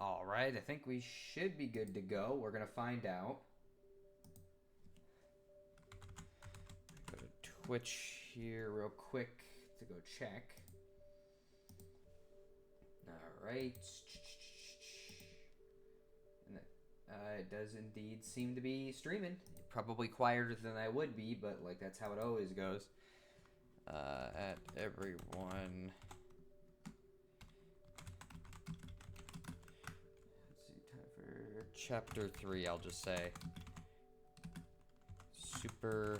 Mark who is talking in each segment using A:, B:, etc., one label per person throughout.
A: All right, I think we should be good to go. We're going to find out. Go to Twitch here real quick to go check. All right. And it does indeed seem to be streaming. Probably quieter than I would be, but like that's how it always goes. At everyone. Let's see, time for chapter 3, I'll just say. Super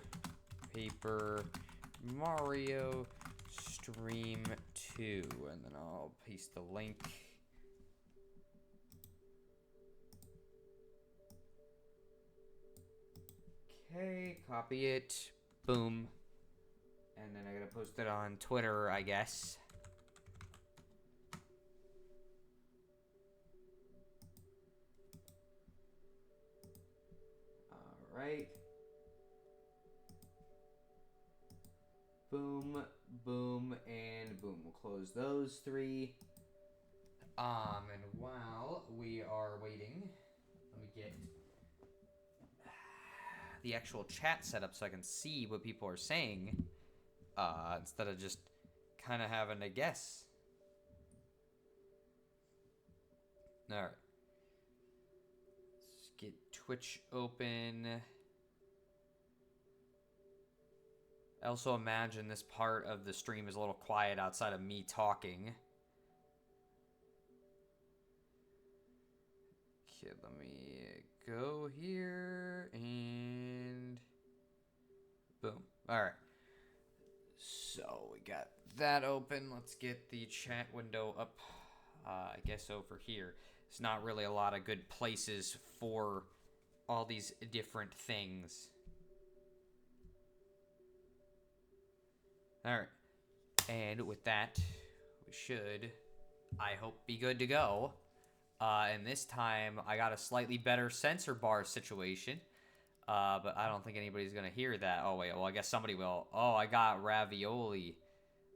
A: Paper Mario Stream 2. And then I'll paste the link. Okay, copy it. Boom. And then I gotta post it on Twitter, I guess. Alright. Boom, boom, and boom. We'll close those 3. And while we are waiting, let me get the actual chat set up so I can see what people are saying. Instead of just kind of having to guess. Alright. Let's get Twitch open. I also imagine this part of the stream is a little quiet outside of me talking. Okay, let me go here and boom. Alright. So we got that open. Let's get the chat window up, I guess over here. It's not really a lot of good places for all these different things. Alright. And with that, we should, I hope, be good to go. And this time, I got a slightly better sensor bar situation. But I don't think anybody's going to hear that. Oh, wait. Well, I guess somebody will. Oh, I got ravioli.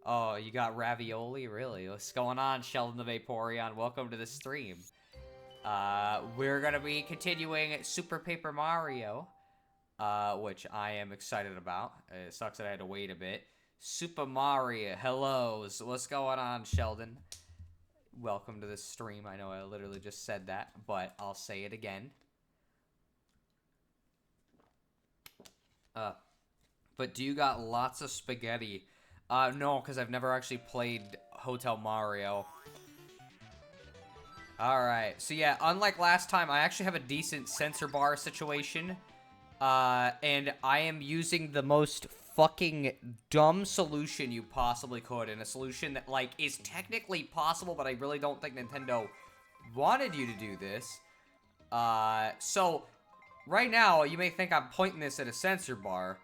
A: Oh, you got ravioli? Really? What's going on, Sheldon the Vaporeon? Welcome to the stream. We're going to be continuing Super Paper Mario, which I am excited about. It sucks that I had to wait a bit. Super Mario. Hello. What's going on, Sheldon? Welcome to the stream. I know I literally just said that, but I'll say it again. But do you got lots of spaghetti? No, because I've never actually played Hotel Mario. Alright, so yeah, unlike last time, I actually have a decent sensor bar situation. And I am using the most fucking dumb solution you possibly could. And a solution that, like, is technically possible, but I really don't think Nintendo wanted you to do this. So... right now, you may think I'm pointing this at a sensor bar.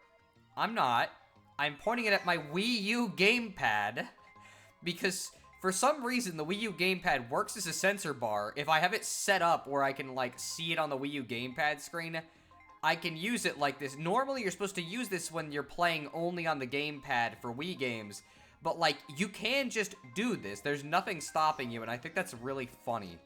A: I'm not. I'm pointing it at my Wii U gamepad. Because, for some reason, the Wii U gamepad works as a sensor bar. If I have it set up where I can, like, see it on the Wii U gamepad screen, I can use it like this. Normally, you're supposed to use this when you're playing only on the gamepad for Wii games. But, like, you can just do this. There's nothing stopping you, and I think that's really funny.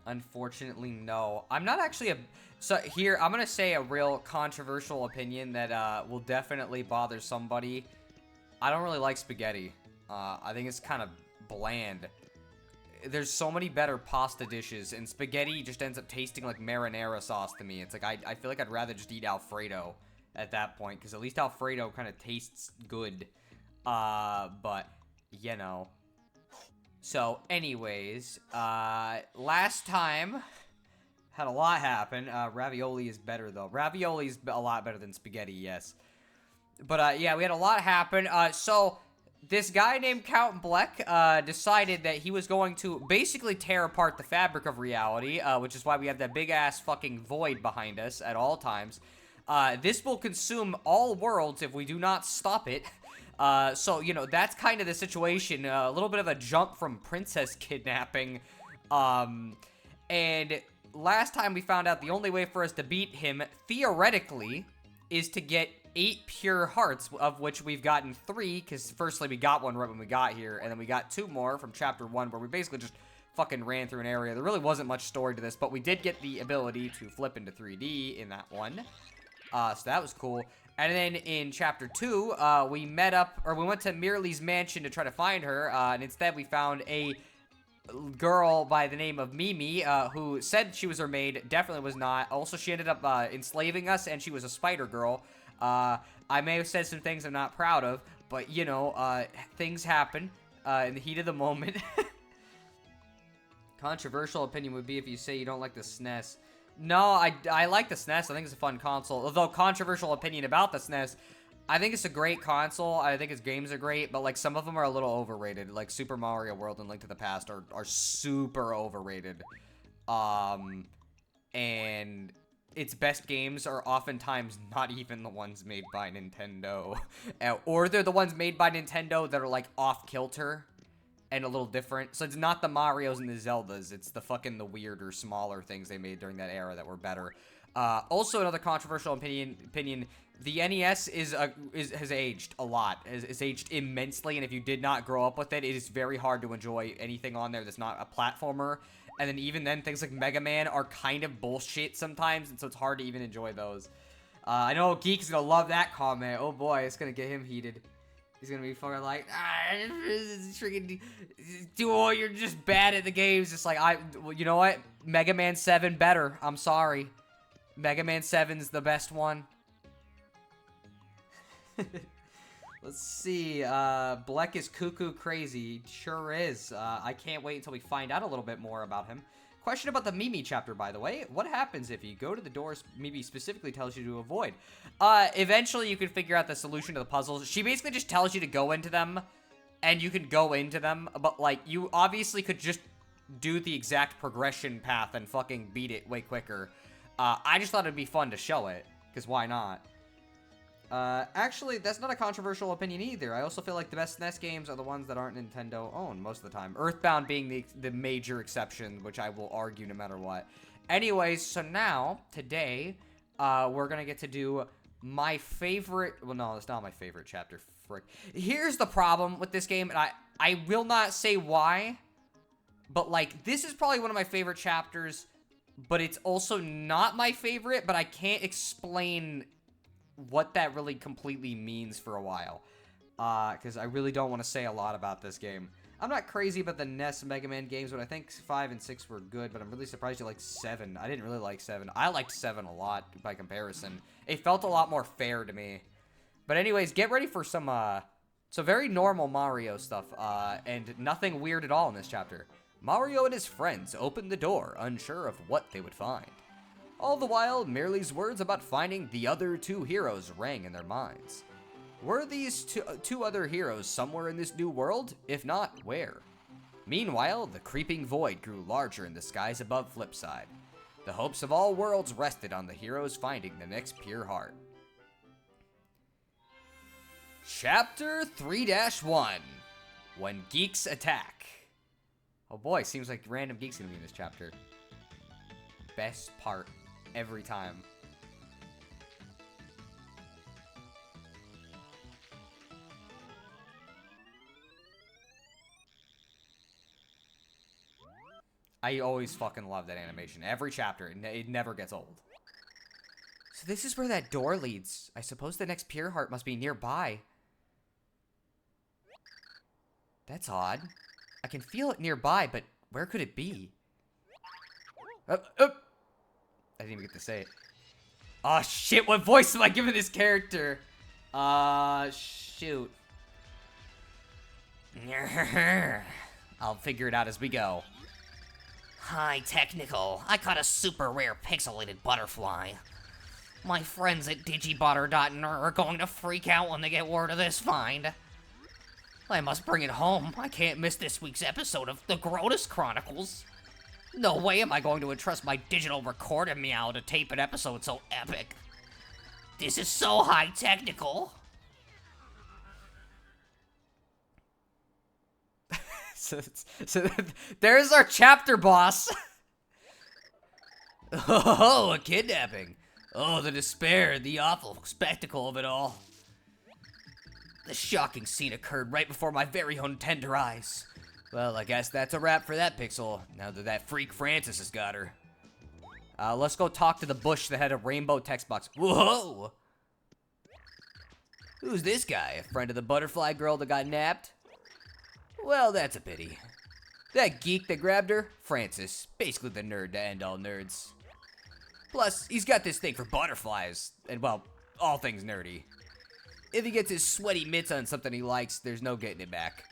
A: Unfortunately, no. I'm not actually a... so, here, I'm gonna say a real controversial opinion that, will definitely bother somebody. I don't really like spaghetti. I think it's kind of bland. There's so many better pasta dishes, and spaghetti just ends up tasting like marinara sauce to me. It's like, I feel like I'd rather just eat Alfredo at that point, because at least Alfredo kind of tastes good. But, you know... so, anyways, last time, had a lot happen. Ravioli is better, though. Ravioli is a lot better than spaghetti, yes. But, yeah, we had a lot happen. So, this guy named Count Bleck, decided that he was going to basically tear apart the fabric of reality, which is why we have that big-ass fucking void behind us at all times. This will consume all worlds if we do not stop it. So, you know, that's kind of the situation. A little bit of a jump from princess kidnapping. And last time we found out the only way for us to beat him, theoretically, is to get 8 pure hearts, of which we've gotten 3, because firstly we got one right when we got here, and then we got 2 more from chapter 1, where we basically just fucking ran through an area. There really wasn't much story to this, but we did get the ability to flip into 3D in that one. So that was cool. And then in Chapter 2, we went to Mirli's mansion to try to find her, and instead we found a girl by the name of Mimi, who said she was her maid, definitely was not. Also, she ended up enslaving us, and she was a spider girl. I may have said some things I'm not proud of, but, you know, things happen in the heat of the moment. Controversial opinion would be if you say you don't like the SNES. No, I like the SNES. I think it's a fun console. Although, controversial opinion about the SNES, I think it's a great console. I think its games are great, but, like, some of them are a little overrated. Like, Super Mario World and Link to the Past are super overrated. And its best games are oftentimes not even the ones made by Nintendo. Or they're the ones made by Nintendo that are, like, off-kilter and a little different. So it's not the Marios and the Zeldas. It's the weirder, smaller things they made during that era that were better. Also, another controversial opinion, the NES has aged a lot. It's aged immensely, and if you did not grow up with it, it is very hard to enjoy anything on there that's not a platformer. And then even then, things like Mega Man are kind of bullshit sometimes, and so it's hard to even enjoy those. I know Geek's gonna love that comment. Oh boy, it's gonna get him heated. He's gonna be fucking like, freaking, you're just bad at the games. It's like, well, you know what? Mega Man 7 better. I'm sorry. Mega Man 7's the best one. Let's see. Bleck is cuckoo crazy. Sure is. I can't wait until we find out a little bit more about him. Question about the Mimi chapter, by the way. What happens if you go to the doors Mimi specifically tells you to avoid? Eventually you can figure out the solution to the puzzles. She basically just tells you to go into them, and you can go into them, but, like, you obviously could just do the exact progression path and fucking beat it way quicker. I just thought it'd be fun to show it, because why not? Actually, that's not a controversial opinion either. I also feel like the best SNES games are the ones that aren't Nintendo owned most of the time. Earthbound being the major exception, which I will argue no matter what. Anyways, so now, today, we're gonna get to do my favorite... Well, no, it's not my favorite chapter, frick. Here's the problem with this game, and I will not say why, but, like, this is probably one of my favorite chapters, but it's also not my favorite, but I can't explain what that really completely means for a while, because I really don't want to say a lot about this game. I'm not crazy about the NES Mega Man games, but I think 5 and 6 were good, but I'm really surprised you liked 7. I didn't really like 7. I liked 7 a lot by comparison. It felt a lot more fair to me. But anyways, get ready for some very normal Mario stuff, and nothing weird at all in this chapter. Mario and his friends opened the door, unsure of what they would find. All the while, Mirli's words about finding the other two heroes rang in their minds. Were these two other heroes somewhere in this new world? If not, where? Meanwhile, the creeping void grew larger in the skies above Flipside. The hopes of all worlds rested on the heroes finding the next pure heart. Chapter 3-1, When Geeks Attack. Oh boy, seems like random geeks gonna be in this chapter. Best part. Every time. I always fucking love that animation. Every chapter, it never gets old. So this is where that door leads. I suppose the next Pure Heart must be nearby. That's odd. I can feel it nearby, but where could it be? I didn't even get to say it. Oh shit, what voice am I giving this character? Shoot. I'll figure it out as we go.
B: Hi, Technical. I caught a super rare pixelated butterfly. My friends at Digibutter.ner are going to freak out when they get word of this find. I must bring it home. I can't miss this week's episode of The Grodus Chronicles. No way am I going to entrust my digital recorder meow to tape an episode so epic. This is so high technical.
A: so there's our chapter boss. Oh, a kidnapping. Oh, the despair, the awful spectacle of it all. The shocking scene occurred right before my very own tender eyes. Well, I guess that's a wrap for that Pixel, now that that freak Francis has got her. Let's go talk to the bush that had a rainbow text box. Whoa! Who's this guy? A friend of the butterfly girl that got napped? Well, that's a pity. That geek that grabbed her? Francis. Basically the nerd to end all nerds. Plus, he's got this thing for butterflies, and well, all things nerdy. If he gets his sweaty mitts on something he likes, there's no getting it back.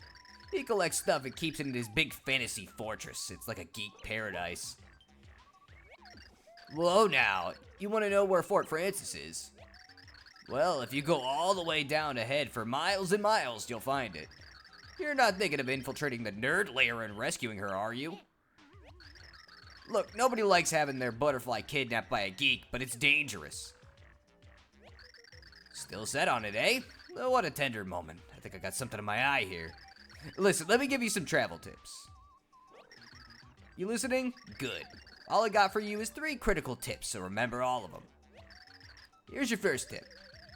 A: He collects stuff and keeps it in his big fantasy fortress. It's like a geek paradise. Whoa now, you want to know where Fort Francis is? Well, if you go all the way down ahead for miles and miles, you'll find it. You're not thinking of infiltrating the nerd lair and rescuing her, are you? Look, nobody likes having their butterfly kidnapped by a geek, but it's dangerous. Still set on it, eh? Oh, what a tender moment. I think I got something in my eye here. Listen, let me give you some travel tips. You listening? Good. All I got for you is 3 critical tips, so remember all of them. Here's your first tip.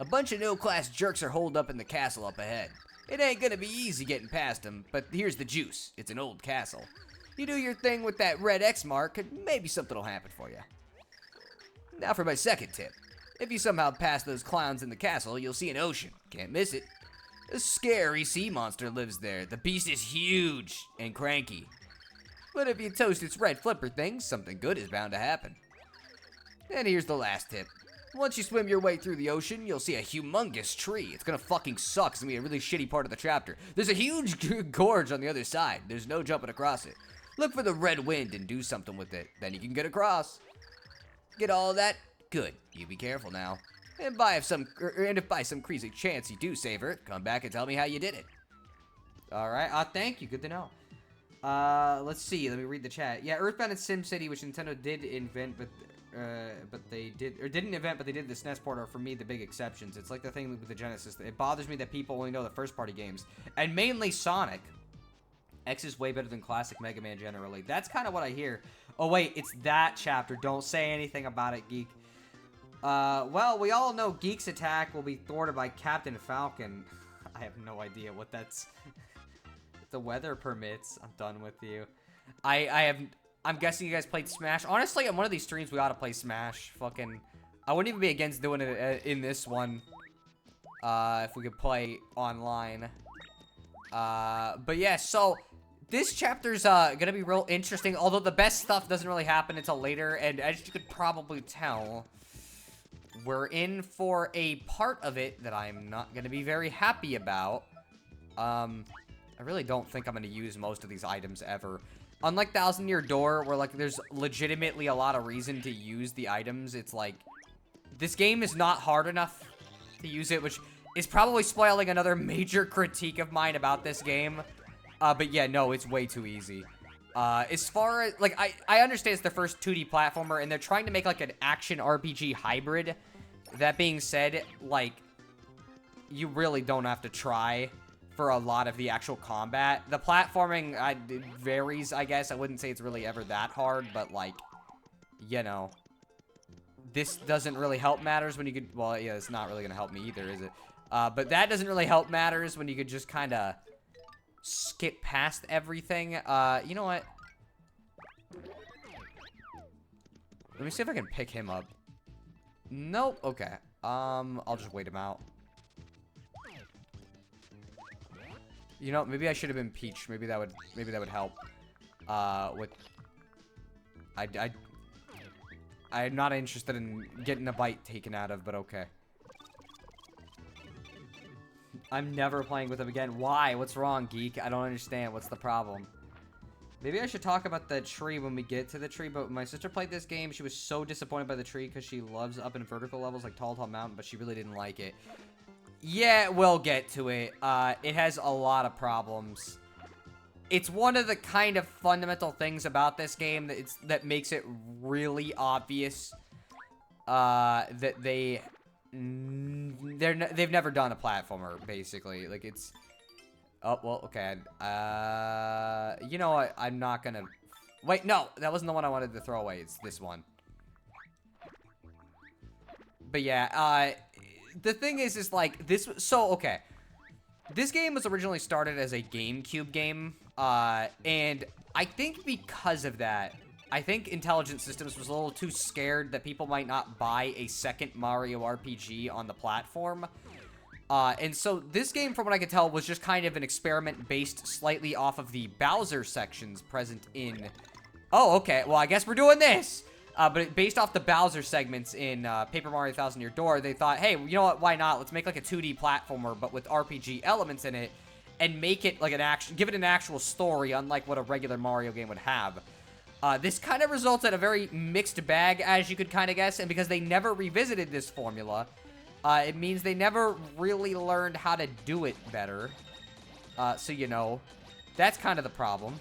A: A bunch of no-class jerks are holed up in the castle up ahead. It ain't gonna be easy getting past them, but here's the juice. It's an old castle. You do your thing with that red X mark, and maybe something will happen for you. Now for my second tip. If you somehow pass those clowns in the castle, you'll see an ocean. Can't miss it. A scary sea monster lives there. The beast is huge and cranky. But if you toast its red flipper things, something good is bound to happen. And here's the last tip. Once you swim your way through the ocean, you'll see a humongous tree. It's gonna fucking suck. It's gonna be a really shitty part of the chapter. There's a huge gorge on the other side. There's no jumping across it. Look for the red wind and do something with it. Then you can get across. Get all of that? Good. You be careful now. And if by some crazy chance you do save her, come back and tell me how you did it. Alright, thank you. Good to know. Let's see. Let me read the chat. Yeah, Earthbound and SimCity, which Nintendo did invent, but they didn't invent, but they did the SNES port are, for me, the big exceptions. It's like the thing with the Genesis. It bothers me that people only know the first-party games. And mainly Sonic. X is way better than classic Mega Man generally. That's kind of what I hear. Oh, wait, it's that chapter. Don't say anything about it, Geek. Well, we all know Geek's attack will be thwarted by Captain Falcon. I have no idea what that's... If the weather permits, I'm done with you. I'm guessing you guys played Smash. Honestly, on one of these streams, we ought to play Smash. Fucking... I wouldn't even be against doing it in this one. If we could play online. But yeah, so... This chapter's gonna be real interesting, although the best stuff doesn't really happen until later, and as you could probably tell, we're in for a part of it that I'm not gonna be very happy about. I really don't think I'm gonna use most of these items ever. Unlike Thousand Year Door, where, like, there's legitimately a lot of reason to use the items, it's like, this game is not hard enough to use it, which is probably spoiling another major critique of mine about this game. But yeah, no, it's way too easy. As far as, like, I understand it's the first 2D platformer, and they're trying to make, like, an action RPG hybrid. That being said, like, you really don't have to try for a lot of the actual combat. The platforming, it varies, I guess. I wouldn't say it's really ever that hard, but, like, you know. This doesn't really help matters when you could, well, yeah, it's not really gonna help me either, is it? But that doesn't really help matters when you could just kind of skip past everything. You know what? Let me see if I can pick him up. Nope. Okay. I'll just wait him out. You know, maybe I should have been Peach. Maybe that would help. With I'm not interested in getting a bite taken out of, but okay. I'm never playing with him again. Why? What's wrong, Geek? I don't understand. What's the problem? Maybe I should talk about the tree when we get to the tree, but when my sister played this game, she was so disappointed by the tree because she loves up in vertical levels like Tall Tall Mountain, but she really didn't like it. Yeah, we'll get to it. It has a lot of problems. It's one of the kind of fundamental things about this game that makes it really obvious that they've never done a platformer, basically. Like, it's... Oh, well, okay. You know what? I'm not gonna... Wait, no! That wasn't the one I wanted to throw away. It's this one. But yeah, the thing is like, this... So, okay. This game was originally started as a GameCube game. And I think because of that, I think Intelligent Systems was a little too scared that people might not buy a second Mario RPG on the platform. And so this game, from what I could tell, was just kind of an experiment based slightly off of the Bowser sections present in... Oh, okay. Well, I guess we're doing this. But based off the Bowser segments in Paper Mario Thousand Year Door, they thought, hey, you know what? Why not? Let's make like a 2D platformer, but with RPG elements in it, and make it like give it an actual story, unlike what a regular Mario game would have. This kind of results in a very mixed bag, as you could kind of guess, and because they never revisited this formula, it means they never really learned how to do it better. So, you know, that's kind of the problem.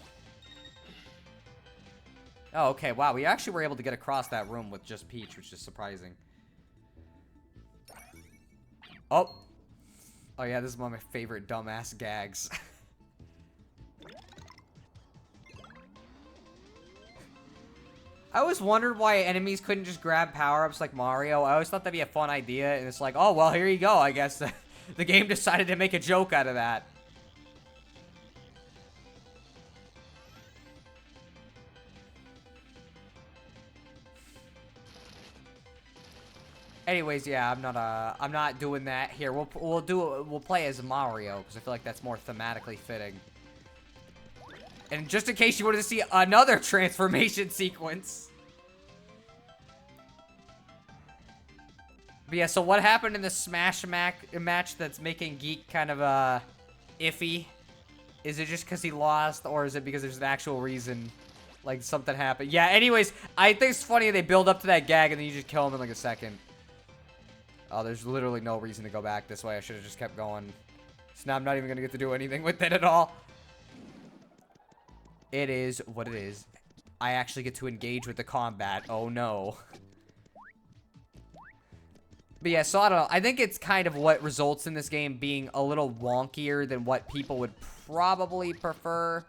A: Oh, okay, wow, we actually were able to get across that room with just Peach, which is surprising. Oh. Oh, yeah, this is one of my favorite dumbass gags. I always wondered why enemies couldn't just grab power-ups like Mario. I always thought that'd be a fun idea, and it's like, oh, well, here you go, I guess. The game decided to make a joke out of that. Anyways, yeah, I'm not doing that here. We'll play as Mario because I feel like that's more thematically fitting. And just in case you wanted to see another transformation sequence. But yeah, so what happened in the Smash match that's making Geek kind of iffy? Is it just because he lost, or is it because there's an actual reason, like something happened? Yeah. Anyways, I think it's funny they build up to that gag and then you just kill him in like a second. Oh, there's literally no reason to go back this way. I should have just kept going. So now I'm not even going to get to do anything with it at all. It is what it is. I actually get to engage with the combat. Oh, no. But yeah, so I don't know. I think it's kind of what results in this game being a little wonkier than what people would probably prefer.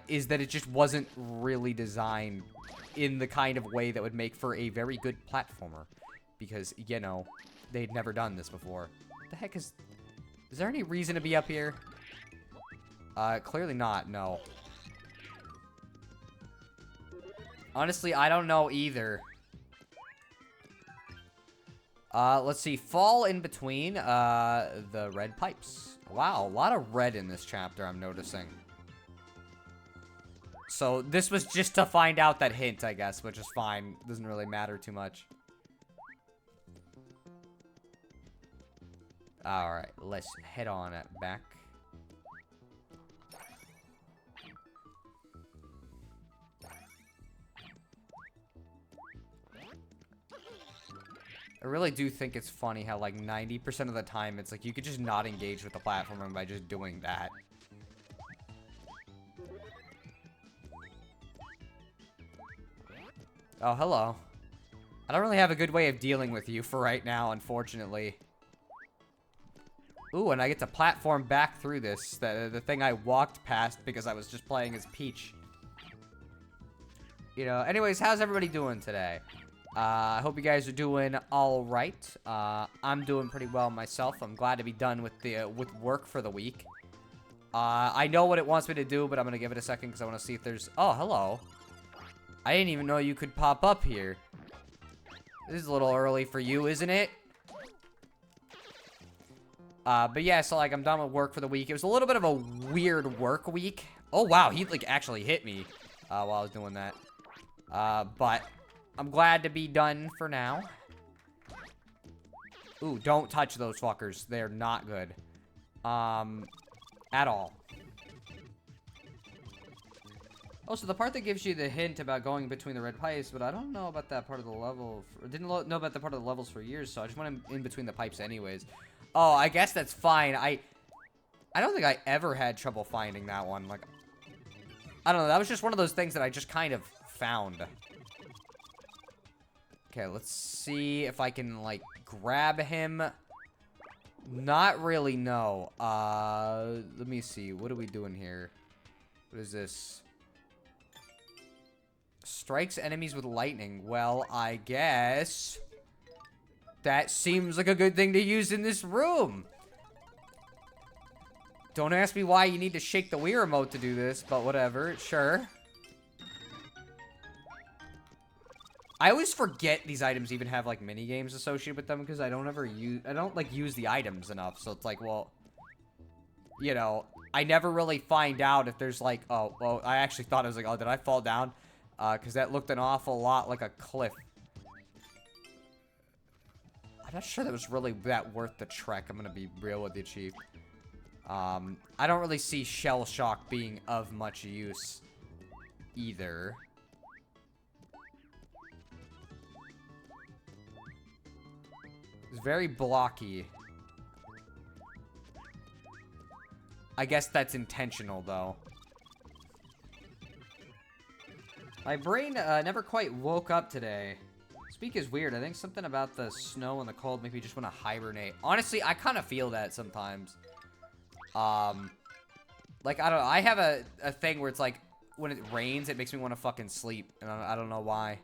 A: Is that it just wasn't really designed in the kind of way that would make for a very good platformer. Because, you know, they'd never done this before. What the heck is there any reason to be up here? Clearly not, no. Honestly, I don't know either. Let's see. Fall in between, the red pipes. Wow, a lot of red in this chapter, I'm noticing. So, this was just to find out that hint, I guess, which is fine. Doesn't really matter too much. Alright, let's head on back. I really do think it's funny how, like, 90% of the time, it's like you could just not engage with the platformer by just doing that. Oh, hello. I don't really have a good way of dealing with you for right now, unfortunately. Ooh, and I get to platform back through this. The thing I walked past because I was just playing as Peach. You know, anyways, how's everybody doing today? I hope you guys are doing all right. I'm doing pretty well myself. I'm glad to be done with with work for the week. I know what it wants me to do, but I'm gonna give it a second because I want to see if there's... Oh, hello. I didn't even know you could pop up here. This is a little early for you, isn't it? But yeah, so, like, I'm done with work for the week. It was a little bit of a weird work week. Oh, wow, he, like, actually hit me, while I was doing that. But I'm glad to be done for now. Ooh, don't touch those fuckers. They're not good. At all. Oh, so the part that gives you the hint about going between the red pipes, but I don't know about that part of the level. Didn't know about the part of the levels for years, so I just went in between the pipes anyways. Oh, I guess that's fine. I don't think I ever had trouble finding that one. Like, I don't know. That was just one of those things that I just kind of found. Okay, let's see if I can, like, grab him. Not really, no. Let me see. What are we doing here? What is this? Strikes enemies with lightning. Well, I guess that seems like a good thing to use in this room. Don't ask me why you need to shake the Wii remote to do this, but whatever. Sure. I always forget these items even have, like, mini games associated with them because I don't like, use the items enough. So it's like, well, you know, I never really find out if there's, like, oh, well, I actually thought it was like, oh, did I fall down? Because that looked an awful lot like a cliff. I'm not sure that was really that worth the trek. I'm going to be real with you, Chief. I don't really see Shell Shock being of much use either. It's very blocky. I guess that's intentional, though. My brain never quite woke up today. Speak is weird. I think something about the snow and the cold make me just want to hibernate. Honestly, I kind of feel that sometimes. Like, I don't know. I have a thing where it's like, when it rains, it makes me want to fucking sleep. And I don't know why.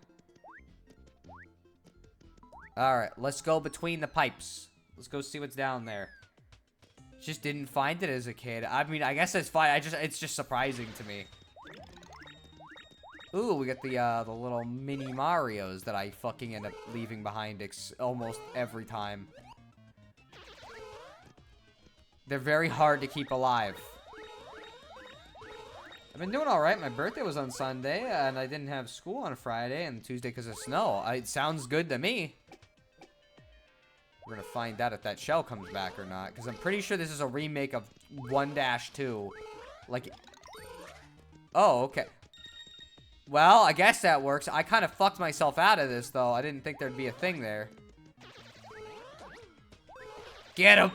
A: Alright, let's go between the pipes. Let's go see what's down there. Just didn't find it as a kid. I mean, I guess it's fine. It's just surprising to me. Ooh, we got the little mini Marios that I fucking end up leaving behind almost every time. They're very hard to keep alive. I've been doing alright. My birthday was on Sunday, and I didn't have school on Friday and Tuesday because of snow. It sounds good to me. We're gonna find out if that shell comes back or not, because I'm pretty sure this is a remake of 1-2. Like, oh, okay. Well, I guess that works. I kind of fucked myself out of this, though. I didn't think there'd be a thing there. Get him!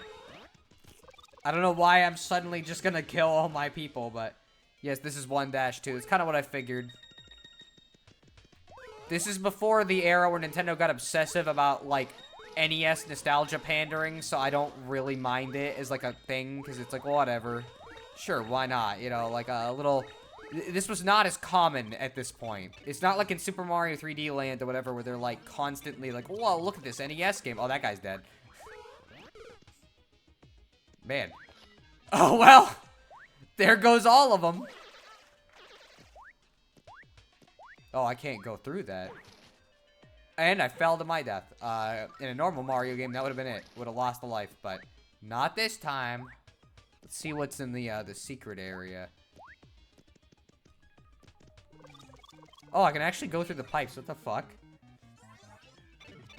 A: I don't know why I'm suddenly just gonna kill all my people, but yes, this is 1-2. It's kind of what I figured. This is before the era where Nintendo got obsessive about, like, NES nostalgia pandering, so I don't really mind it as, like, a thing, because it's like, well, whatever. Sure, why not? You know, like, a little... This was not as common at this point. It's not like in Super Mario 3D Land or whatever, where they're, like, constantly like, whoa, look at this NES game. Oh, that guy's dead. Man. Oh, well. There goes all of them. Oh, I can't go through that. And I fell to my death. In a normal Mario game, that would have been it. Would have lost a life, but not this time. Let's see what's in the secret area. Oh, I can actually go through the pipes. What the fuck?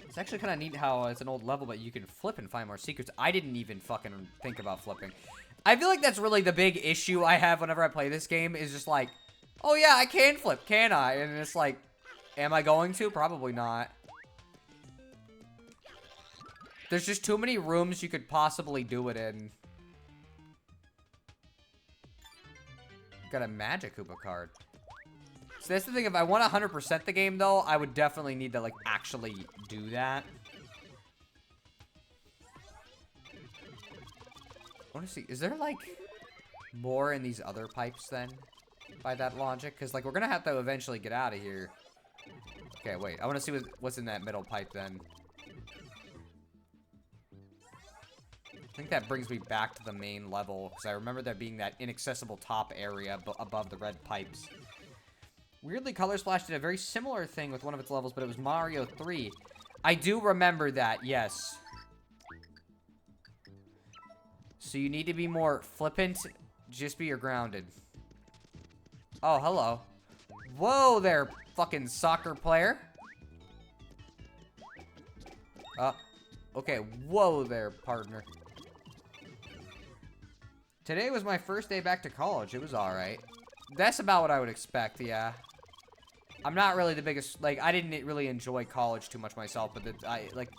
A: It's actually kind of neat how it's an old level, but you can flip and find more secrets. I didn't even fucking think about flipping. I feel like that's really the big issue I have whenever I play this game, is just like, oh yeah, I can flip, can I? And it's like, am I going to? Probably not. There's just too many rooms you could possibly do it in. Got a Magic Koopa card. So that's the thing, if I want to 100% the game, though, I would definitely need to, like, actually do that. I want to see, is there, like, more in these other pipes, then? By that logic? Because, like, we're going to have to eventually get out of here. Okay, wait. I want to see what's in that middle pipe, then. I think that brings me back to the main level, because I remember there being that inaccessible top area above the red pipes. Weirdly, Color Splash did a very similar thing with one of its levels, but it was Mario 3. I do remember that, yes. So you need to be more flippant, just be grounded. Oh, hello. Whoa there, fucking soccer player. Okay, whoa there, partner. Today was my first day back to college. It was alright. That's about what I would expect, yeah. I'm not really the biggest, like, I didn't really enjoy college too much myself, but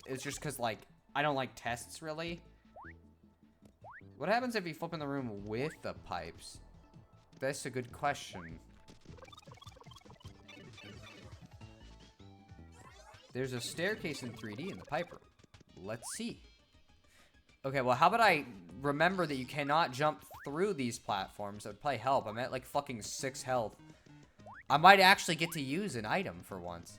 A: it's just because, like, I don't like tests, really. What happens if you flip in the room with the pipes? That's a good question. There's a staircase in 3D in the pipe room. Let's see. Okay, well, how about I remember that you cannot jump through these platforms? That would probably help. I'm at, like, fucking 6 health. I might actually get to use an item for once.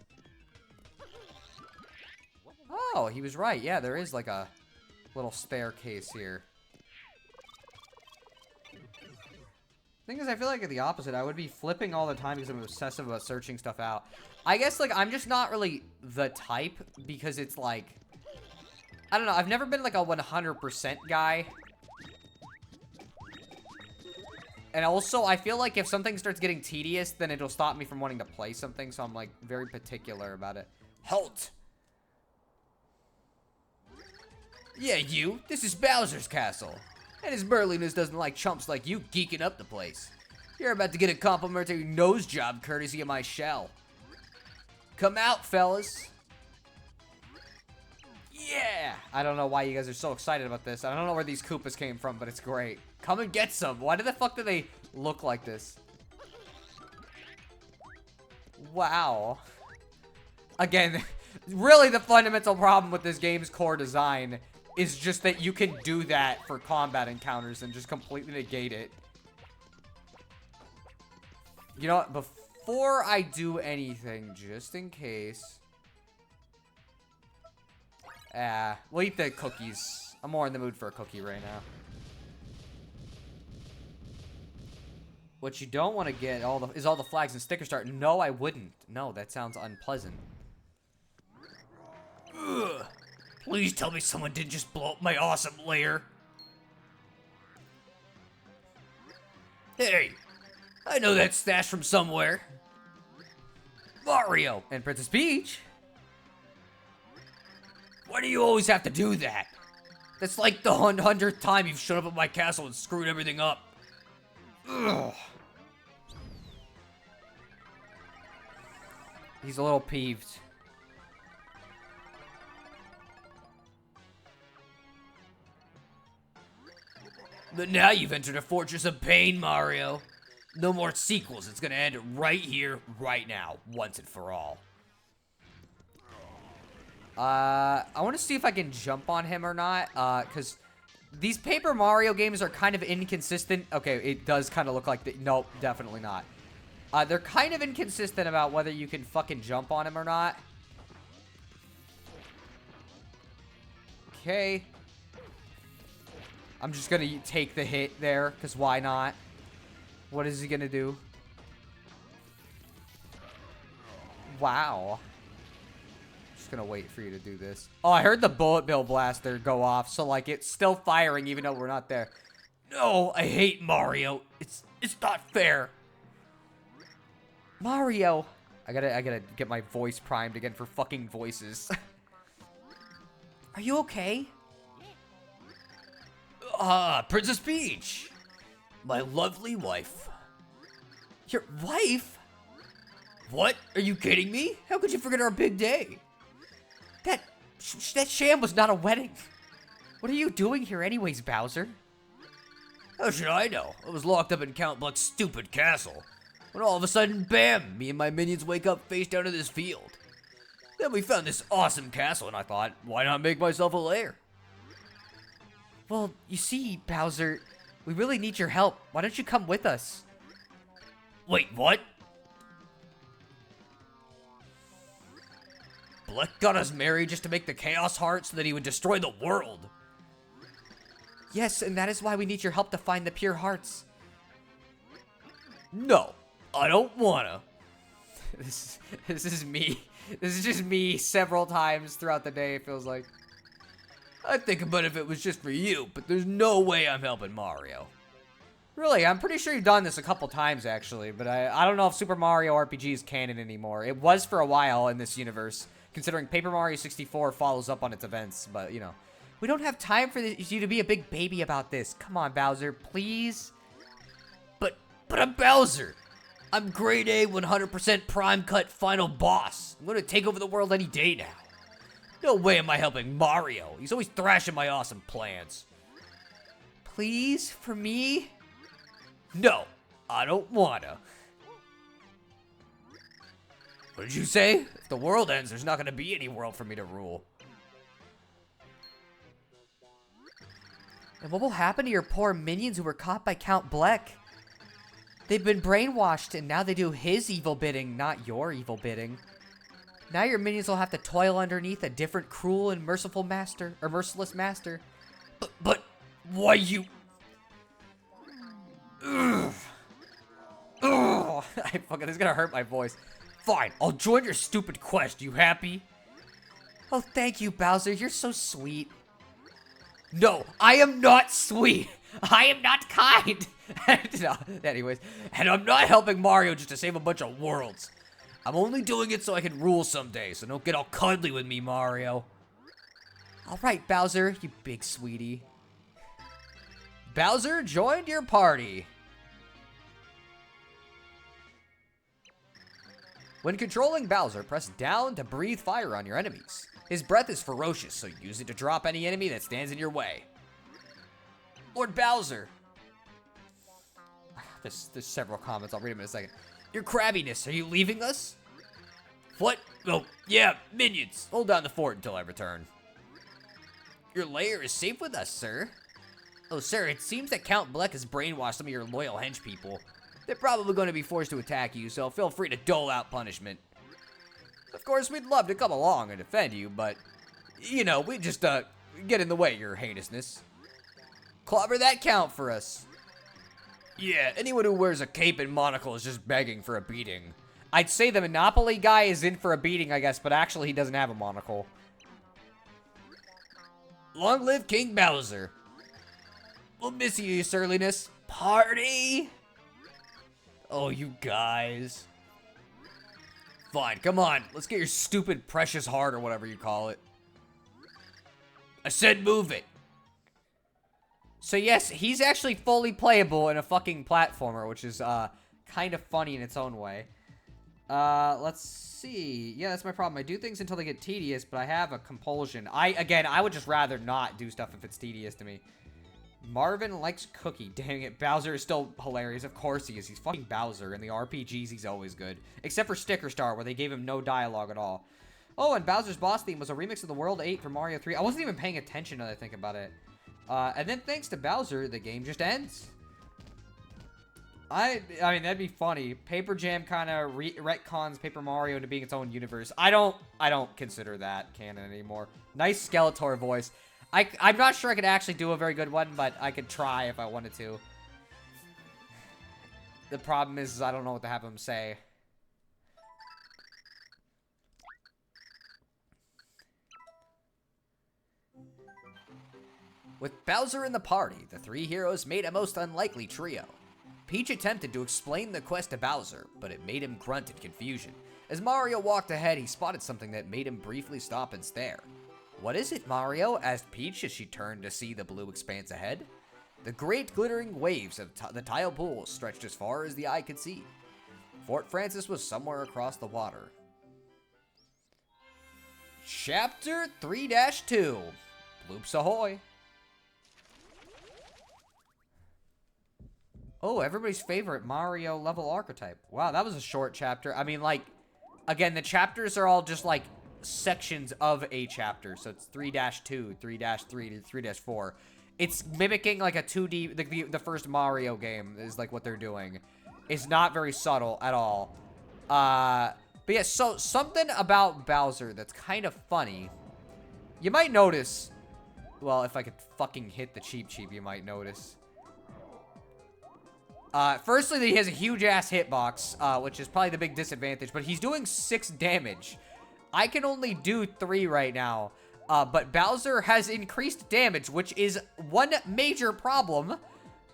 A: Oh, he was right. Yeah, there is, like, a little staircase here. Thing is, I feel like the opposite. I would be flipping all the time because I'm obsessive about searching stuff out. I guess, like, I'm just not really the type because it's like... I don't know. I've never been, like, a 100% guy. And also, I feel like if something starts getting tedious, then it'll stop me from wanting to play something. So I'm, like, very particular about it. Halt! Yeah, you. This is Bowser's castle. And his burliness doesn't like chumps like you geeking up the place. You're about to get a complimentary nose job courtesy of my shell. Come out, fellas. Yeah! I don't know why you guys are so excited about this. I don't know where these Koopas came from, but it's great. Come and get some. Why the fuck do they look like this? Wow. Again, really the fundamental problem with this game's core design is just that you can do that for combat encounters and just completely negate it. You know what? Before I do anything, just in case... we'll eat the cookies. I'm more in the mood for a cookie right now. What you don't want to get is all the flags and stickers start. No, I wouldn't. No, that sounds unpleasant. Ugh. Please tell me someone didn't just blow up my awesome lair. Hey, I know that stash from somewhere. Mario and Princess Peach. Why do you always have to do that? That's like the 100th time you've showed up at my castle and screwed everything up. Ugh. He's a little peeved. But now you've entered a fortress of pain, Mario. No more sequels. It's gonna end right here, right now, once and for all. I want to see if I can jump on him or not, because these Paper Mario games are kind of inconsistent. Okay, it does kind of look like the... Nope, definitely not. They're kind of inconsistent about whether you can fucking jump on him or not. Okay. I'm just gonna take the hit there, because why not? What is he gonna do? Wow. Just gonna wait for you to do this. Oh, I heard the bullet bill blaster go off, so like it's still firing even though we're not there. No, I hate Mario. It's not fair. Mario. I gotta get my voice primed again for fucking voices. Are you okay? Princess Peach. My lovely wife. Your wife? What? Are you kidding me? How could you forget our big day? That sham was not a wedding. What are you doing here anyways, Bowser? How should I know? I was locked up in Count Buck's stupid castle. When all of a sudden, bam, me and my minions wake up face down in this field. Then we found this awesome castle and I thought, why not make myself a lair? Well, you see, Bowser, we really need your help. Why don't you come with us? Wait, what? Bleck got us married just to make the Chaos Heart so that he would destroy the world. Yes, and that is why we need your help to find the pure hearts. No, I don't wanna. This is me. This is just me several times throughout the day, it feels like. I'd think about it if it was just for you, but there's no way I'm helping Mario. Really, I'm pretty sure you've done this a couple times, actually, but I don't know if Super Mario RPG is canon anymore. It was for a while in this universe, considering Paper Mario 64 follows up on its events, but, you know. We don't have time for you to be a big baby about this. Come on, Bowser, please. But I'm Bowser. I'm grade A 100% prime cut final boss. I'm gonna take over the world any day now. No way am I helping Mario. He's always thrashing my awesome plans. Please, for me? No, I don't wanna. What did you say? If the world ends, there's not gonna be any world for me to rule. And what will happen to your poor minions who were caught by Count Bleck? They've been brainwashed, and now they do his evil bidding, not your evil bidding. Now your minions will have to toil underneath a different cruel and merciful master, or merciless master. But why you... Ugh. This is gonna hurt my voice. Fine, I'll join your stupid quest. You happy? Oh, thank you, Bowser. You're so sweet. No, I am not sweet. I am not kind. No, anyways, and I'm not helping Mario just to save a bunch of worlds. I'm only doing it so I can rule someday, so don't get all cuddly with me, Mario. All right, Bowser, you big sweetie. Bowser joined your party. When controlling Bowser, press down to breathe fire on your enemies. His breath is ferocious, so use it to drop any enemy that stands in your way. Lord Bowser. There's several comments. I'll read them in a second. Your crabbiness, are you leaving us? What? Oh, yeah, minions. Hold down the fort until I return. Your lair is safe with us, sir. Oh, sir, it seems that Count Bleck has brainwashed some of your loyal hench people. They're probably going to be forced to attack you, so feel free to dole out punishment. Of course, we'd love to come along and defend you, but, you know, we just, get in the way, your heinousness. Clobber that count for us. Yeah, anyone who wears a cape and monocle is just begging for a beating. I'd say the Monopoly guy is in for a beating, I guess, but actually he doesn't have a monocle. Long live King Bowser. We'll miss you, surliness. Party! Oh, you guys. Fine, come on. Let's get your stupid precious heart or whatever you call it. I said move it. So yes, he's actually fully playable in a fucking platformer, which is kind of funny in its own way. Let's see. Yeah, that's my problem. I do things until they get tedious, but I have a compulsion. I would just rather not do stuff if it's tedious to me. Marvin likes Cookie. Dang it, Bowser is still hilarious. Of course he is. He's fucking Bowser. In the RPGs, he's always good. Except for Sticker Star, where they gave him no dialogue at all. Oh, and Bowser's boss theme was a remix of the World 8 for Mario 3. I wasn't even paying attention now that I think about it. And then thanks to Bowser, the game just ends. I mean, that'd be funny. Paper Jam kind of retcons Paper Mario into being its own universe. I don't consider that canon anymore. Nice Skeletor voice. I'm not sure I could actually do a very good one, but I could try if I wanted to. The problem is I don't know what to have him say. With Bowser in the party, the three heroes made a most unlikely trio. Peach attempted to explain the quest to Bowser, but it made him grunt in confusion. As Mario walked ahead, he spotted something that made him briefly stop and stare. What is it, Mario? Asked Peach as she turned to see the blue expanse ahead. The great glittering waves of the tile pools stretched as far as the eye could see. Fort Francis was somewhere across the water. Chapter 3-2. Bloops ahoy. Oh, everybody's favorite Mario level archetype. Wow, that was a short chapter. I mean, like, again, the chapters are all just, like, sections of a chapter. So it's 3-2, 3-3, 3-4. It's mimicking, like, a 2D... The first Mario game is, like, what they're doing. It's not very subtle at all. But yeah, so something about Bowser that's kind of funny. You might notice... Well, if I could fucking hit the Cheep Cheep, you might notice... Firstly, he has a huge-ass hitbox, which is probably the big disadvantage, but he's doing 6 damage. I can only do 3 right now, but Bowser has increased damage, which is one major problem,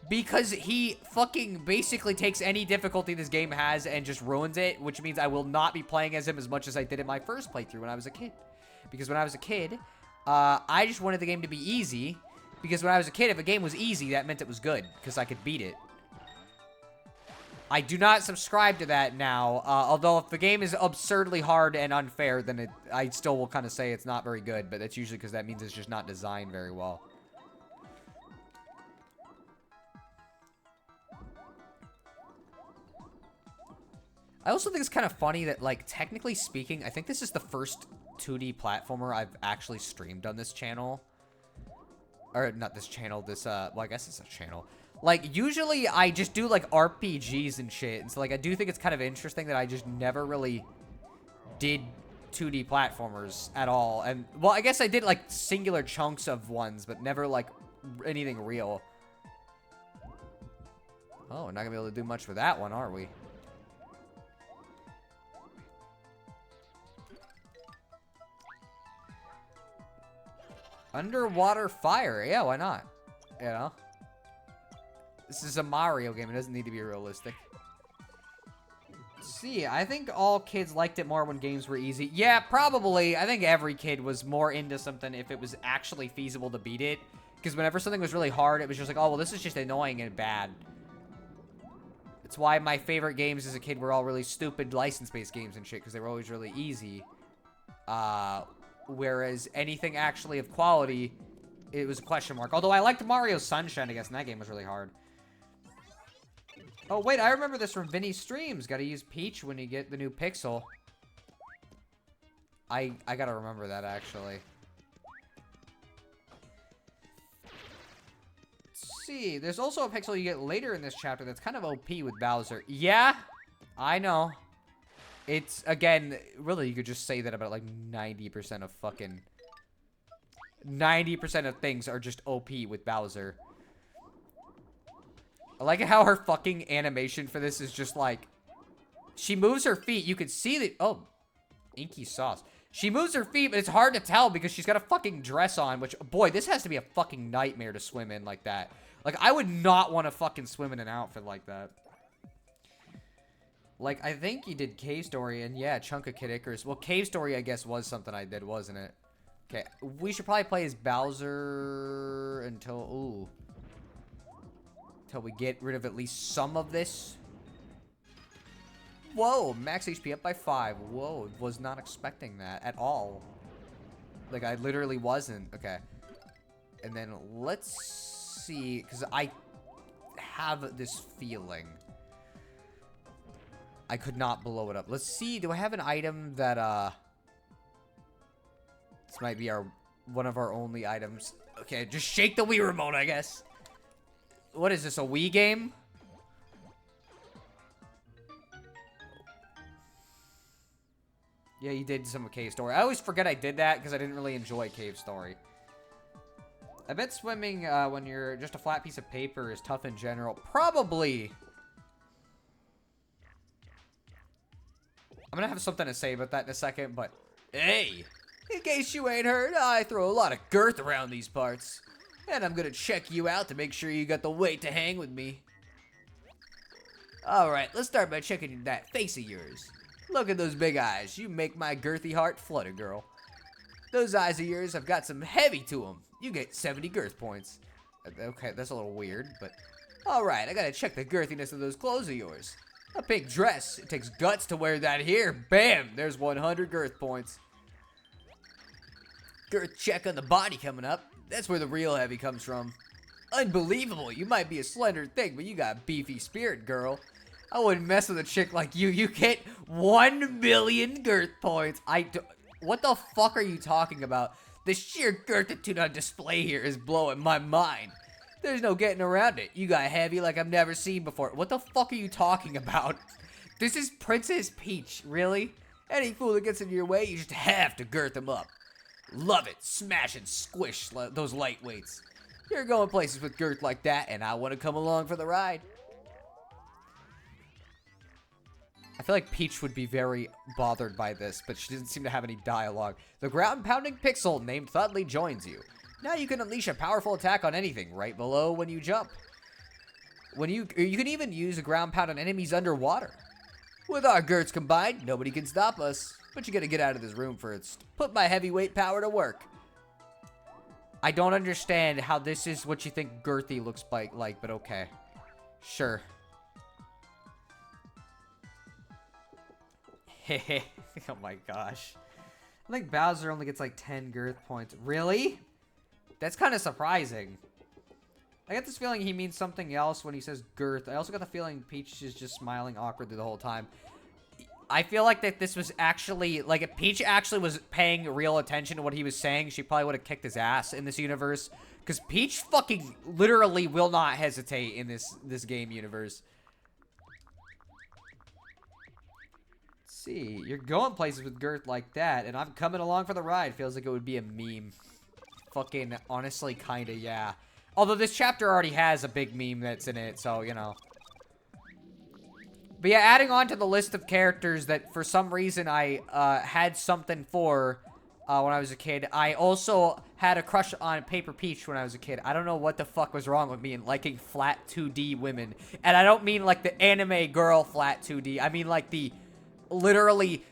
A: because he fucking basically takes any difficulty this game has and just ruins it, which means I will not be playing as him as much as I did in my first playthrough when I was a kid. Because when I was a kid, I just wanted the game to be easy, because when I was a kid, if a game was easy, that meant it was good, because I could beat it. I do not subscribe to that now, although if the game is absurdly hard and unfair, then I still will kind of say it's not very good, but that's usually because that means it's just not designed very well. I also think it's kind of funny that, like, technically speaking, I think this is the first 2D platformer I've actually streamed on this channel. Or, not this channel, this, well, I guess it's a channel. Like, usually I just do, like, RPGs and shit. And so, like, I do think it's kind of interesting that I just never really did 2D platformers at all. And, well, I guess I did, like, singular chunks of ones, but never, like, anything real. Oh, we're not gonna be able to do much with that one, are we? Underwater fire. Yeah, why not? You know? This is a Mario game. It doesn't need to be realistic. See, I think all kids liked it more when games were easy. Yeah, probably. I think every kid was more into something if it was actually feasible to beat it. Because whenever something was really hard, it was just like, oh, well, this is just annoying and bad. It's why my favorite games as a kid were all really stupid license-based games and shit, because they were always really easy. Whereas anything actually of quality, it was a question mark. Although I liked Mario Sunshine, I guess, and that game was really hard. Oh, wait, I remember this from Vinny's streams. Gotta use Peach when you get the new Pixel. I gotta remember that, actually. Let's see. There's also a Pixel you get later in this chapter that's kind of OP with Bowser. Yeah, I know. It's, again, really, you could just say that about, like, 90% of fucking... 90% of things are just OP with Bowser. I like how her fucking animation for this is just like... She moves her feet. You can see that... Oh. Inky sauce. She moves her feet, but it's hard to tell because she's got a fucking dress on, which... Boy, this has to be a fucking nightmare to swim in like that. Like, I would not want to fucking swim in an outfit like that. Like, I think you did Cave Story, and yeah, Chunk of Kid Icarus. Well, Cave Story, I guess, was something I did, wasn't it? Okay, we should probably play as Bowser until... Ooh. Until we get rid of at least some of this. Whoa, max HP up by 5. Whoa, was not expecting that at all. Like, I literally wasn't. Okay. And then let's see, because I have this feeling I could not blow it up. Let's see, do I have an item that, this might be one of our only items. Okay, just shake the Wii remote, I guess. What is this, a Wii game? Yeah, you did some Cave Story. I always forget I did that because I didn't really enjoy Cave Story. I bet swimming when you're just a flat piece of paper is tough in general. Probably. I'm gonna have something to say about that in a second, but... Hey! In case you ain't heard, I throw a lot of girth around these parts. And I'm gonna check you out to make sure you got the weight to hang with me. Alright, let's start by checking that face of yours. Look at those big eyes. You make my girthy heart flutter, girl. Those eyes of yours have got some heavy to them. You get 70 girth points. Okay, that's a little weird, but... Alright, I gotta check the girthiness of those clothes of yours. A pink dress. It takes guts to wear that here. Bam! There's 100 girth points. Girth check on the body coming up. That's where the real heavy comes from. Unbelievable. You might be a slender thing, but you got a beefy spirit, girl. I wouldn't mess with a chick like you. You get 1 million girth points. What the fuck are you talking about? The sheer girthitude on display here is blowing my mind. There's no getting around it. You got heavy like I've never seen before. What the fuck are you talking about? This is Princess Peach, really? Any fool that gets in your way, you just have to girth them up. Love it. Smash and squish those lightweights. You're going places with girth like that, and I want to come along for the ride. I feel like Peach would be very bothered by this, but she doesn't seem to have any dialogue. The ground-pounding pixel named Thudley joins you. Now you can unleash a powerful attack on anything right below when you jump. You can even use a ground pound on enemies underwater. With our girths combined, nobody can stop us. But you gotta get out of this room first. Put my heavyweight power to work. I don't understand how this is what you think girthy looks like, but okay. Sure. Hehe. Oh my gosh. I think Bowser only gets like 10 girth points. Really? That's kind of surprising. I get this feeling he means something else when he says girth. I also got the feeling Peach is just smiling awkwardly the whole time. I feel like that this was actually, like, if Peach actually was paying real attention to what he was saying, she probably would have kicked his ass in this universe. Because Peach fucking literally will not hesitate in this game universe. Let's see. You're going places with girth like that, and I'm coming along for the ride. Feels like it would be a meme. Fucking, honestly, kinda, yeah. Although this chapter already has a big meme that's in it, so, you know. But yeah, adding on to the list of characters that for some reason I had something for, when I was a kid. I also had a crush on Paper Peach when I was a kid. I don't know what the fuck was wrong with me in liking flat 2D women. And I don't mean like the anime girl flat 2D. I mean like the literally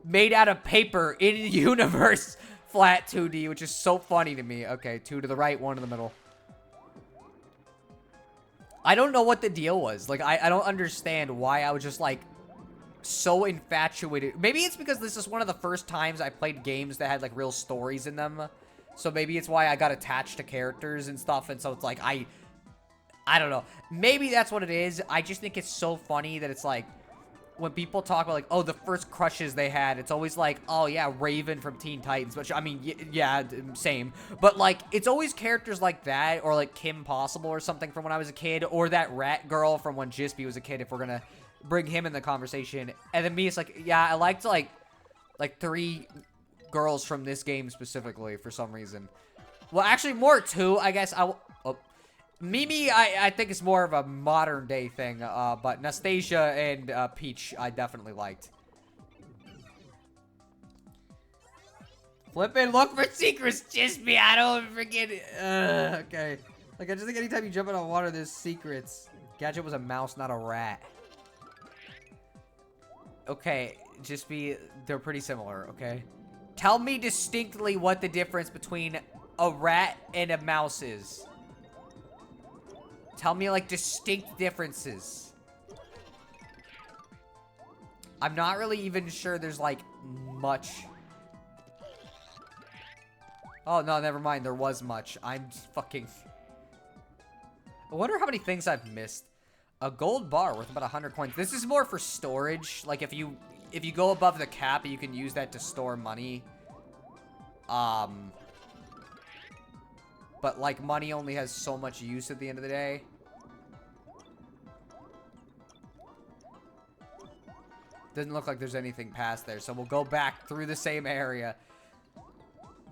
A: made out of paper in universe flat 2D, which is so funny to me. Okay, 2 to the right, 1 in the middle. I don't know what the deal was. Like, I don't understand why I was just like so infatuated. Maybe it's because this is one of the first times I played games that had like real stories in them. So maybe it's why I got attached to characters and stuff. And so it's like, I don't know. Maybe that's what it is. I just think it's so funny that it's like, when people talk about like, oh, the first crushes they had, it's always like, oh yeah, Raven from Teen Titans, which I mean, yeah, same. But like, it's always characters like that, or like Kim Possible or something from when I was a kid, or that rat girl from when Jispy was a kid, if we're gonna bring him in the conversation. And then me, it's like, yeah, I liked like 3 girls from this game specifically for some reason. Well, actually more 2, I guess. Mimi, I think it's more of a modern day thing, but Nastasia and Peach, I definitely liked. Flip and look for secrets, Jispy. I don't forget it. Okay. Like, I just think anytime you jump out of water, there's secrets. Gadget was a mouse, not a rat. Okay, Jispy, they're pretty similar, okay? Tell me distinctly what the difference between a rat and a mouse is. Tell me, like, distinct differences. I'm not really even sure there's, like, much. Oh, no, never mind. There was much. I'm fucking... I wonder how many things I've missed. A gold bar worth about 100 coins. This is more for storage. Like, if you go above the cap, you can use that to store money. But, like, money only has so much use at the end of the day. Doesn't look like there's anything past there, so we'll go back through the same area.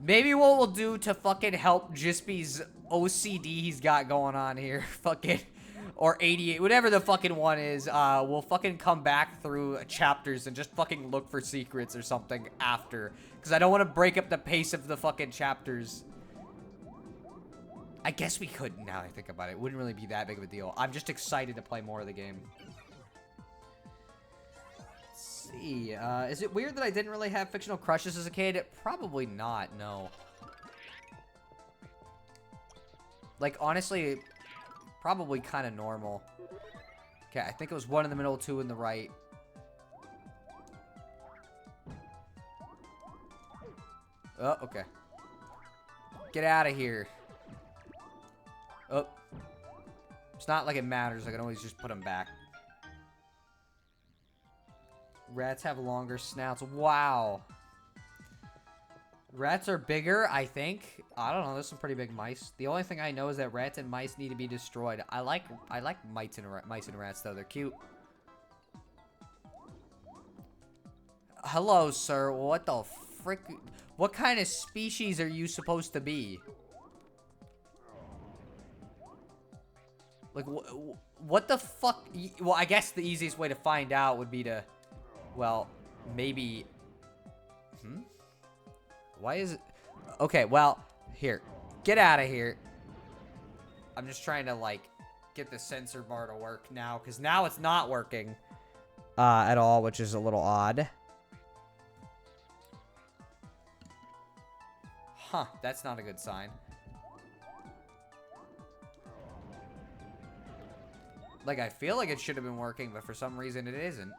A: Maybe what we'll do to fucking help Jispy's OCD he's got going on here, fucking, or 88, whatever the fucking one is, we'll fucking come back through chapters and just fucking look for secrets or something after. Because I don't want to break up the pace of the fucking chapters. I guess we could, now that I think about it. It wouldn't really be that big of a deal. I'm just excited to play more of the game. Let's see. Is it weird that I didn't really have fictional crushes as a kid? Probably not, no. Like, honestly, probably kind of normal. Okay, I think it was 1 in the middle, 2 in the right. Oh, okay. Get out of here. Oh. It's not like it matters. I can always just put them back. Rats have longer snouts. Wow. Rats are bigger, I think. I don't know. There's some pretty big mice. The only thing I know is that rats and mice need to be destroyed. I like mice and rats, though. They're cute. Hello, sir. What the frick? What kind of species are you supposed to be? Like, what the fuck? Well, I guess the easiest way to find out would be to, well, maybe... Why is it... Okay, well, here. Get out of here. I'm just trying to, like, get the sensor bar to work now, because now it's not working at all, which is a little odd. Huh, that's not a good sign. Like, I feel like it should have been working, but for some reason it isn't.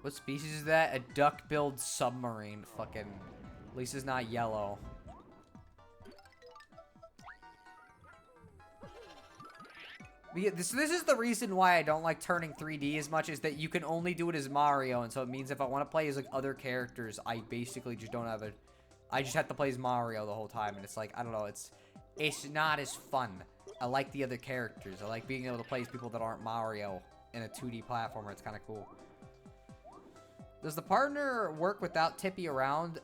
A: What species is that? A duck-billed submarine. Fucking... At least it's not yellow. But yeah, this is the reason why I don't like turning 3D as much, is that you can only do it as Mario, and so it means if I want to play as like other characters, I basically just don't have I just have to play as Mario the whole time, and it's like, I don't know, it's not as fun. I like the other characters. I like being able to play as people that aren't Mario in a 2D platformer. It's kind of cool. Does the partner work without Tippy around?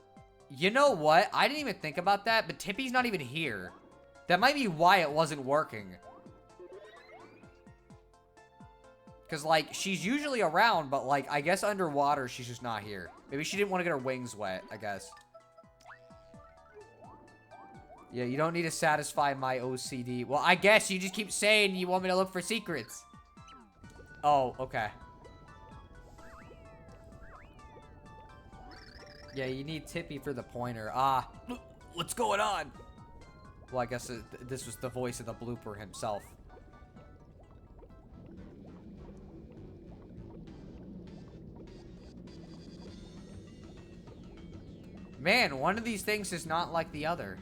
A: You know what? I didn't even think about that, but Tippy's not even here. That might be why it wasn't working. Because, like, she's usually around, but, like, I guess underwater she's just not here. Maybe she didn't want to get her wings wet, I guess. Yeah, you don't need to satisfy my OCD. Well, I guess you just keep saying you want me to look for secrets. Oh, okay. Yeah, you need Tippy for the pointer. Ah, what's going on? Well, I guess this was the voice of the blooper himself. Man, one of these things is not like the other.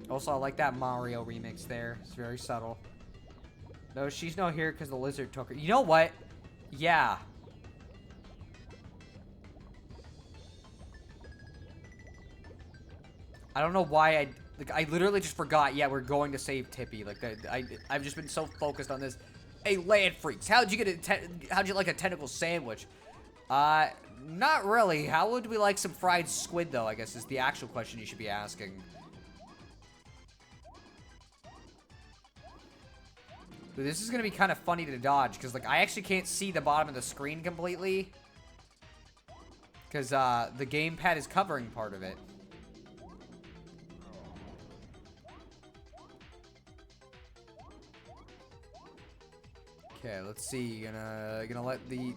A: Also, I like that Mario remix there. It's very subtle. No, she's not here because the lizard took her. You know what? Yeah. I don't know why I literally just forgot. Yeah, we're going to save Tippy. Like, I've just been so focused on this. Hey, land freaks, how'd you like a tentacle sandwich? Not really. How would we like some fried squid, though, I guess is the actual question you should be asking. But this is going to be kind of funny to dodge, because, like, I actually can't see the bottom of the screen completely. Because, the gamepad is covering part of it. Okay, let's see. Gonna let the...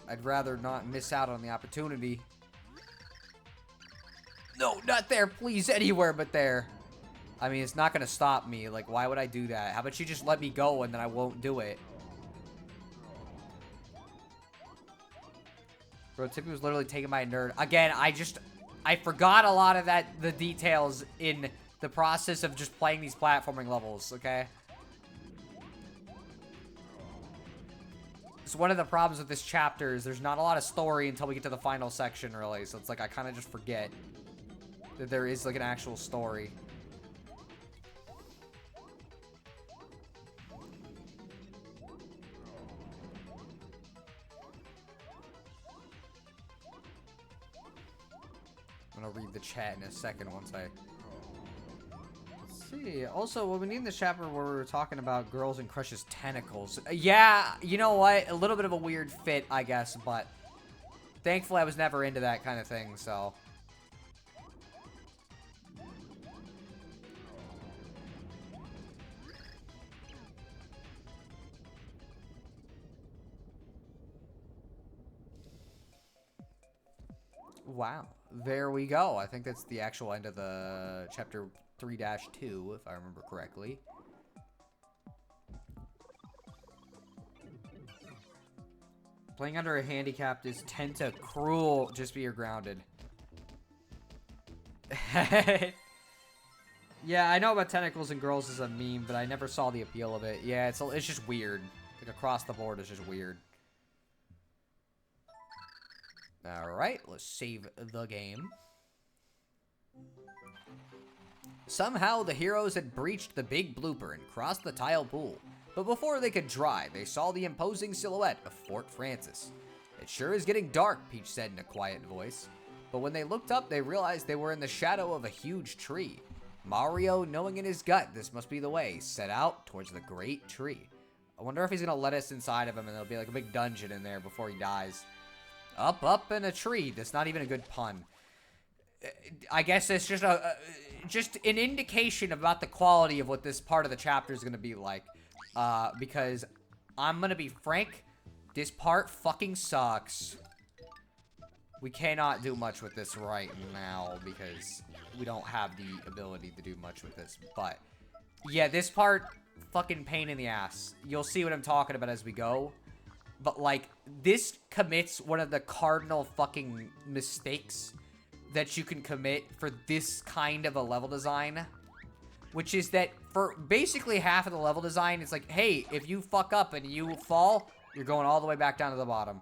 A: I'd rather not miss out on the opportunity. No, not there, please. Anywhere but there. I mean, it's not gonna stop me. Like, why would I do that? How about you just let me go and then I won't do it? Bro, Tippy was literally taking my nerd. Again, I forgot a lot of the details in the process of just playing these platforming levels, okay? So one of the problems with this chapter is there's not a lot of story until we get to the final section, really. So it's like I kind of just forget that there is, like, an actual story. I'm gonna read the chat in a second once I... Let's see. Also, what we need in the chapter where we were talking about girls and crushes tentacles. Yeah, you know what? A little bit of a weird fit, I guess, but thankfully I was never into that kind of thing, so... Wow. There we go. I think that's the actual end of the chapter 3-2, if I remember correctly. Playing under a handicap is Tenta cruel. Just be you're grounded. Yeah, I know about tentacles and girls as a meme, but I never saw the appeal of it. Yeah, it's just weird. Like, across the board, it's just weird. Alright, let's save the game. Somehow, the heroes had breached the big blooper and crossed the tile pool. But before they could dry, they saw the imposing silhouette of Fort Francis. It sure is getting dark, Peach said in a quiet voice. But when they looked up, they realized they were in the shadow of a huge tree. Mario, knowing in his gut this must be the way, set out towards the great tree. I wonder if he's going to let us inside of him and there'll be like a big dungeon in there before he dies. Up in a tree. That's not even a good pun. I guess it's just just an indication about the quality of what this part of the chapter is going to be like. Because I'm going to be frank, this part fucking sucks. We cannot do much with this right now because we don't have the ability to do much with this. But yeah, this part, fucking pain in the ass. You'll see what I'm talking about as we go. But, like, this commits one of the cardinal fucking mistakes that you can commit for this kind of a level design. Which is that for basically half of the level design, it's like, hey, if you fuck up and you fall, you're going all the way back down to the bottom.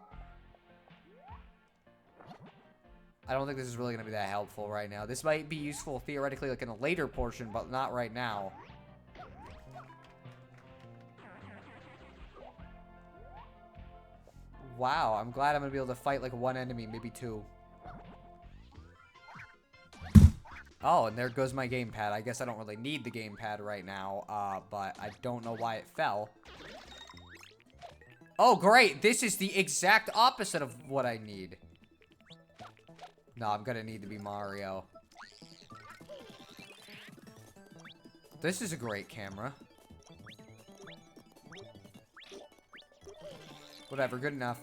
A: I don't think this is really going to be that helpful right now. This might be useful theoretically, like, in a later portion, but not right now. Wow, I'm glad I'm going to be able to fight, like, one enemy, maybe two. Oh, and there goes my gamepad. I guess I don't really need the gamepad right now, but I don't know why it fell. Oh, great. This is the exact opposite of what I need. No, I'm gonna need to be Mario. This is a great camera. Whatever, good enough.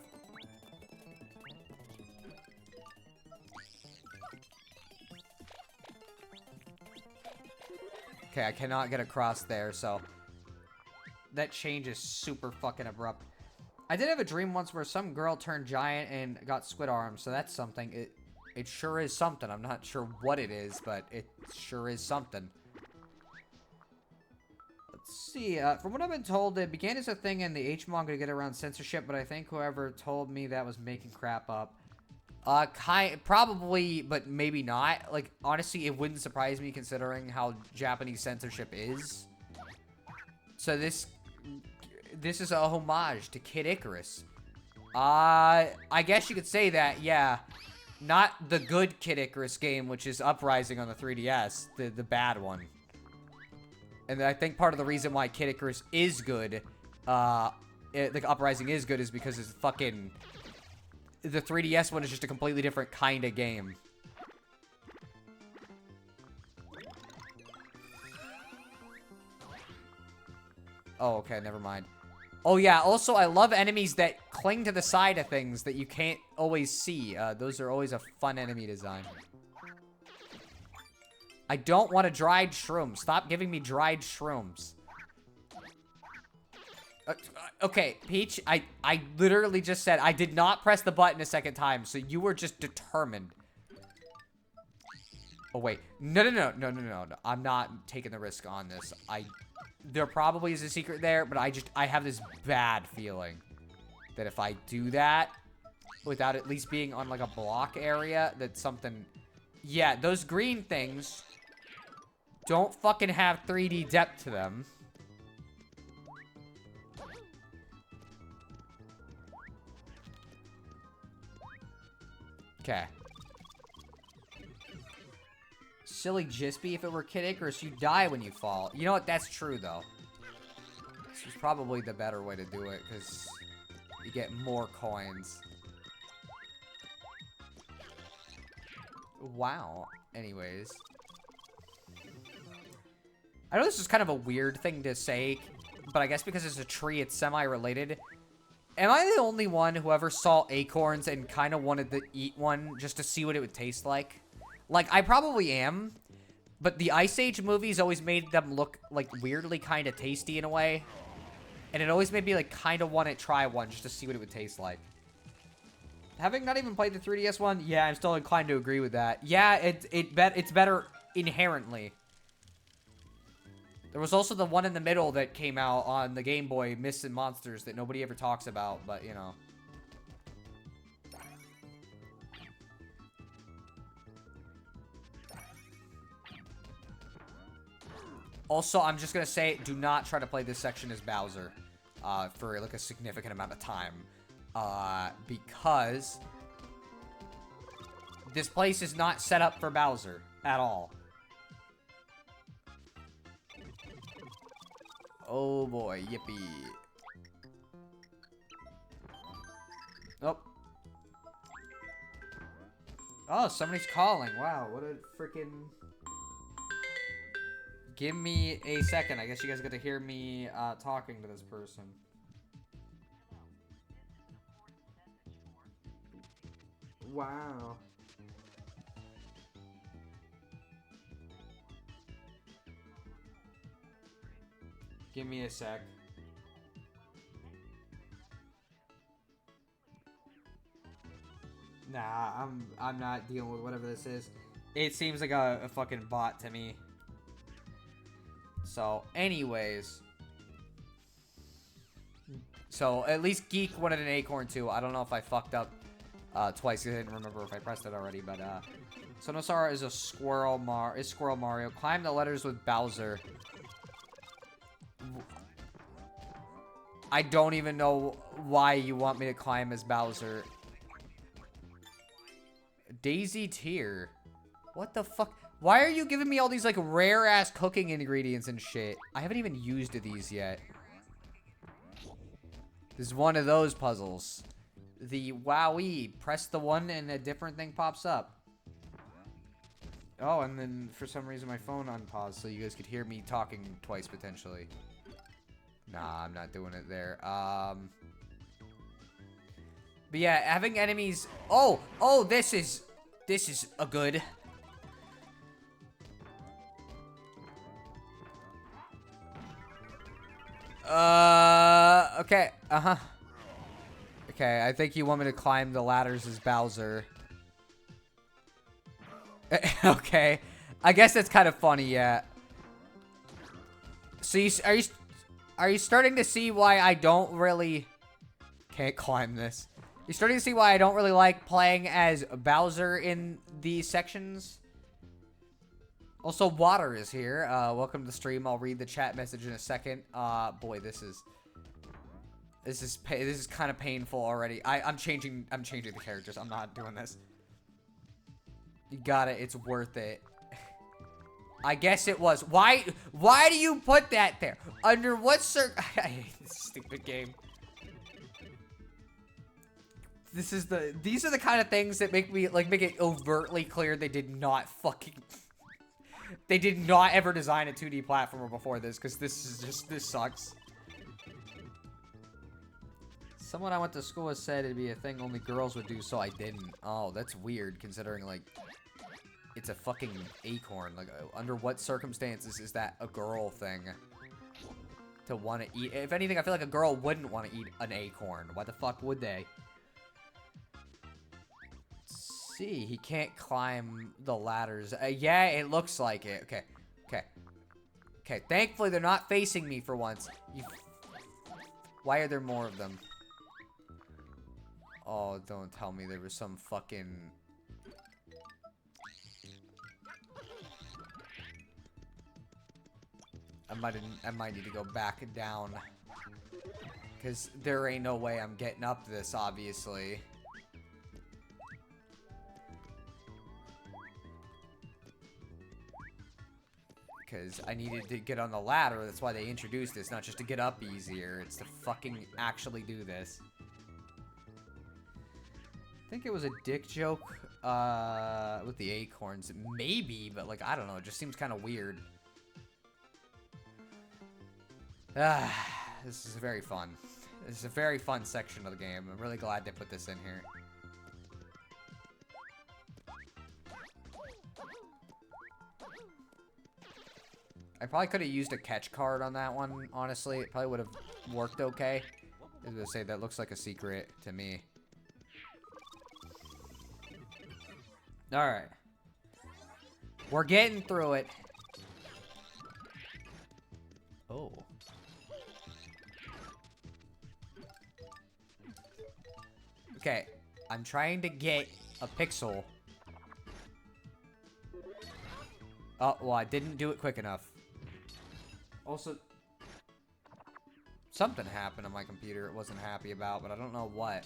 A: Okay, I cannot get across there, so... That change is super fucking abrupt. I did have a dream once where some girl turned giant and got squid arms, so that's something. It sure is something. I'm not sure what it is, but it sure is something. Let's see. From what I've been told, it began as a thing in the H manga to get around censorship, but I think whoever told me that was making crap up. Probably, but maybe not. Like, honestly, it wouldn't surprise me considering how Japanese censorship is. So this is a homage to Kid Icarus. I guess you could say that, yeah. Not the good Kid Icarus game, which is Uprising on the 3DS. The bad one. And I think part of the reason why Kid Icarus is good, like Uprising is good, is because it's fucking... The 3DS one is just a completely different kind of game. Oh, okay, never mind. Oh, yeah, also, I love enemies that cling to the side of things that you can't always see. Those are always a fun enemy design. I don't want a dried shroom. Stop giving me dried shrooms. Okay, Peach, I literally just said I did not press the button a second time, so you were just determined. Oh, wait. No. I'm not taking the risk on this. There probably is a secret there, but I have this bad feeling that if I do that without at least being on, like, a block area, that something... Yeah, those green things don't fucking have 3D depth to them. Okay. Silly Jispy, if it were Kid Icarus, you die when you fall. You know what? That's true, though. This is probably the better way to do it, because you get more coins. Wow. Anyways. I know this is kind of a weird thing to say, but I guess because it's a tree, it's semi-related. Am I the only one who ever saw acorns and kind of wanted to eat one just to see what it would taste like? Like, I probably am, but the Ice Age movies always made them look, like, weirdly kind of tasty in a way. And it always made me, like, kind of want to try one just to see what it would taste like. Having not even played the 3DS one, yeah, I'm still inclined to agree with that. Yeah, it's better inherently. There was also the one in the middle that came out on the Game Boy, Myths and Monsters, that nobody ever talks about, but, you know. Also, I'm just gonna say, do not try to play this section as Bowser, for, like, a significant amount of time. Because this place is not set up for Bowser at all. Oh boy, yippee. Oh. Oh, somebody's calling. Wow, what a freaking... Give me a second. I guess you guys get to hear me talking to this person. Wow. Give me a sec. Nah, I'm not dealing with whatever this is. It seems like a fucking bot to me. So, anyways. So, at least Geek wanted an acorn too. I don't know if I fucked up twice. I didn't remember if I pressed it already, but Sonosara is a Squirrel Mario. Climb the letters with Bowser. I don't even know why you want me to climb as Bowser. Daisy Tier. What the fuck? Why are you giving me all these, like, rare-ass cooking ingredients and shit? I haven't even used these yet. This is one of those puzzles. The Wowee. Press the one and a different thing pops up. Oh, and then for some reason my phone unpaused so you guys could hear me talking twice potentially. Nah, I'm not doing it there. But yeah, having enemies. Oh, this is a good. Okay. Okay, I think you want me to climb the ladders as Bowser. Okay. I guess that's kind of funny, yeah. So are you starting to see why I don't really can't climb this? You're starting to see why I don't really like playing as Bowser in these sections? Also, Water is here. Welcome to the stream. I'll read the chat message in a second. Boy, this is kind of painful already. I'm changing the characters. I'm not doing this. You got it. It's worth it. I guess it was. Why do you put that there? Under what I hate this stupid game. These are the kind of things that make it overtly clear they did not ever design a 2D platformer before this, because this sucks. Someone I went to school with said it'd be a thing only girls would do, so I didn't. Oh, that's weird, considering, like, it's a fucking acorn. Like, under what circumstances is that a girl thing? To want to eat? If anything, I feel like a girl wouldn't want to eat an acorn. Why the fuck would they? Let's see, he can't climb the ladders. Yeah, it looks like it. Okay, thankfully they're not facing me for once. Why are there more of them? Oh, don't tell me there was some fucking... I might need to go back down. Because there ain't no way I'm getting up this, obviously. Because I needed to get on the ladder. That's why they introduced this, not just to get up easier. It's to fucking actually do this. I think it was a dick joke with the acorns. Maybe, but like, I don't know. It just seems kind of weird. This is very fun. This is a very fun section of the game. I'm really glad they put this in here. I probably could have used a catch card on that one, honestly. It probably would have worked okay. I was gonna say, that looks like a secret to me. Alright. We're getting through it. Oh. Okay. I'm trying to get a pixel. Oh, well, I didn't do it quick enough. Also, something happened on my computer it wasn't happy about, but I don't know what.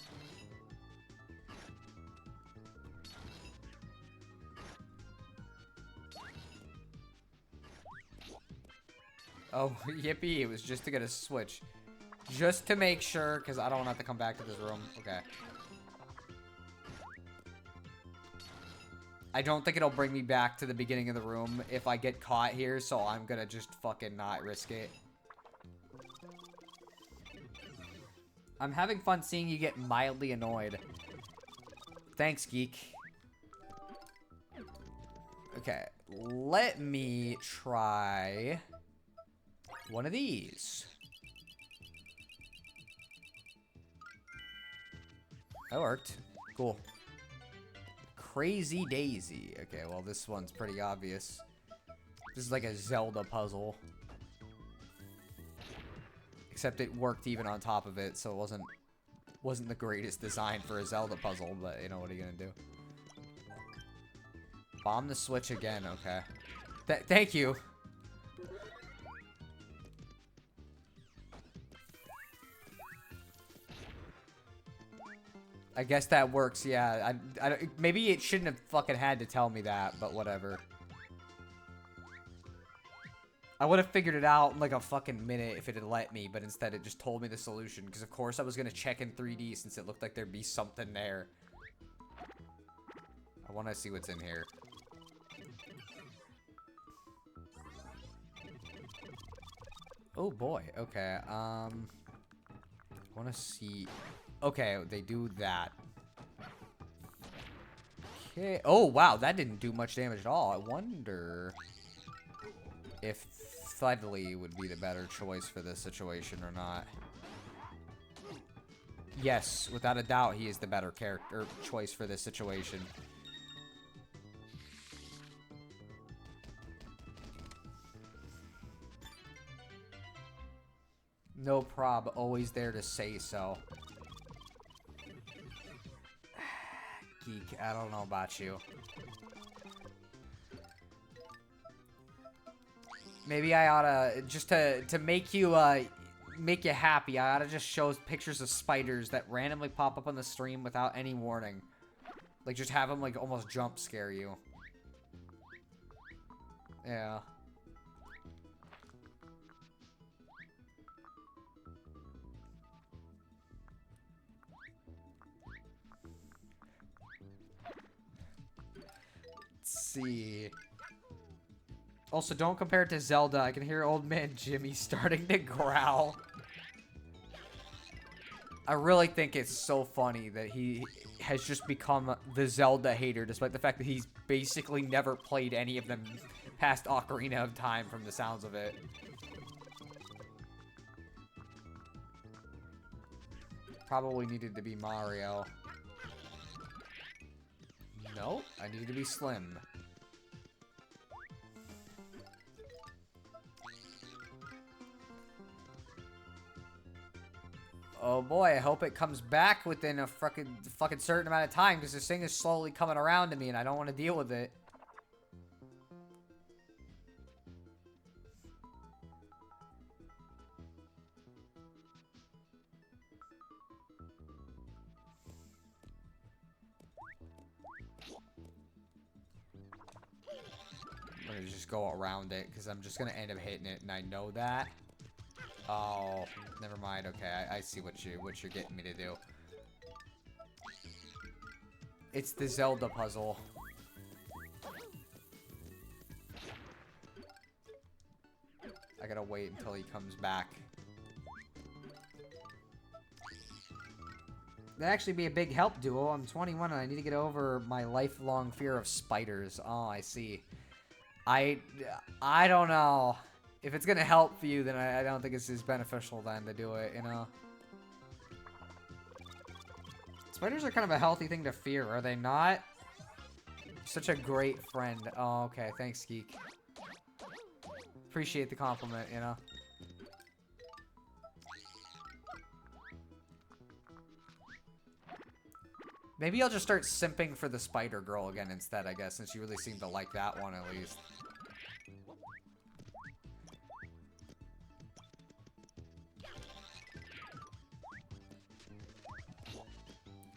A: Oh, yippee, it was just to get a switch. Just to make sure, because I don't want to have to come back to this room. Okay. I don't think it'll bring me back to the beginning of the room if I get caught here, so I'm gonna just fucking not risk it. I'm having fun seeing you get mildly annoyed. Thanks, Geek. Okay, let me try one of these. That worked. Cool. Crazy Daisy. Okay, well, this one's pretty obvious. This is like a Zelda puzzle. Except it worked even on top of it, so it wasn't the greatest design for a Zelda puzzle, but you know, what are you gonna do? Bomb the switch again, okay. Thank you. I guess that works, yeah. Maybe it shouldn't have fucking had to tell me that, but whatever. I would have figured it out in like a fucking minute if it had let me, but instead it just told me the solution. Because of course I was going to check in 3D since it looked like there'd be something there. I want to see what's in here. Oh boy, okay, I want to see... Okay, they do that. Okay, oh wow, that didn't do much damage at all. I wonder if Fledley would be the better choice for this situation or not. Yes, without a doubt, he is the better character choice for this situation. No prob, always there to say so. Geek, I don't know about you. Maybe I oughta, just to make you happy, I oughta just show pictures of spiders that randomly pop up on the stream without any warning. Like, just have them, like, almost jump scare you. Yeah. See. Also, don't compare it to Zelda. I can hear old man Jimmy starting to growl. I really think it's so funny that he has just become the Zelda hater, despite the fact that he's basically never played any of them past Ocarina of Time from the sounds of it. Probably needed to be Mario. Nope, I needed to be Slim. Oh boy, I hope it comes back within a fucking certain amount of time, because this thing is slowly coming around to me and I don't want to deal with it. I'm gonna just go around it, because I'm just gonna end up hitting it, and I know that. Oh, never mind. Okay, I see what you're getting me to do. It's the Zelda puzzle. I gotta wait until he comes back. That'd actually be a big help, Duo. I'm 21 and I need to get over my lifelong fear of spiders. Oh, I see. I don't know. If it's gonna help you, then I don't think it's as beneficial then to do it, you know? Spiders are kind of a healthy thing to fear, are they not? Such a great friend. Oh, okay. Thanks, Geek. Appreciate the compliment, you know? Maybe I'll just start simping for the Spider Girl again instead, I guess, since you really seem to like that one at least.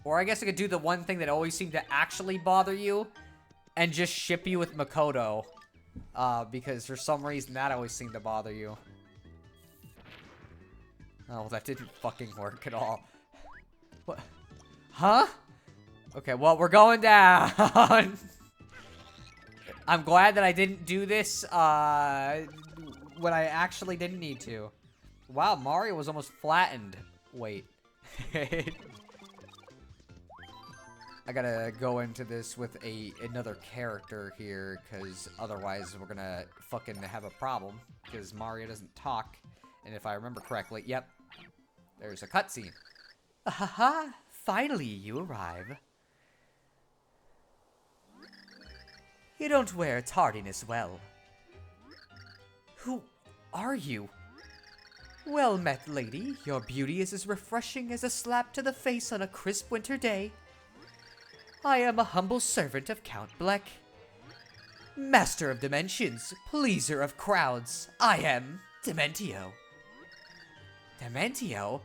A: Or I guess I could do the one thing that always seemed to actually bother you and just ship you with Makoto. Because for some reason that always seemed to bother you. Oh, that didn't fucking work at all. What? Huh? Okay, well, we're going down. I'm glad that I didn't do this when I actually didn't need to. Wow, Mario was almost flattened. Wait. I gotta go into this with another character here, because otherwise we're gonna fucking have a problem, because Mario doesn't talk, and if I remember correctly, yep, there's a cutscene. Haha, finally you arrive. You don't wear tardiness well. Who are you? Well met, lady. Your beauty is as refreshing as a slap to the face on a crisp winter day. I am a humble servant of Count Bleck. Master of dimensions, pleaser of crowds, I am Dementio. Dementio?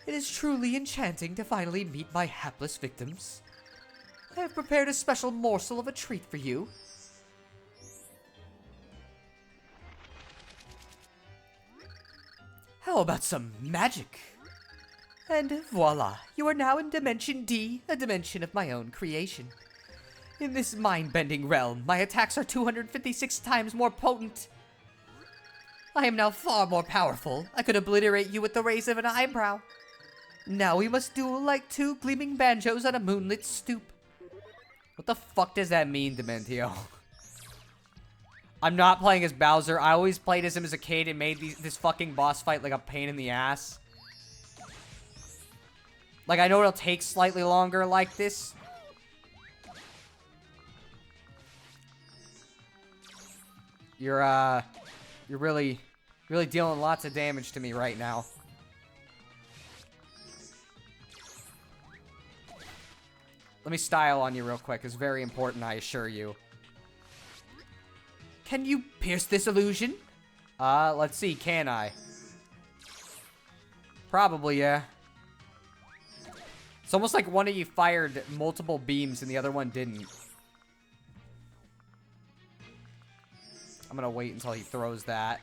A: It is truly enchanting to finally meet my hapless victims. I have prepared a special morsel of a treat for you. How about some magic? And voila, you are now in Dimension D, a dimension of my own creation. In this mind-bending realm, my attacks are 256 times more potent. I am now far more powerful. I could obliterate you with the raise of an eyebrow. Now we must duel like two gleaming banjos on a moonlit stoop. What the fuck does that mean, Dementio? I'm not playing as Bowser. I always played as him as a kid and made this fucking boss fight like a pain in the ass. Like, I know it'll take slightly longer like this. You're really dealing lots of damage to me right now. Let me style on you real quick. It's very important, I assure you. Can you pierce this illusion? Let's see, can I? Probably, yeah. It's almost like one of you fired multiple beams and the other one didn't. I'm gonna wait until he throws that.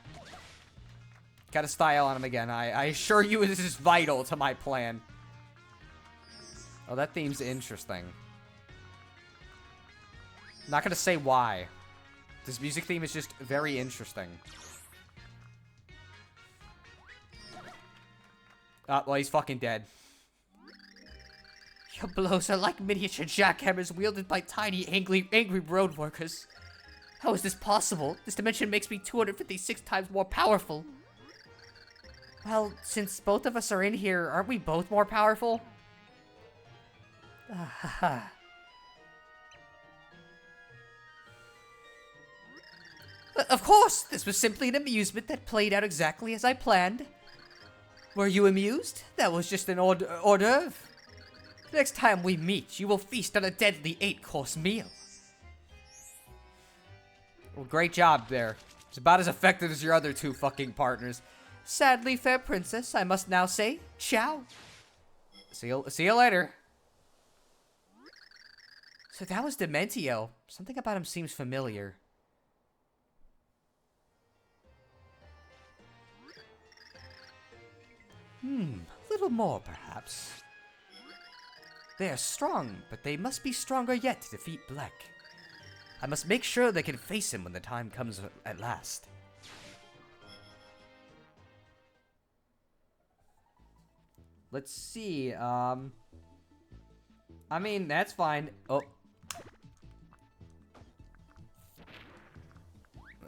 A: Gotta style on him again. I assure you this is vital to my plan. Oh, that theme's interesting. Not gonna say why. This music theme is just very interesting. Well, he's fucking dead. Your blows are like miniature jackhammers wielded by tiny, angry road workers. How is this possible? This dimension makes me 256 times more powerful. Well, since both of us are in here, aren't we both more powerful? Of course, this was simply an amusement that played out exactly as I planned. Were you amused? That was just an hors d'oeuvre. Next time we meet, you will feast on a deadly 8-course meal. Well, great job there. It's about as effective as your other two fucking partners. Sadly, fair princess, I must now say, ciao. See you later. So that was Dementio. Something about him seems familiar. Little more, perhaps. They are strong, but they must be stronger yet to defeat Black. I must make sure they can face him when the time comes at last. Let's see, I mean, that's fine. Oh.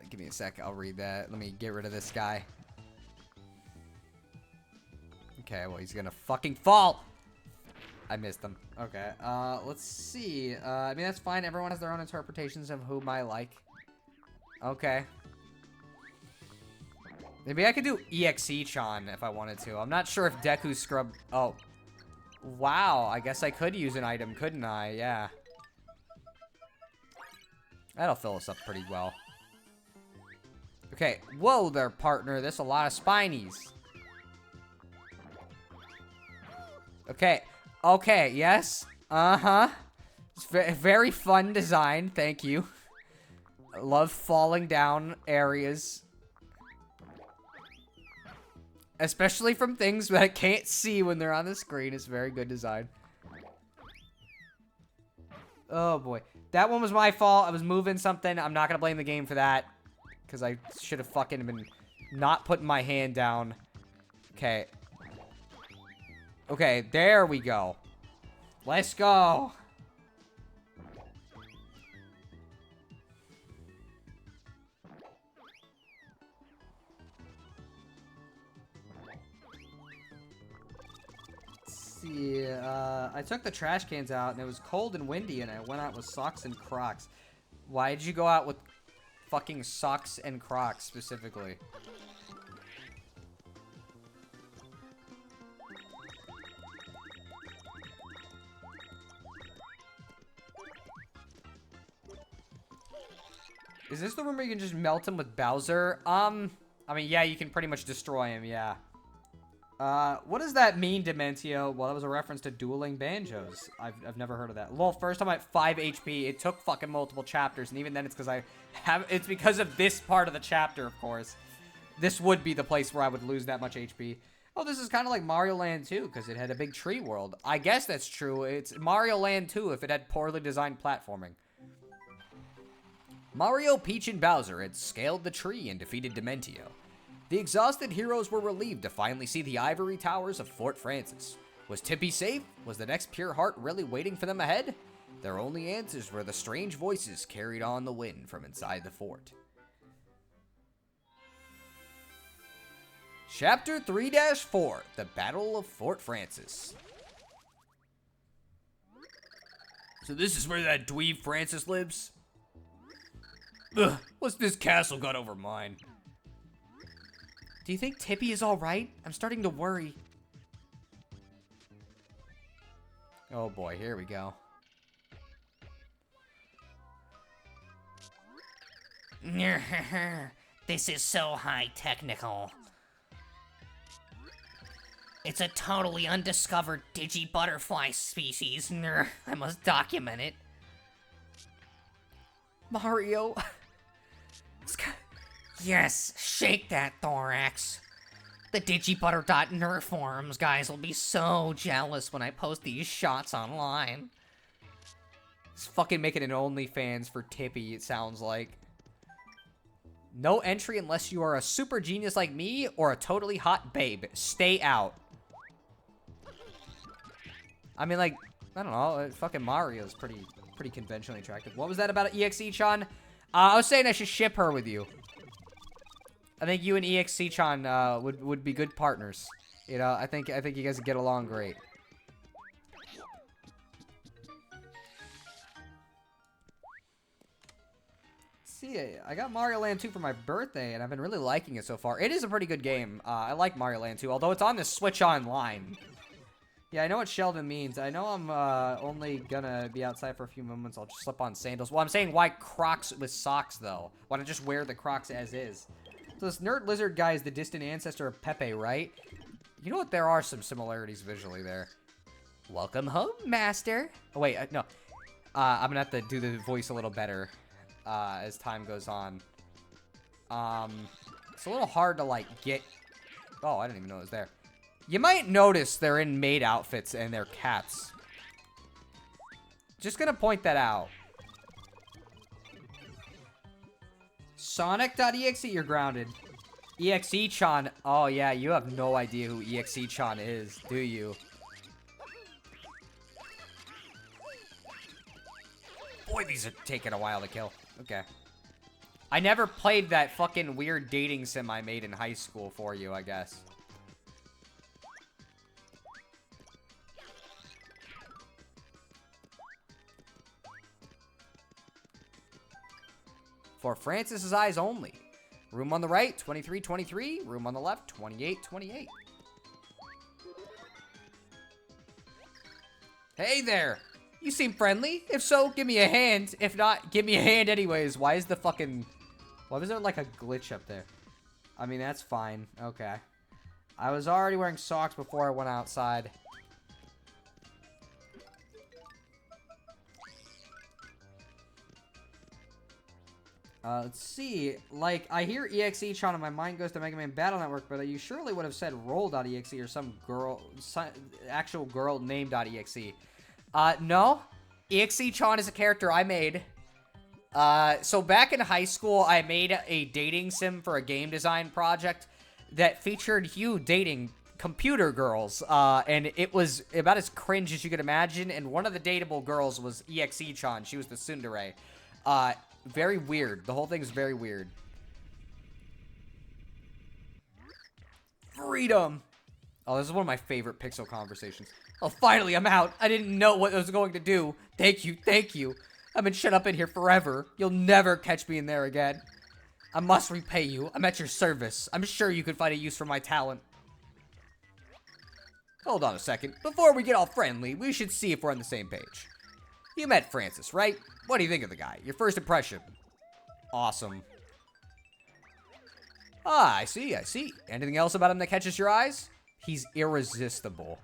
A: Give me a sec, I'll read that. Let me get rid of this guy. Okay, well, he's gonna fucking fall! I missed him. Okay, let's see. I mean, that's fine. Everyone has their own interpretations of whom I like. Okay. Maybe I could do EXE-chan if I wanted to. I'm not sure if Deku Scrub... Oh. Wow, I guess I could use an item, couldn't I? Yeah. That'll fill us up pretty well. Okay, whoa there, partner. There's a lot of spinies. Okay. Okay, yes. Uh-huh. It's very fun design, thank you. I love falling down areas. Especially from things that I can't see when they're on the screen. It's very good design. Oh, boy. That one was my fault. I was moving something. I'm not gonna blame the game for that. Because I should have fucking been not putting my hand down. Okay. Okay, there we go. Let's go. Let's see, I took the trash cans out and it was cold and windy and I went out with socks and Crocs. Why did you go out with fucking socks and Crocs specifically? Is this the room where you can just melt him with Bowser? I mean, yeah, you can pretty much destroy him, yeah. What does that mean, Dementio? Well, that was a reference to dueling banjos. I've never heard of that. Well, first I'm at 5 HP. It took fucking multiple chapters, and even then it's because it's because of this part of the chapter, of course. this would be the place where I would lose that much HP. Oh, this is kind of like Mario Land 2, because it had a big tree world. I guess that's true. It's Mario Land 2 if it had poorly designed platforming. Mario, Peach, and Bowser had scaled the tree and defeated Dementio. The exhausted heroes were relieved to finally see the ivory towers of Fort Francis. Was Tippy safe? Was the next Pure Heart really waiting for them ahead? Their only answers were the strange voices carried on the wind from inside the fort. Chapter 3-4, The Battle of Fort Francis. So this is where that dweeb Francis lives? Ugh, what's this castle got over mine? Do you think Tippy is alright? I'm starting to worry. Oh boy, here we go.
B: This is so high technical. It's a totally undiscovered digi-butterfly species. I must document it.
A: Mario.
B: Yes, shake that thorax. The digibutter.nerf forums guys will be so jealous when I post these shots online.
A: It's fucking making an OnlyFans for Tippy, it sounds like. No entry unless you are a super genius like me or a totally hot babe. Stay out. I mean, like, I don't know. Fucking Mario's pretty conventionally attractive. What was that about EXE-chan? I was saying I should ship her with you. I think you and EXE-chan would be good partners. You know, I think you guys would get along great. See, I got Mario Land 2 for my birthday, and I've been really liking it so far. It is a pretty good game. I like Mario Land 2, although it's on the Switch Online. Yeah, I know what Sheldon means. I know I'm only gonna be outside for a few moments. I'll just slip on sandals. Well, I'm saying why Crocs with socks, though? Why not just wear the Crocs as is? So this nerd lizard guy is the distant ancestor of Pepe, right? You know what? There are some similarities visually there. Welcome home, master. Oh, wait, no. I'm gonna have to do the voice a little better as time goes on. It's a little hard to, like, get... Oh, I didn't even know it was there. You might notice they're in maid outfits and they're cats. Just gonna point that out. Sonic.exe, you're grounded. EXE-chan. Oh, yeah, you have no idea who EXE-chan is, do you? Boy, these are taking a while to kill. Okay. I never played that fucking weird dating sim I made in high school for you, I guess. For Francis's eyes only. Room on the right, 2323. Room on the left, 2828. Hey there! You seem friendly. If so, give me a hand. If not, give me a hand anyways. Why is the fucking... Why was there like a glitch up there? I mean, that's fine. Okay. I was already wearing socks before I went outside. Let's see. Like, I hear EXE-chan and my mind goes to Mega Man Battle Network, but you surely would have said roll.exe or some actual girl name.exe. No. EXE-chan is a character I made. So back in high school, I made a dating sim for a game design project that featured you dating computer girls. And it was about as cringe as you could imagine, and one of the dateable girls was EXE-chan. She was the tsundere. Very weird. The whole thing's very weird. Freedom! Oh, this is one of my favorite Pixel conversations. Oh, finally, I'm out. I didn't know what I was going to do. Thank you, thank you. I've been shut up in here forever. You'll never catch me in there again. I must repay you. I'm at your service. I'm sure you could find a use for my talent. Hold on a second. Before we get all friendly, we should see if we're on the same page. You met Francis, right? What do you think of the guy? Your first impression? Awesome. Ah, I see, I see. Anything else about him that catches your eyes? He's irresistible.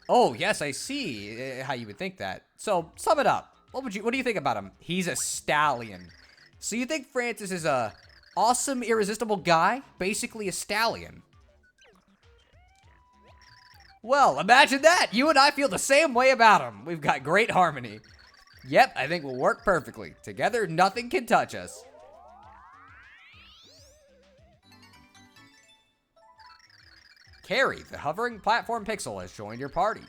A: Oh, yes, I see how you would think that. So, sum it up. What do you think about him? He's a stallion. So you think Francis is a Awesome, irresistible guy, basically a stallion. Well, imagine that! You and I feel the same way about him. We've got great harmony. Yep, I think we'll work perfectly. Together, nothing can touch us. Carrie, the hovering platform pixel, has joined your party.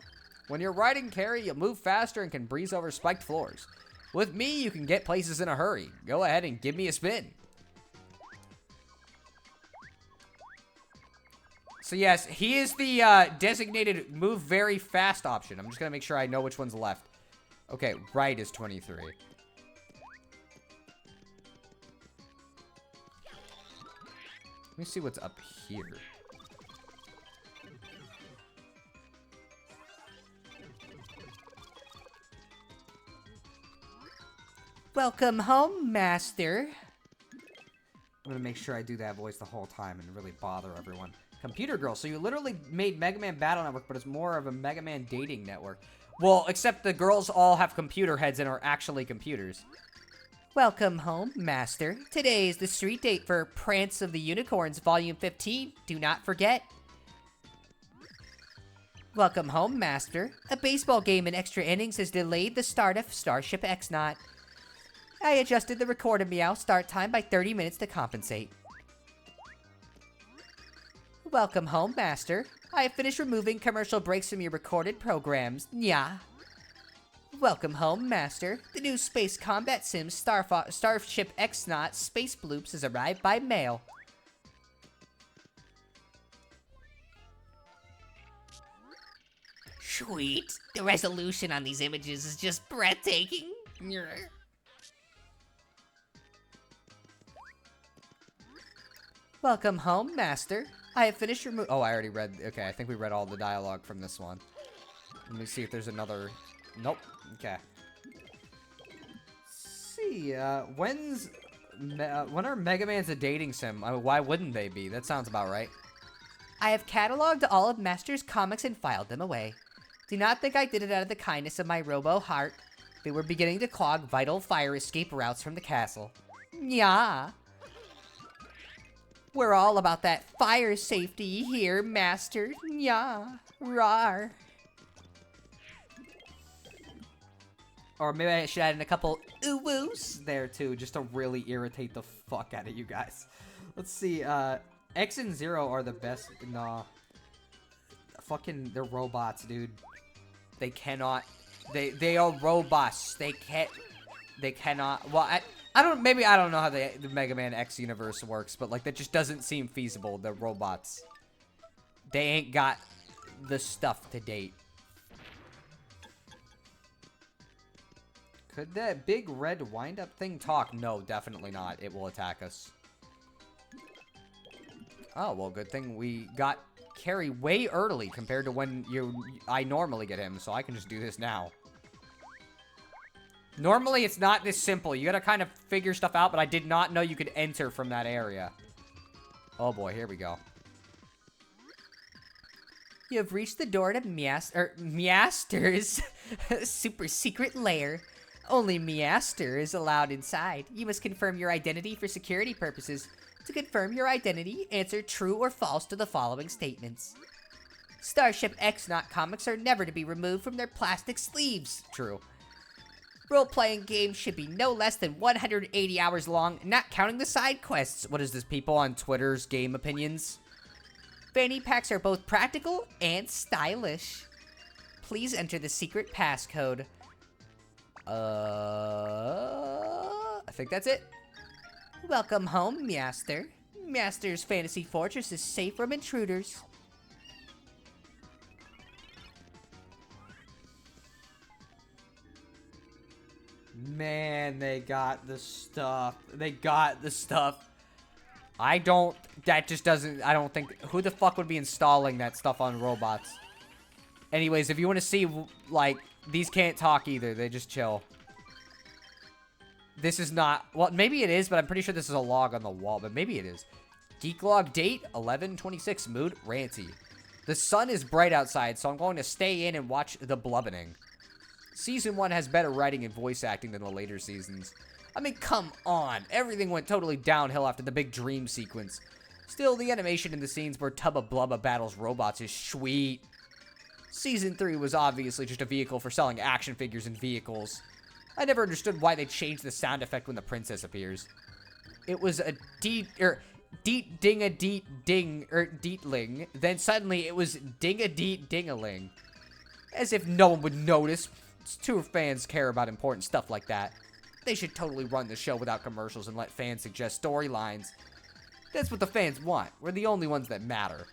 A: When you're riding Carrie, you'll move faster and can breeze over spiked floors. With me, you can get places in a hurry. Go ahead and give me a spin. So yes, he is the designated move very fast option. I'm just going to make sure I know which one's left. Okay, right is 23. Let me see what's up here. Welcome home, Master. I'm gonna make sure I do that voice the whole time and really bother everyone. Computer Girl, so you literally made Mega Man Battle Network, but it's more of a Mega Man dating network. Well, except the girls all have computer heads and are actually computers. Welcome home, Master. Today is the street date for Prance of the Unicorns Volume 15. Do not forget. Welcome home, Master. A baseball game in extra innings has delayed the start of Starship X-Naut. I adjusted the recorded Meow start time by 30 minutes to compensate. Welcome home, Master. I have finished removing commercial breaks from your recorded programs. Nya. Welcome home, Master. The new Space Combat Sim Starship X-Naut Space Bloops has arrived by mail.
B: Sweet. The resolution on these images is just breathtaking.
A: Welcome home, Master. I have finished oh, I already read. Okay, I think we read all the dialogue from this one. Let me see if there's another. Nope. Okay. Let's see. When are Mega Man's a dating sim? I mean, why wouldn't they be? That sounds about right. I have cataloged all of Master's comics and filed them away. Do not think I did it out of the kindness of my robo heart. They were beginning to clog vital fire escape routes from the castle. Nya. We're all about that fire safety here, Master. Nya. Rar. Or maybe I should add in a couple ooh-woos there, too, just to really irritate the fuck out of you guys. Let's see, X and Zero are the best. Nah. Fucking, they're robots, dude. They cannot. They are robots. They cannot. Well, I don't know how the Mega Man X universe works, but like that just doesn't seem feasible. The robots, they ain't got the stuff to date. Could that big red wind-up thing talk? No, definitely not. It will attack us. Oh, well, good thing we got Carrie way early compared to when I normally get him, so I can just do this now. Normally, it's not this simple. You gotta kind of figure stuff out, but I did not know you could enter from that area. Oh boy, here we go. You have reached the door to Measter's super secret lair. Only Measter is allowed inside. You must confirm your identity for security purposes. To confirm your identity, answer true or false to the following statements. Starship X-Naut comics are never to be removed from their plastic sleeves. True. Role-playing games should be no less than 180 hours long, not counting the side quests. What is this, people on Twitter's game opinions? Fanny packs are both practical and stylish. Please enter the secret passcode. I think that's it. Welcome home, Master. Master's Fantasy Fortress is safe from intruders. Man, they got the stuff. They got the stuff. I don't think, who the fuck would be installing that stuff on robots? Anyways, if you want to see, like, these can't talk either. They just chill. This is not, well, maybe it is, but I'm pretty sure this is a log on the wall, but maybe it is. Geek log date, 11/26, mood, ranty. The sun is bright outside, so I'm going to stay in and watch the blubbening. Season 1 has better writing and voice acting than the later seasons. I mean, come on. Everything went totally downhill after the big dream sequence. Still, the animation in the scenes where Tubba Blubba battles robots is sweet. Season 3 was obviously just a vehicle for selling action figures and vehicles. I never understood why they changed the sound effect when the princess appears. It was a deetling, then suddenly it was ding-a-deet-ding-a-ling. As if no one would notice. True fans care about important stuff like that. They should totally run the show without commercials and let fans suggest storylines. That's what the fans want. We're the only ones that matter.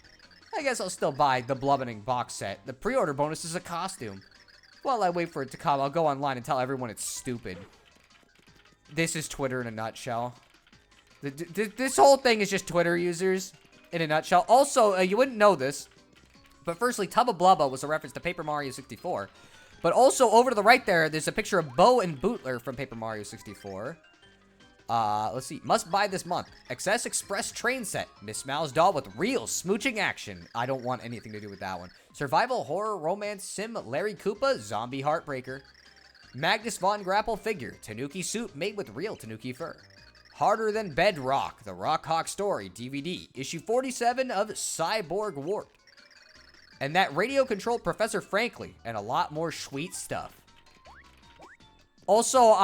A: I guess I'll still buy the Blubbening box set. The pre-order bonus is a costume. While I wait for it to come, I'll go online and tell everyone it's stupid. This is Twitter in a nutshell. This whole thing is just Twitter users in a nutshell. Also, you wouldn't know this, but firstly, Tubba Blubba was a reference to Paper Mario 64. But also, over to the right there's a picture of Bo and Bootler from Paper Mario 64. Let's see. Must buy this month. Excess Express train set. Miss Mal's doll with real smooching action. I don't want anything to do with that one. Survival, horror, romance, sim, Larry Koopa, zombie heartbreaker. Magnus Von Grapple figure. Tanuki suit made with real Tanuki fur. Harder Than Bedrock. The Rock Hawk Story DVD. Issue 47 of Cyborg Warped. And that radio-controlled Professor Frankly, and a lot more sweet stuff. Also,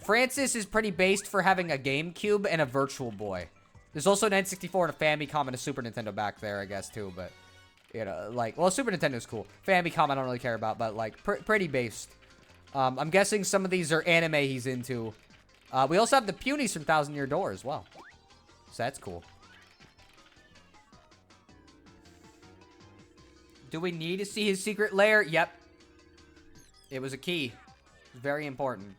A: Francis is pretty based for having a GameCube and a Virtual Boy. There's also an N64 and a Famicom and a Super Nintendo back there, I guess, too, but, you know, like, well, Super Nintendo's cool. Famicom I don't really care about, but, like, pretty based. I'm guessing some of these are anime he's into. We also have the Punies from Thousand Year Door as well. So that's cool. Do we need to see his secret lair? Yep. It was a key. Very important.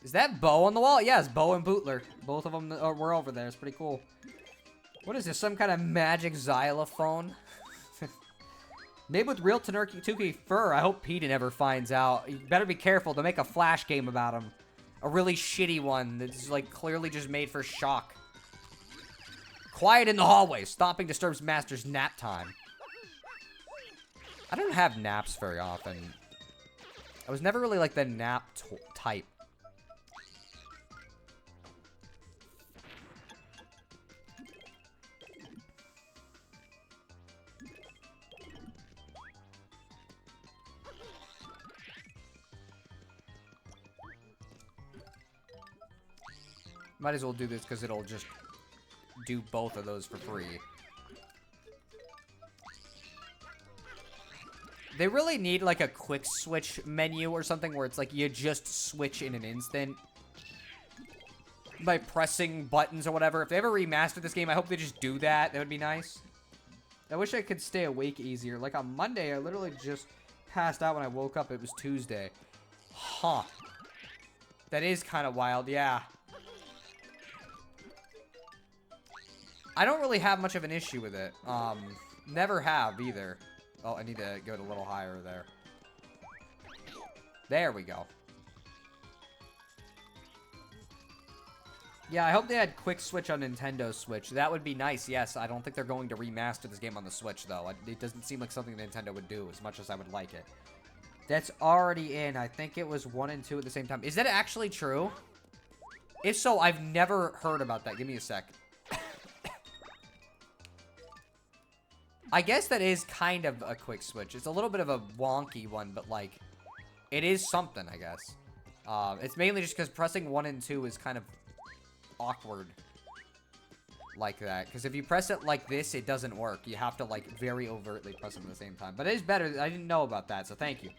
A: Is that Bo on the wall? Yes, Bo and Bootler. Both of them were over there. It's pretty cool. What is this? Some kind of magic xylophone? Made with real Tanuki fur. I hope Pete never finds out. You better be careful. They'll make a Flash game about him. A really shitty one that's, like, clearly just made for shock. Quiet in the hallway. Stomping disturbs Master's nap time. I don't have naps very often. I was never really like the nap type. Might as well do this because it'll just do both of those for free. They really need, like, a quick switch menu or something where it's like you just switch in an instant by pressing buttons or whatever. If they ever remaster this game, I hope they just do that. That would be nice. I wish I could stay awake easier. Like, on Monday, I literally just passed out when I woke up. It was Tuesday. Huh. That is kind of wild, yeah. I don't really have much of an issue with it. Never have, either. Oh, I need to go a little higher there. There we go. Yeah, I hope they had quick switch on Nintendo Switch. That would be nice, yes. I don't think they're going to remaster this game on the Switch, though. It doesn't seem like something Nintendo would do as much as I would like it. That's already in. I think it was 1 and 2 at the same time. Is that actually true? If so, I've never heard about that. Give me a sec. I guess that is kind of a quick switch. It's a little bit of a wonky one, but, like, it is something, I guess. It's mainly just because pressing 1 and 2 is kind of awkward like that. Because if you press it like this, it doesn't work. You have to, like, very overtly press them at the same time. But it is better. I didn't know about that, so thank you.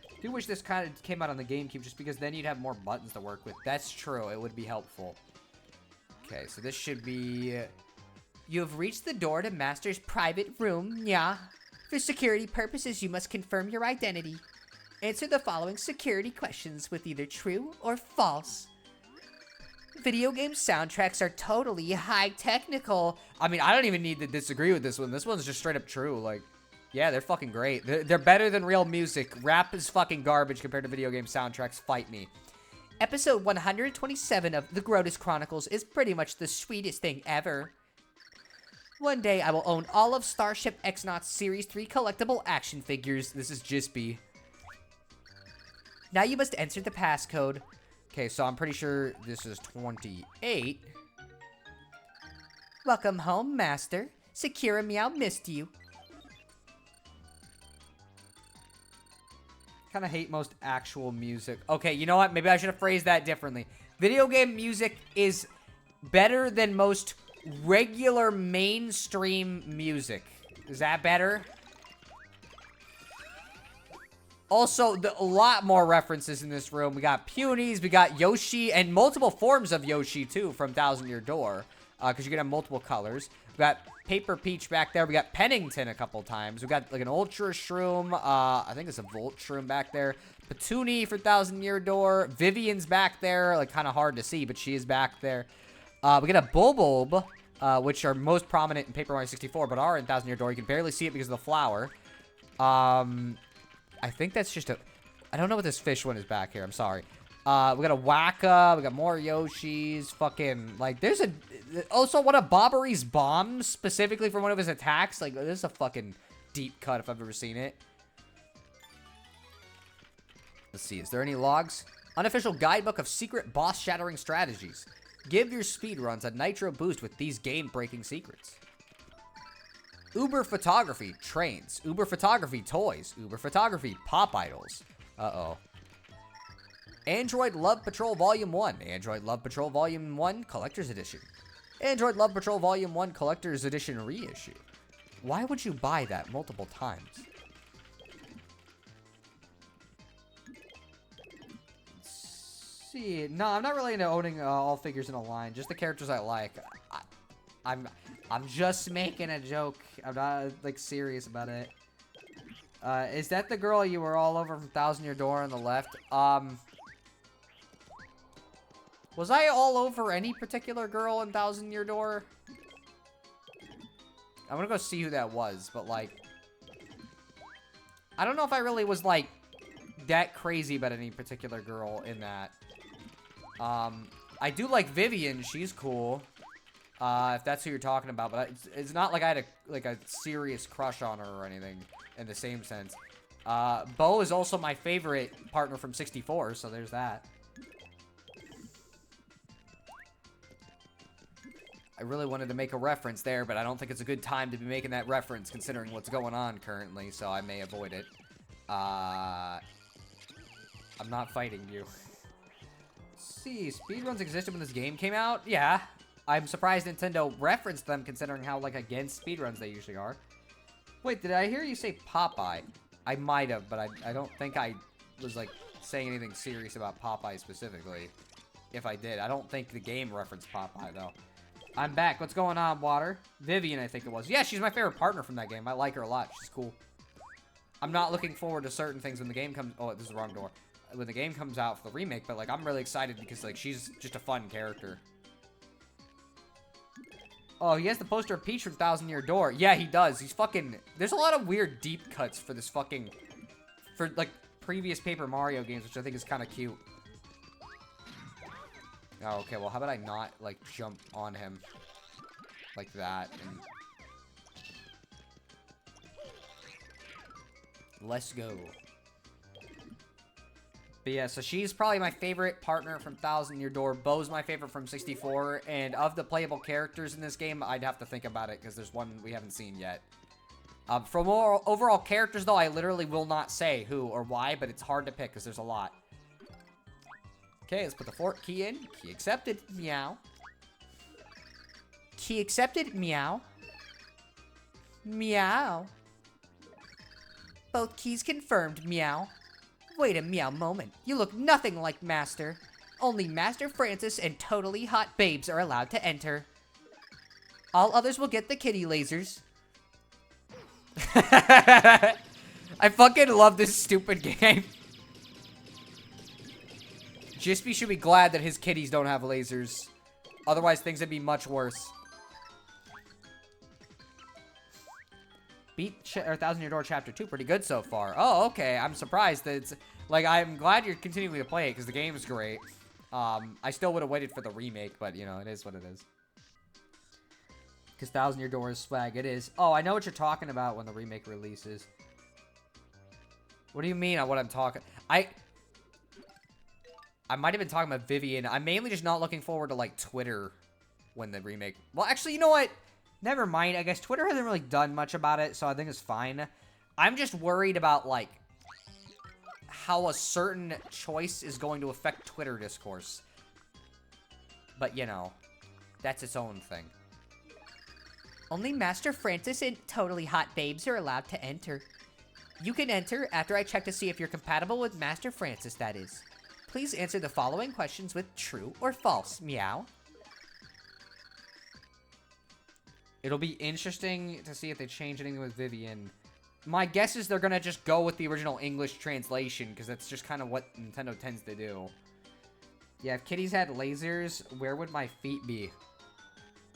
A: I do wish this kind of came out on the GameCube just because then you'd have more buttons to work with. That's true. It would be helpful. Okay, so this should be... You have reached the door to Master's private room, yeah. For security purposes, you must confirm your identity. Answer the following security questions with either true or false. Video game soundtracks are totally high technical. I mean, I don't even need to disagree with this one. This one's just straight up true. Like, yeah, they're fucking great. They're better than real music. Rap is fucking garbage compared to video game soundtracks. Fight me. Episode 127 of The Grotus Chronicles is pretty much the sweetest thing ever. One day, I will own all of Starship Xnauts Series 3 collectible action figures. This is Jispy. Now you must enter the passcode. Okay, so I'm pretty sure this is 28. Welcome home, Master. Sakura Meow missed you. Kind of hate most actual music. Okay, you know what? Maybe I should have phrased that differently. Video game music is better than most regular mainstream music. Is that better? Also, a lot more references in this room. We got Punies, we got Yoshi, and multiple forms of Yoshi, too, from Thousand Year Door. Because you can have multiple colors. We got Paper Peach back there. We got Pennington a couple times. We got, like, an Ultra Shroom. I think it's a Volt Shroom back there. Petuni for Thousand Year Door. Vivian's back there. Like, kind of hard to see, but she is back there. We got a Bulbob, which are most prominent in Paper Mario 64, but are in Thousand Year Door. You can barely see it because of the flower. I think that's just a... I don't know what this fish one is back here. I'm sorry. We got a Waka. We got more Yoshis. Fucking, like, there's a... Also, one of Bobbery's bombs, specifically from one of his attacks. Like, this is a fucking deep cut if I've ever seen it. Let's see. Is there any logs? Unofficial guidebook of secret boss-shattering strategies. Give your speedruns a nitro boost with these game-breaking secrets. Uber Photography trains. Uber Photography toys. Uber Photography pop idols. Uh-oh. Android Love Patrol Volume 1. Android Love Patrol Volume 1 Collector's Edition. Android Love Patrol Volume 1 Collector's Edition reissue. Why would you buy that multiple times? Let's see. No, I'm not really into owning all figures in a line. Just the characters I like. I'm just making a joke. I'm not, like, serious about it. Is that the girl you were all over from Thousand Year Door on the left? Was I all over any particular girl in Thousand Year Door? I'm gonna go see who that was, but, like... I don't know if I really was, like, that crazy about any particular girl in that. I do like Vivian. She's cool. If that's who you're talking about, but it's not like I had a serious crush on her or anything in the same sense. Bo is also my favorite partner from 64, so there's that. I really wanted to make a reference there, but I don't think it's a good time to be making that reference considering what's going on currently, so I may avoid it. I'm not fighting you. Let's see, speedruns existed when this game came out? Yeah. I'm surprised Nintendo referenced them considering how, like, against speedruns they usually are. Wait, did I hear you say Popeye? I might have, but I don't think I was, like, saying anything serious about Popeye specifically. If I did. I don't think the game referenced Popeye, though. I'm back. What's going on, Water? Vivian, I think it was. Yeah, she's my favorite partner from that game. I like her a lot. She's cool. I'm not looking forward to certain things when the game comes... Oh, this is the wrong door. When the game comes out for the remake, but, like, I'm really excited because, like, she's just a fun character. Oh, he has the poster of Peach from Thousand Year Door. Yeah, he does. He's fucking... There's a lot of weird deep cuts for this fucking... For, like, previous Paper Mario games, which I think is kind of cute. Oh, okay, well, how about I not, like, jump on him like that, and... Let's go. But yeah, so she's probably my favorite partner from Thousand Year Door. Bo's my favorite from 64, and of the playable characters in this game, I'd have to think about it, because there's one we haven't seen yet. From overall characters, though, I literally will not say who or why, but it's hard to pick, because there's a lot. Okay, let's put the fort key in. Key accepted. Meow. Key accepted. Meow. Meow. Both keys confirmed. Meow. Wait a meow moment. You look nothing like Master. Only Master Francis and totally hot babes are allowed to enter. All others will get the kitty lasers. I fucking love this stupid game. Jispy should be glad that his kitties don't have lasers. Otherwise, things would be much worse. Beat Thousand Year Door Chapter 2 pretty good so far. Oh, okay. I'm surprised that it's... Like, I'm glad you're continuing to play it, because the game is great. I still would have waited for the remake, but, you know, it is what it is. Because Thousand Year Door is swag. It is. Oh, I know what you're talking about when the remake releases. What do you mean on what I'm talking... I might have been talking about Vivian. I'm mainly just not looking forward to, like, Twitter when the remake... Well, actually, you know what? Never mind. I guess Twitter hasn't really done much about it, so I think it's fine. I'm just worried about, like, how a certain choice is going to affect Twitter discourse. But, you know, that's its own thing. Only Master Francis and totally hot babes are allowed to enter. You can enter after I check to see if you're compatible with Master Francis, that is. Please answer the following questions with true or false, meow. It'll be interesting to see if they change anything with Vivian. My guess is they're gonna just go with the original English translation, because that's just kind of what Nintendo tends to do. Yeah, if kitties had lasers, where would my feet be?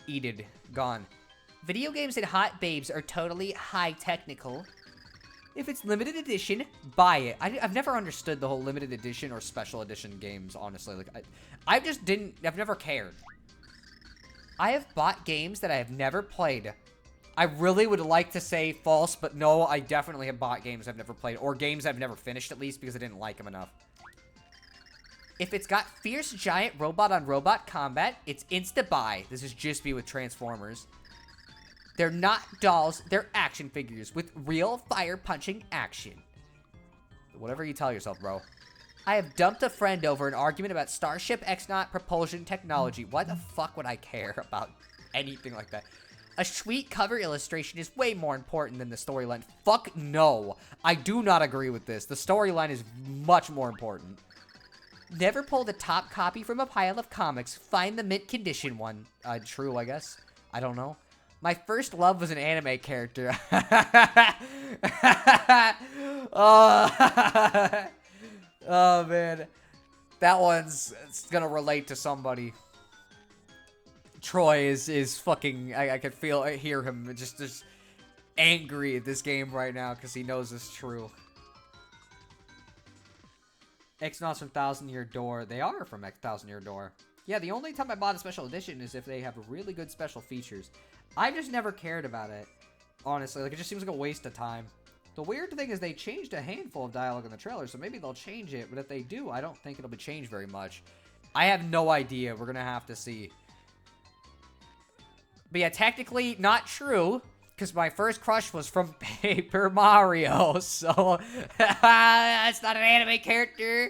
A: Eated. Gone. Video games and hot babes are totally high technical. If it's limited edition, buy it. I've never understood the whole limited edition or special edition games, honestly. Like, I've never cared. I have bought games that I have never played. I really would like to say false, but no, I definitely have bought games I've never played. Or games I've never finished, at least, because I didn't like them enough. If it's got fierce giant robot-on-robot combat, it's insta-buy. This is just be with Transformers. They're not dolls, they're action figures with real fire-punching action. Whatever you tell yourself, bro. I have dumped a friend over an argument about Starship X-Naut propulsion technology. Why the fuck would I care about anything like that? A sweet cover illustration is way more important than the storyline. Fuck no. I do not agree with this. The storyline is much more important. Never pull the top copy from a pile of comics. Find the mint condition one. True, I guess. I don't know. My first love was an anime character. Oh, man. That one's gonna relate to somebody. Troy is fucking... I can hear him just angry at this game right now because he knows it's true. X-Nauts from Thousand Year Door. They are from Thousand Year Door. Yeah, the only time I bought a special edition is if they have really good special features. I've just never cared about it, honestly. Like, it just seems like a waste of time. The weird thing is they changed a handful of dialogue in the trailer, so maybe they'll change it. But if they do, I don't think it'll be changed very much. I have no idea. We're going to have to see. But yeah, technically not true, because my first crush was from Paper Mario, so that's not an anime character.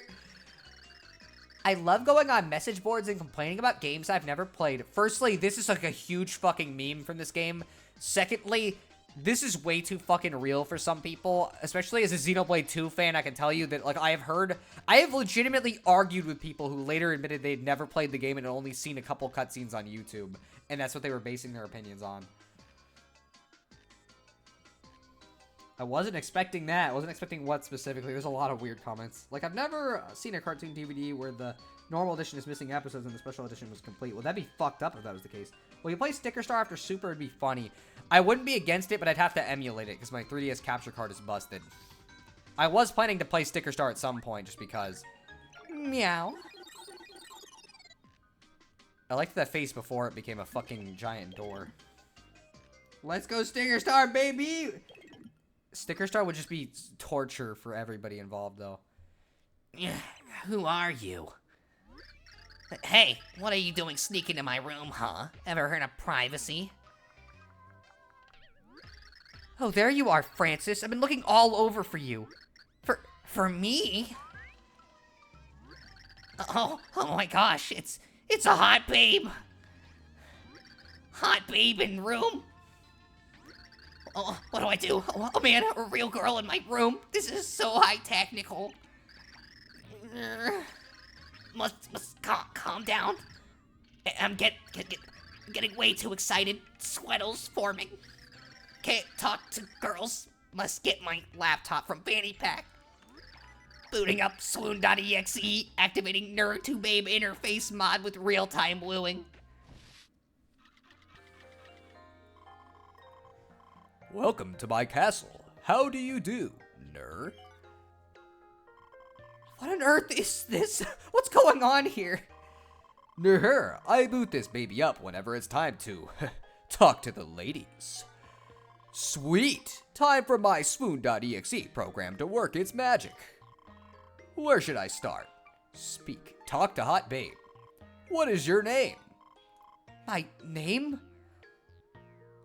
A: I love going on message boards and complaining about games I've never played. Firstly, this is like a huge fucking meme from this game. Secondly, this is way too fucking real for some people, especially as a Xenoblade 2 fan. I can tell you that, like, I have legitimately argued with people who later admitted they'd never played the game and had only seen a couple cutscenes on YouTube, and that's what they were basing their opinions on. I wasn't expecting that. I wasn't expecting what specifically. There's a lot of weird comments. Like, I've never seen a cartoon DVD where the normal edition is missing episodes and the special edition was complete. Well, that'd be fucked up if that was the case. Well, you play Sticker Star after Super, it'd be funny. I wouldn't be against it, but I'd have to emulate it because my 3DS capture card is busted. I was planning to play Sticker Star at some point just because. Meow. I liked that face before it became a fucking giant door. Let's go Sticker Star, baby! Sticker Star would just be torture for everybody involved, though.
B: Who are you? Hey, what are you doing sneaking in my room, huh? Ever heard of privacy?
A: Oh, there you are, Francis. I've been looking all over for you.
B: For me? Oh my gosh, it's a hot babe. Hot babe in room? Oh, what do I do? Oh man, a real girl in my room. This is so high technical. Must calm down. I'm getting way too excited. Sweatles forming. Can't talk to girls. Must get my laptop from Fanny Pack. Booting up swoon.exe, activating Nerd2Babe interface mod with real-time wooing.
A: Welcome to my castle. How do you do, nerd? What on earth is this? What's going on here? Nerd, I boot this baby up whenever it's time to talk to the ladies. Sweet! Time for my swoon.exe program to work its magic. Where should I start? Speak. Talk to Hot Babe. What is your name? My name?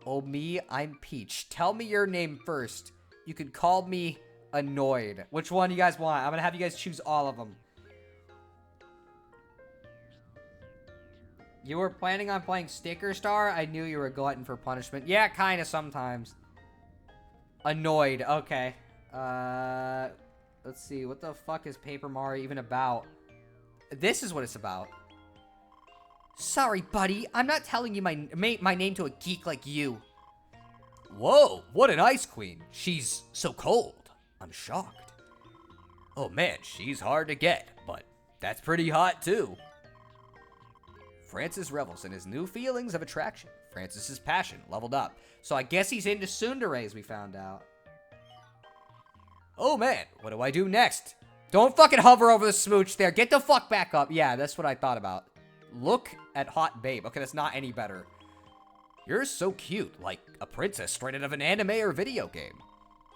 A: Oh, me, I'm Peach. Tell me your name first. You could call me Annoyed. Which one do you guys want? I'm gonna have you guys choose all of them. You were planning on playing Sticker Star? I knew you were a glutton for punishment. Yeah, kind of sometimes. Annoyed. Okay. Let's see. What the fuck is Paper Mario even about? This is what it's about. Sorry, buddy. I'm not telling you my name to a geek like you. Whoa, what an ice queen. She's so cold. I'm shocked. Oh man, she's hard to get, but that's pretty hot too. Francis revels in his new feelings of attraction. Francis's passion leveled up. So I guess he's into tsunderes, we found out. Oh man, what do I do next? Don't fucking hover over the smooch there. Get the fuck back up. Yeah, that's what I thought about. Look at Hot Babe. Okay, that's not any better. You're so cute, like a princess straight out of an anime or video game.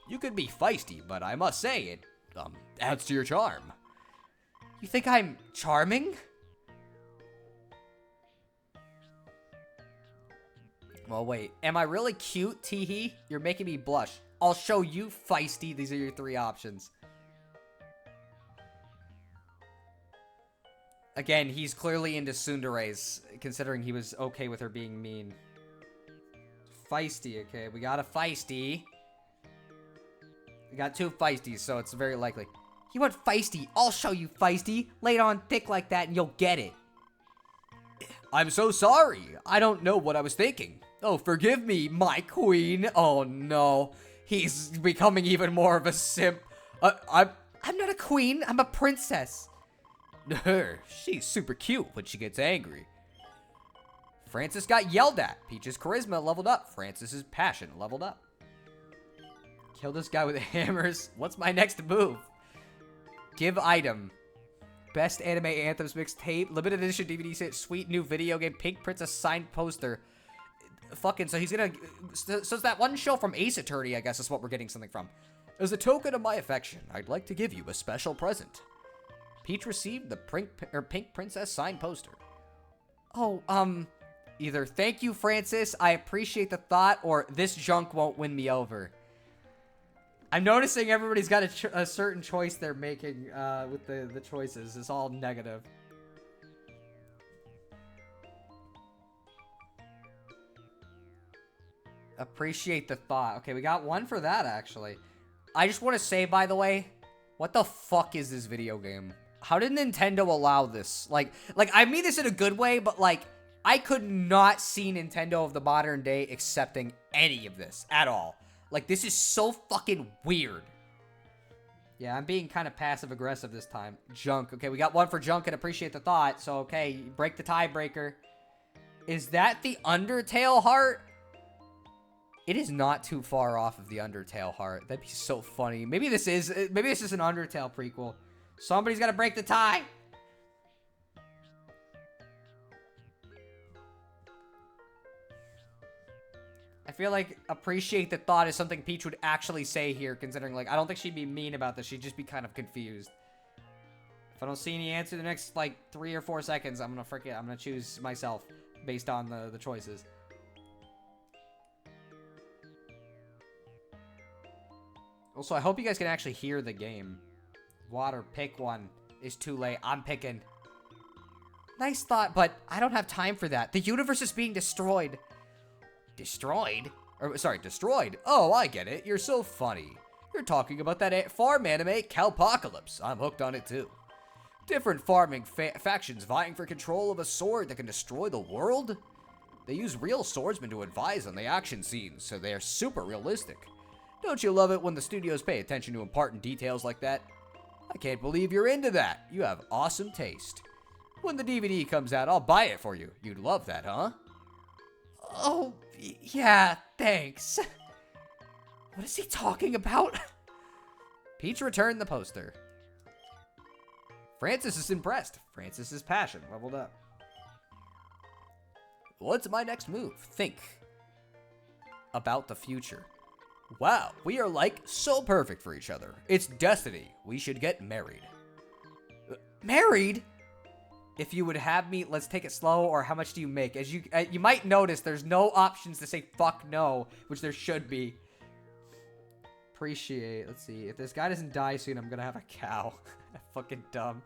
A: You could be feisty, but I must say it adds to your charm. You think I'm charming? Well, wait. Am I really cute, Teehee? You're making me blush. I'll show you feisty. These are your 3 options. Again, he's clearly into tsunderes, considering he was okay with her being mean. Feisty, okay. We got a feisty. We got 2 feisties, so it's very likely. You want feisty? I'll show you feisty. Lay it on thick like that and you'll get it. I'm so sorry. I don't know what I was thinking. Oh, forgive me, my queen. Oh, no. He's becoming even more of a simp. I'm not a queen. I'm a princess. She's super cute when she gets angry. Francis got yelled at. Peach's charisma leveled up. Francis's passion leveled up. Kill this guy with hammers. What's my next move? Give item. Best anime anthems mixtape. Limited edition DVD set. Sweet new video game. Pink Princess signed poster. Fucking, so he's gonna... So it's that one show from Ace Attorney, I guess, is what we're getting something from. As a token of my affection, I'd like to give you a special present. Peach received the Pink Princess signed poster. Oh, either thank you, Francis, I appreciate the thought, or this junk won't win me over. I'm noticing everybody's got a certain choice they're making with the choices. It's all negative. Appreciate the thought. Okay, we got one for that, actually. I just want to say, by the way, what the fuck is this video game? How did Nintendo allow this? Like, I mean this in a good way, but, like, I could not see Nintendo of the modern day accepting any of this at all. Like, this is so fucking weird. Yeah, I'm being kind of passive-aggressive this time. Junk. Okay, we got one for Junk and appreciate the thought. So, okay, break the tiebreaker. Is that the Undertale heart? It is not too far off of the Undertale heart. That'd be so funny. Maybe this is an Undertale prequel. Somebody's got to break the tie. I feel like appreciate the thought is something Peach would actually say here, considering, like, I don't think she'd be mean about this. She'd just be kind of confused. If I don't see any answer the next, like, 3 or 4 seconds, I'm gonna choose myself based on the choices. Also, I hope you guys can actually hear the game. Water, pick one. It's too late. I'm picking. Nice thought, but I don't have time for that. The universe is being destroyed. Destroyed? Destroyed. Oh, I get it. You're so funny. You're talking about that farm anime, Cowpocalypse. I'm hooked on it too. Different farming factions vying for control of a sword that can destroy the world? They use real swordsmen to advise on the action scenes, so they are super realistic. Don't you love it when the studios pay attention to important details like that? I can't believe you're into that. You have awesome taste. When the DVD comes out, I'll buy it for you. You'd love that, huh? Oh, yeah, thanks. What is he talking about? Peach returned the poster. Francis is impressed. Francis's passion leveled up. What's my next move? Think about the future. Wow, we are like so perfect for each other. It's destiny. We should get married. Married? If you would have me, let's take it slow, or how much do you make? As you might notice, there's no options to say fuck no, which there should be. Appreciate. Let's see. If this guy doesn't die soon, I'm gonna have a cow. Fucking dumb.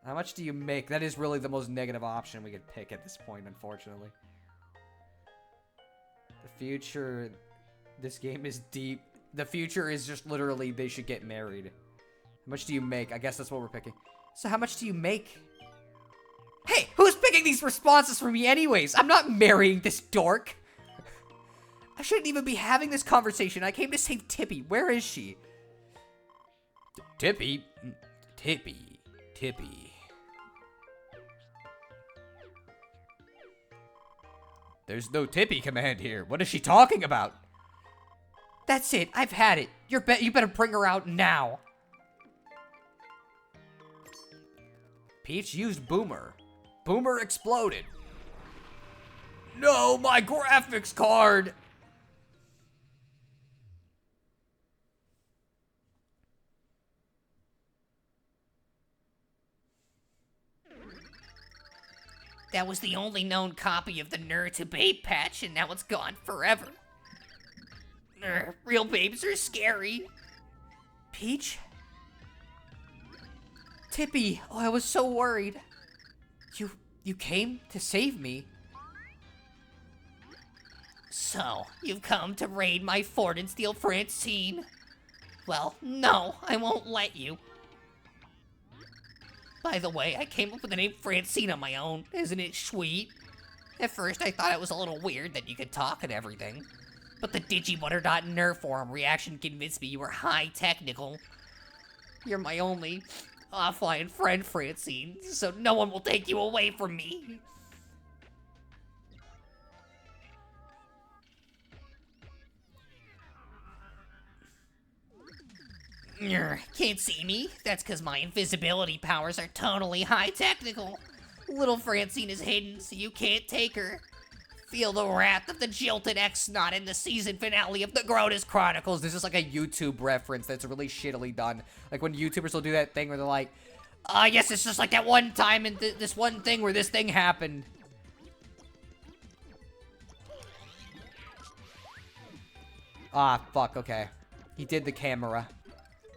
A: How much do you make? That is really the most negative option we could pick at this point, unfortunately. The future... This game is deep. The future is just literally they should get married. How much do you make? I guess that's what we're picking. So how much do you make? Hey, who's picking these responses for me anyways? I'm not marrying this dork. I shouldn't even be having this conversation. I came to save Tippy. Where is she? Tippy? Tippy. There's no Tippy command here. What is she talking about? That's it. I've had it. You better bring her out now. Peach used Boomer. Boomer exploded. No, my graphics card!
B: That was the only known copy of the Nerd to Babe patch, and now it's gone forever. Real babes are scary.
A: Peach? Tippy, oh, I was so worried. You came to save me?
B: So, you've come to raid my fort and steal Francine? Well, no, I won't let you. By the way, I came up with the name Francine on my own. Isn't it sweet? At first, I thought it was a little weird that you could talk and everything. But the Digibutter.Nerf forum reaction convinced me you were high technical. You're my only offline friend, Francine, so no one will take you away from me. Can't see me? That's because my invisibility powers are totally high technical. Little Francine is hidden, so you can't take her. Feel the wrath of the jilted ex-snot in the season finale of the Grodus Chronicles.
A: This is like a YouTube reference that's really shittily done. Like when YouTubers will do that thing where they're like, yes, it's just like that one time in this one thing where this thing happened. Ah, fuck, okay. He did the camera.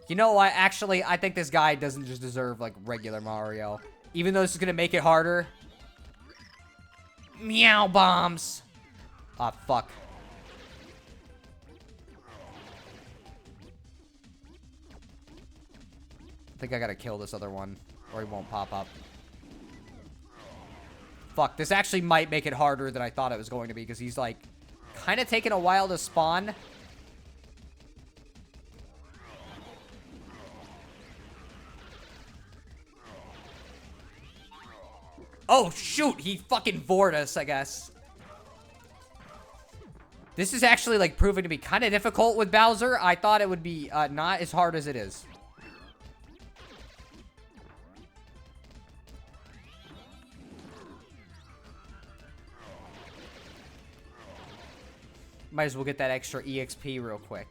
A: You know what? Actually, I think this guy doesn't just deserve, like, regular Mario. Even though this is gonna make it harder.
B: Meow bombs.
A: Ah, fuck. I think I gotta kill this other one, or he won't pop up. Fuck, this actually might make it harder than I thought it was going to be, because he's, like, kind of taking a while to spawn. Oh, shoot! He fucking vored us, I guess. This is actually, like, proving to be kind of difficult with Bowser. I thought it would be not as hard as it is. Might as well get that extra EXP real quick.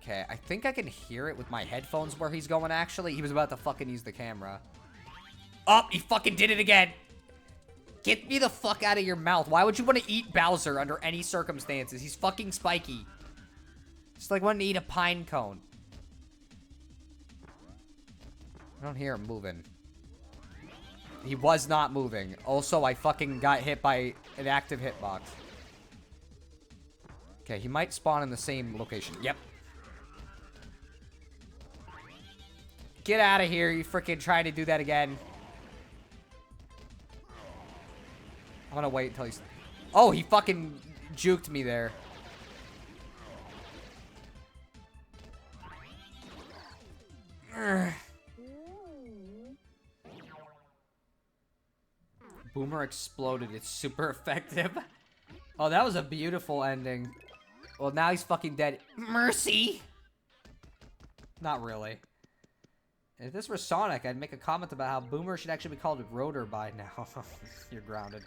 A: Okay, I think I can hear it with my headphones where he's going, actually. He was about to fucking use the camera. Oh, he fucking did it again. Get me the fuck out of your mouth. Why would you want to eat Bowser under any circumstances? He's fucking spiky. It's like wanting to eat a pine cone. I don't hear him moving. He was not moving. Also, I fucking got hit by an active hitbox. Okay, he might spawn in the same location. Yep. Get out of here, you freaking trying to do that again. I'm gonna wait until he's... Oh, he fucking juked me there. Urgh. Boomer exploded. It's super effective. Oh, that was a beautiful ending. Well, now he's fucking dead.
B: Mercy.
A: Not really. If this were Sonic, I'd make a comment about how Boomer should actually be called Rotor by now. You're grounded.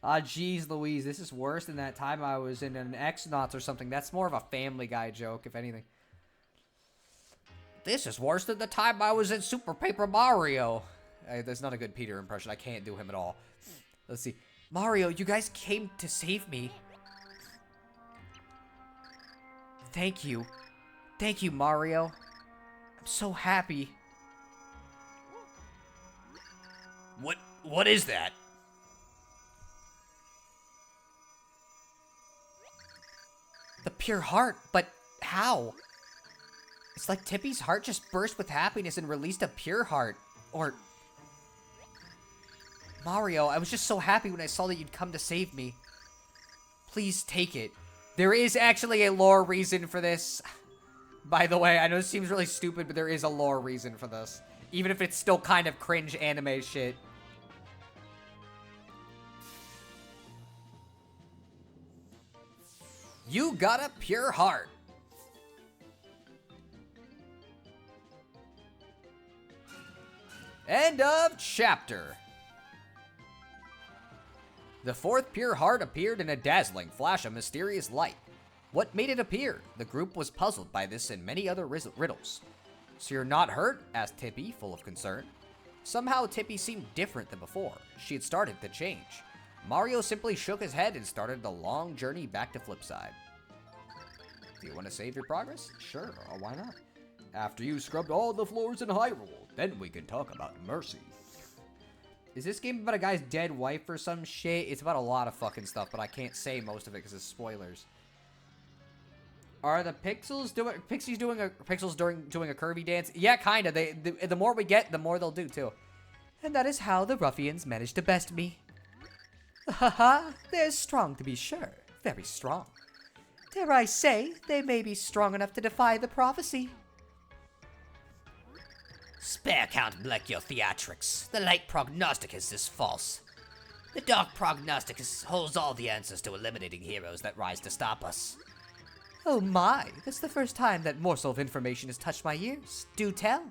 A: Ah, jeez Louise, this is worse than that time I was in an X-Nauts or something. That's more of a Family Guy joke, if anything. This is worse than the time I was in Super Paper Mario. That's not a good Peter impression. I can't do him at all. Let's see. Mario, you guys came to save me. Thank you. Thank you, Mario. I'm so happy.
B: What is that?
A: The pure heart, but how? It's like Tippy's heart just burst with happiness and released a pure heart. Or... Mario, I was just so happy when I saw that you'd come to save me. Please take it. There is actually a lore reason for this. By the way, I know it seems really stupid, but there is a lore reason for this. Even if it's still kind of cringe anime shit. You got a pure heart. End of chapter. The fourth pure heart appeared in a dazzling flash of mysterious light. What made it appear? The group was puzzled by this and many other riddles. So you're not hurt? Asked Tippy, full of concern. Somehow Tippy seemed different than before. She had started to change. Mario simply shook his head and started the long journey back to Flipside. Do you want to save your progress? Sure, why not? After you scrubbed all the floors in Hyrule, then we can talk about mercy. Is this game about a guy's dead wife or some shit? It's about a lot of fucking stuff, but I can't say most of it because it's spoilers. Are the Pixies doing a Kirby dance? Yeah, kinda. The more we get, the more they'll do too. And that is how the ruffians managed to best me. Haha, they're strong to be sure. Very strong. Dare I say, they may be strong enough to defy the prophecy.
B: Spare Count Bleck your theatrics. The light prognosticus is false. The dark prognosticus holds all the answers to eliminating heroes that rise to stop us.
A: Oh my, that's the first time that morsel of information has touched my ears. Do tell.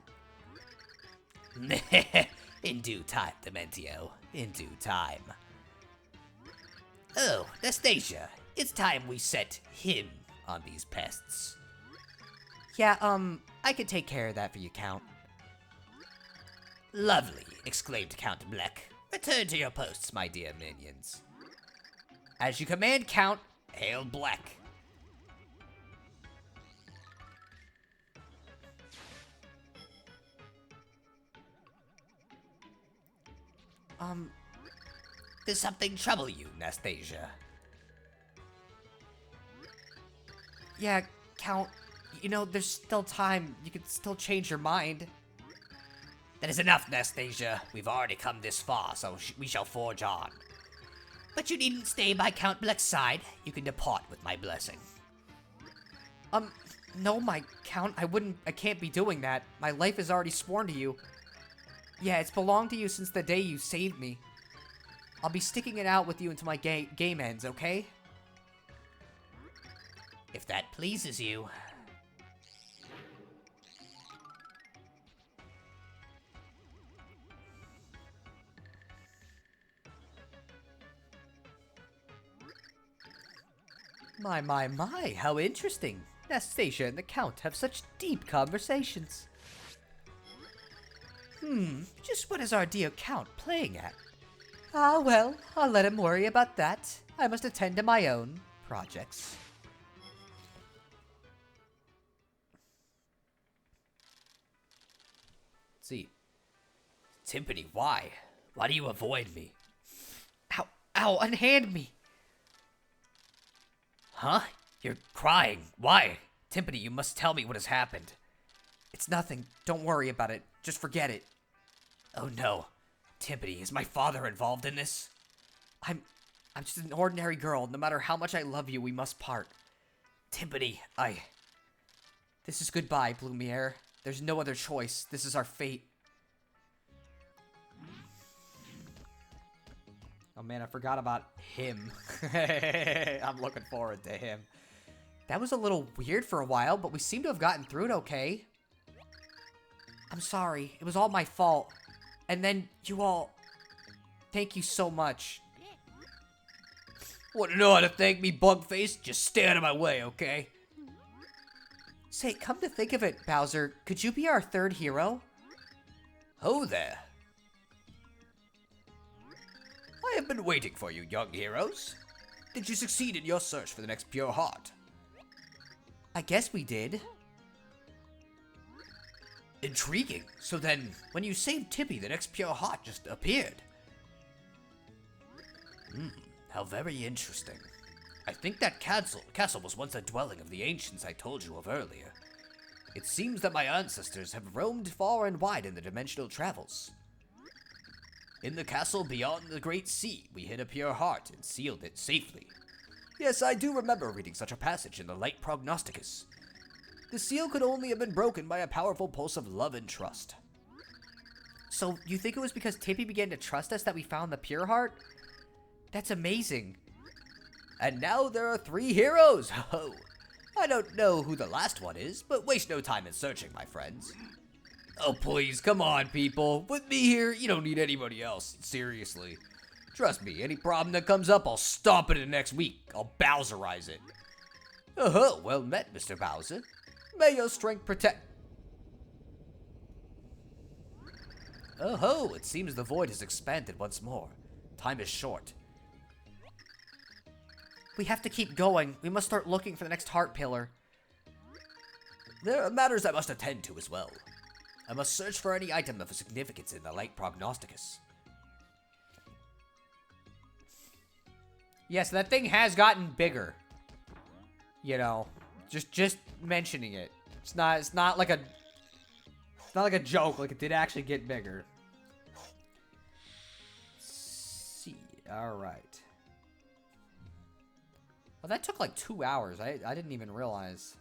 B: In due time, Dementio. In due time. Oh, Nastasia. It's time we set him on these pests.
A: Yeah, I could take care of that for you, Count.
B: Lovely, exclaimed Count Bleck. Return to your posts, my dear minions.
A: As you command, Count.
B: Hail Bleck. Does something trouble you, Nastasia?
A: Yeah, Count, you know, there's still time. You can still change your mind.
B: That is enough, Nastasia. We've already come this far, so we shall forge on. But you needn't stay by Count Bleck's side. You can depart with my blessing.
A: No, my Count, I can't be doing that. My life is already sworn to you. Yeah, it's belonged to you since the day you saved me. I'll be sticking it out with you until my game ends, okay?
B: If that pleases you.
A: My, how interesting. Nastasia and the Count have such deep conversations. Just what is our dear Count playing at? Ah, well, I'll let him worry about that. I must attend to my own projects.
B: Let's see. Timpani, why? Why do you avoid me?
A: Ow, unhand me.
B: Huh? You're crying. Why? Timpani, you must tell me what has happened.
A: It's nothing. Don't worry about it. Just forget it.
B: Oh no. Timpani, is my father involved in this?
A: I'm just an ordinary girl. No matter how much I love you, we must part.
B: Timpani,
A: This is goodbye, Blumiere. There's no other choice. This is our fate. Oh man, I forgot about him. I'm looking forward to him. That was a little weird for a while, but we seem to have gotten through it okay. I'm sorry. It was all my fault. And then you all... Thank you so much. Want to know how to thank me, Bugface? Just stay out of my way, okay? Say, come to think of it, Bowser, could you be our third hero? Oh there. I have been waiting for you, young heroes. Did you succeed in your search for the next pure heart? I guess we did. Intriguing. So then, when you saved Tippy, the next pure heart just appeared. How very interesting. I think that castle was once a dwelling of the ancients I told you of earlier. It seems that my ancestors have roamed far and wide in their dimensional travels. In the castle beyond the Great Sea, we hid a pure heart and sealed it safely. Yes, I do remember reading such a passage in the Light Prognosticus. The seal could only have been broken by a powerful pulse of love and trust. So, you think it was because Tippy began to trust us that we found the pure heart? That's amazing. And now there are 3 heroes! Oh, I don't know who the last one is, but waste no time in searching, my friends. Oh, please, come on, people. With me here, you don't need anybody else. Seriously. Trust me, any problem that comes up, I'll stomp it in next week. I'll Bowserize it. Oh, well met, Mr. Bowser. May your strength protect... Oh, it seems the void has expanded once more. Time is short. We have to keep going. We must start looking for the next heart pillar. There are matters I must attend to as well. I must search for any item of significance in the Light Prognosticus. Yes, that thing has gotten bigger. You know, just mentioning it. It's not like a joke. Like, it did actually get bigger. Let's see. All right. Well, that took like 2 hours. I didn't even realize.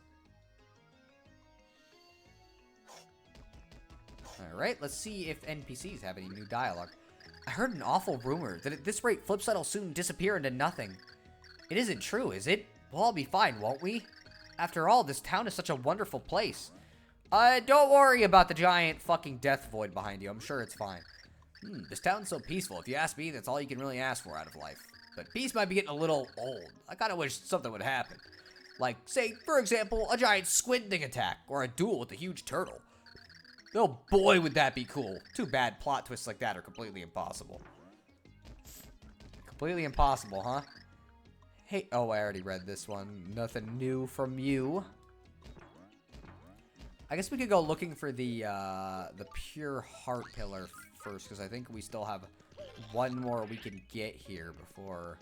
A: Alright, let's see if NPCs have any new dialogue. I heard an awful rumor that at this rate, Flipside will soon disappear into nothing. It isn't true, is it? We'll all be fine, won't we? After all, this town is such a wonderful place. Don't worry about the giant fucking death void behind you. I'm sure it's fine. This town's so peaceful. If you ask me, that's all you can really ask for out of life. But peace might be getting a little old. I kinda wish something would happen. Like, say, for example, a giant squid thing attack, or a duel with a huge turtle. Oh boy, would that be cool. Too bad plot twists like that are completely impossible. Completely impossible, huh? Hey, oh, I already read this one. Nothing new from you. I guess we could go looking for the pure heart pillar first, because I think we still have one more we can get here before,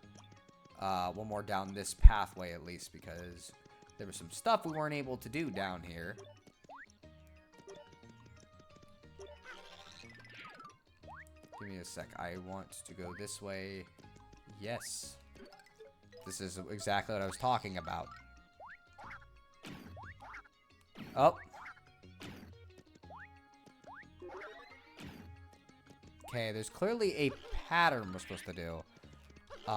A: one more down this pathway at least, because there was some stuff we weren't able to do down here. Give me a sec. I want to go this way. Yes. This is exactly what I was talking about. Oh. Okay, there's clearly a pattern we're supposed to do. So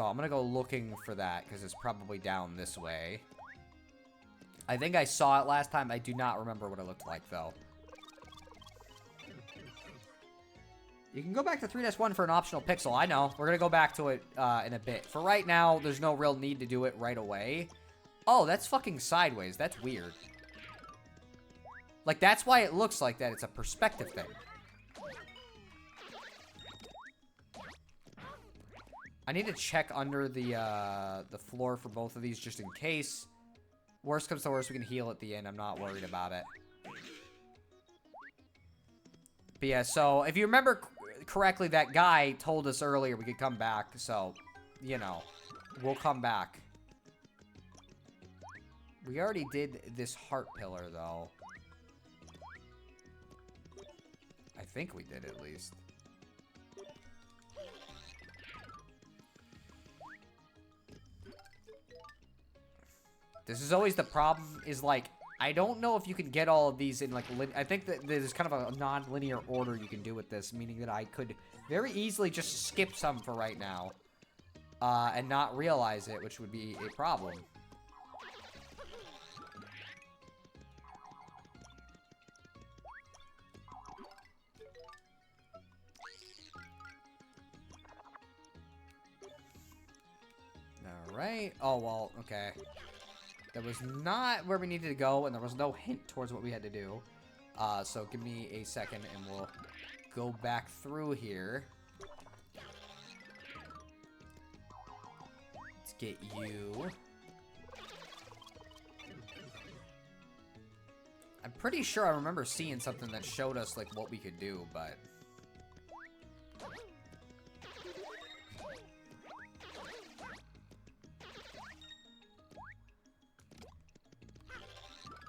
A: I'm gonna go looking for that, because it's probably down this way. I think I saw it last time. I do not remember what it looked like, though. You can go back to 3-1 for an optional pixel. I know. We're going to go back to it in a bit. For right now, there's no real need to do it right away. Oh, that's fucking sideways. That's weird. Like, that's why it looks like that. It's a perspective thing. I need to check under the floor for both of these just in case. Worst comes to worst, we can heal at the end. I'm not worried about it. But yeah, so if you remember correctly, that guy told us earlier we could come back. So, you know, we'll come back. We already did this heart pillar, though. I think we did, at least. This is always the problem, is like, I don't know if you can get all of these in, like, I think that there's kind of a non-linear order you can do with this, meaning that I could very easily just skip some for right now, and not realize it, which would be a problem. Alright. Oh, well, okay. That was not where we needed to go, and there was no hint towards what we had to do. So give me a second, and we'll go back through here. Let's get you. I'm pretty sure I remember seeing something that showed us, like, what we could do, but...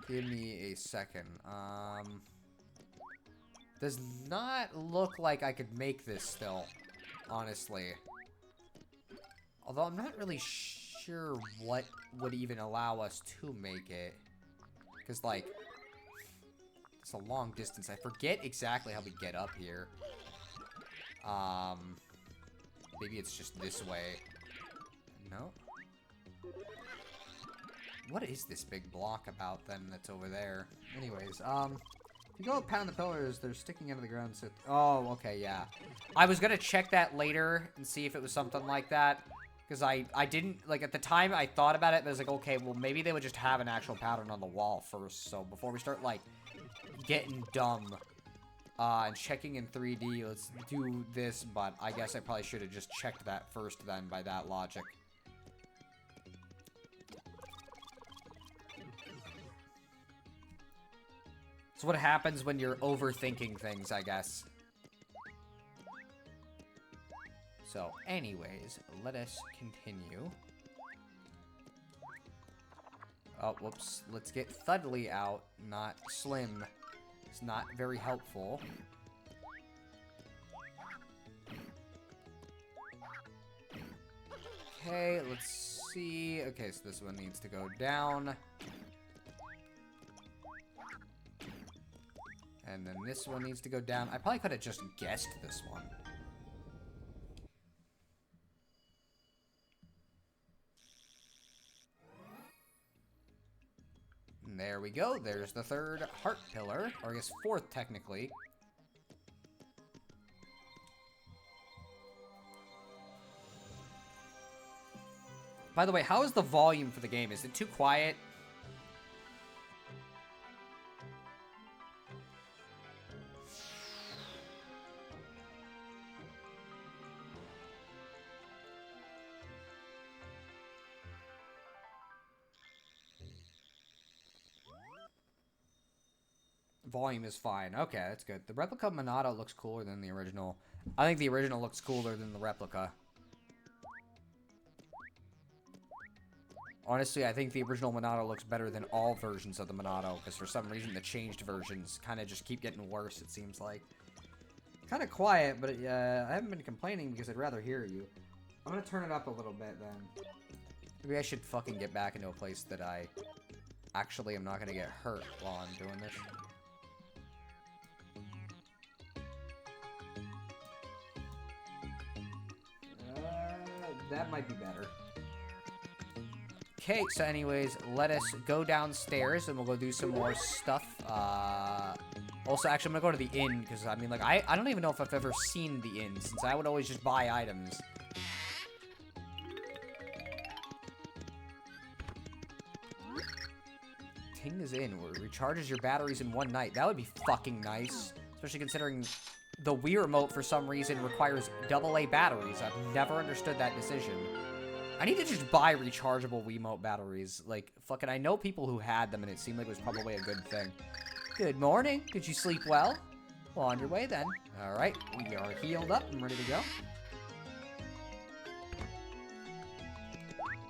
A: Give me a second. Does not look like I could make this still, honestly. Although I'm not really sure what would even allow us to make it. Because, like, it's a long distance. I forget exactly how we get up here. Maybe it's just this way. No? What is this big block about, then, that's over there? Anyways, if you go pound the pillars, they're sticking out of the ground, so... Oh, okay, yeah. I was gonna check that later and see if it was something like that. Because I didn't... Like, at the time, I thought about it, but I was like, okay, well, maybe they would just have an actual pattern on the wall first. So, before we start, like, getting dumb and checking in 3D, let's do this. But I guess I probably should have just checked that first, then, by that logic. It's what happens when you're overthinking things, I guess. So, anyways, let us continue. Oh, whoops. Let's get Thudley out, not Slim. It's not very helpful. Okay, let's see. Okay, so this one needs to go down. And then this one needs to go down. I probably could have just guessed this one. And there we go. There's the third heart pillar. Or I guess fourth, technically. By the way, how is the volume for the game? Is it too quiet? Volume is fine. Okay, that's good. The replica Monado looks cooler than the original. I think the original looks cooler than the replica. Honestly, I think the original Monado looks better than all versions of the Monado, because for some reason the changed versions kind of just keep getting worse, it seems like. Kind of quiet, but I haven't been complaining because I'd rather hear you. I'm going to turn it up a little bit then. Maybe I should fucking get back into a place that I actually am not going to get hurt while I'm doing this. That might be better. Okay, so anyways, let us go downstairs and we'll go do some more stuff. Also, actually, I'm gonna go to the inn because, I mean, like, I don't even know if I've ever seen the inn since I would always just buy items. Ting is in, where it recharges your batteries in one night. That would be fucking nice, especially considering the Wii Remote, for some reason, requires AA batteries. I've never understood that decision. I need to just buy rechargeable Wiimote batteries. Like, fucking, I know people who had them, and it seemed like it was probably a good thing. Good morning. Did you sleep well? Well, on your way, then. Alright, we are healed up and ready to go.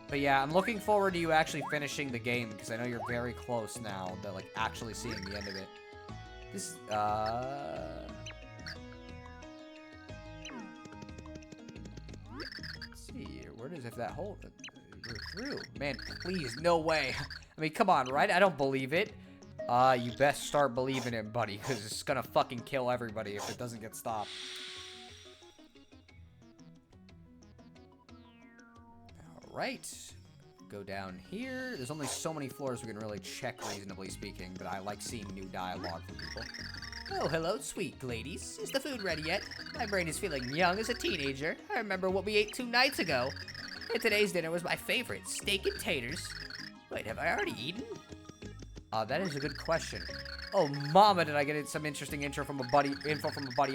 A: But yeah, I'm looking forward to you actually finishing the game, because I know you're very close now to, like, actually seeing the end of it. This, where does if that hole go through? Man, please, no way. I mean, come on, right? I don't believe it. You best start believing it, buddy, because it's gonna fucking kill everybody if it doesn't get stopped. Alright. Go down here. There's only so many floors we can really check, reasonably speaking, but I like seeing new dialogue from people. Oh, hello, sweet ladies. Is the food ready yet? My brain is feeling young as a teenager. I remember what we ate 2 nights ago.
B: And today's dinner was my favorite, steak and taters. Wait, have I already eaten?
A: That is a good question. Oh, mama, did I get some interesting info from a buddy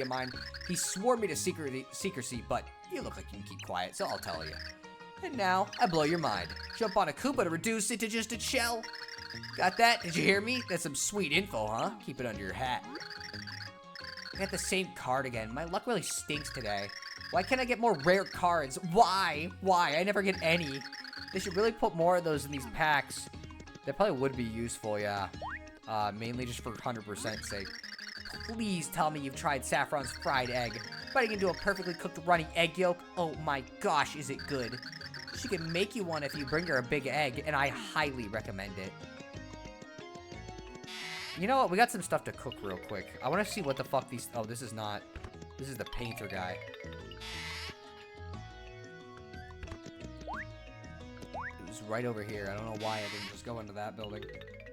A: of mine. He swore me to secrecy, but you look like you can keep quiet, so I'll tell you. And now, I blow your mind. Jump on a Koopa to reduce it to just a shell. Got that? Did you hear me? That's some sweet info, huh? Keep it under your hat. I got the same card again. My luck really stinks today. Why can't I get more rare cards? Why? Why? I never get any. They should really put more of those in these packs. That probably would be useful, yeah. Mainly just for 100% sake. Please tell me you've tried Saffron's fried egg. Biting into a perfectly cooked runny egg yolk. Oh my gosh, is it good. She can make you one if you bring her a big egg, and I highly recommend it. You know what? We got some stuff to cook real quick. I want to see what the fuck these... Oh, this is not... This is the painter guy. It was right over here. I don't know why I didn't just go into that building.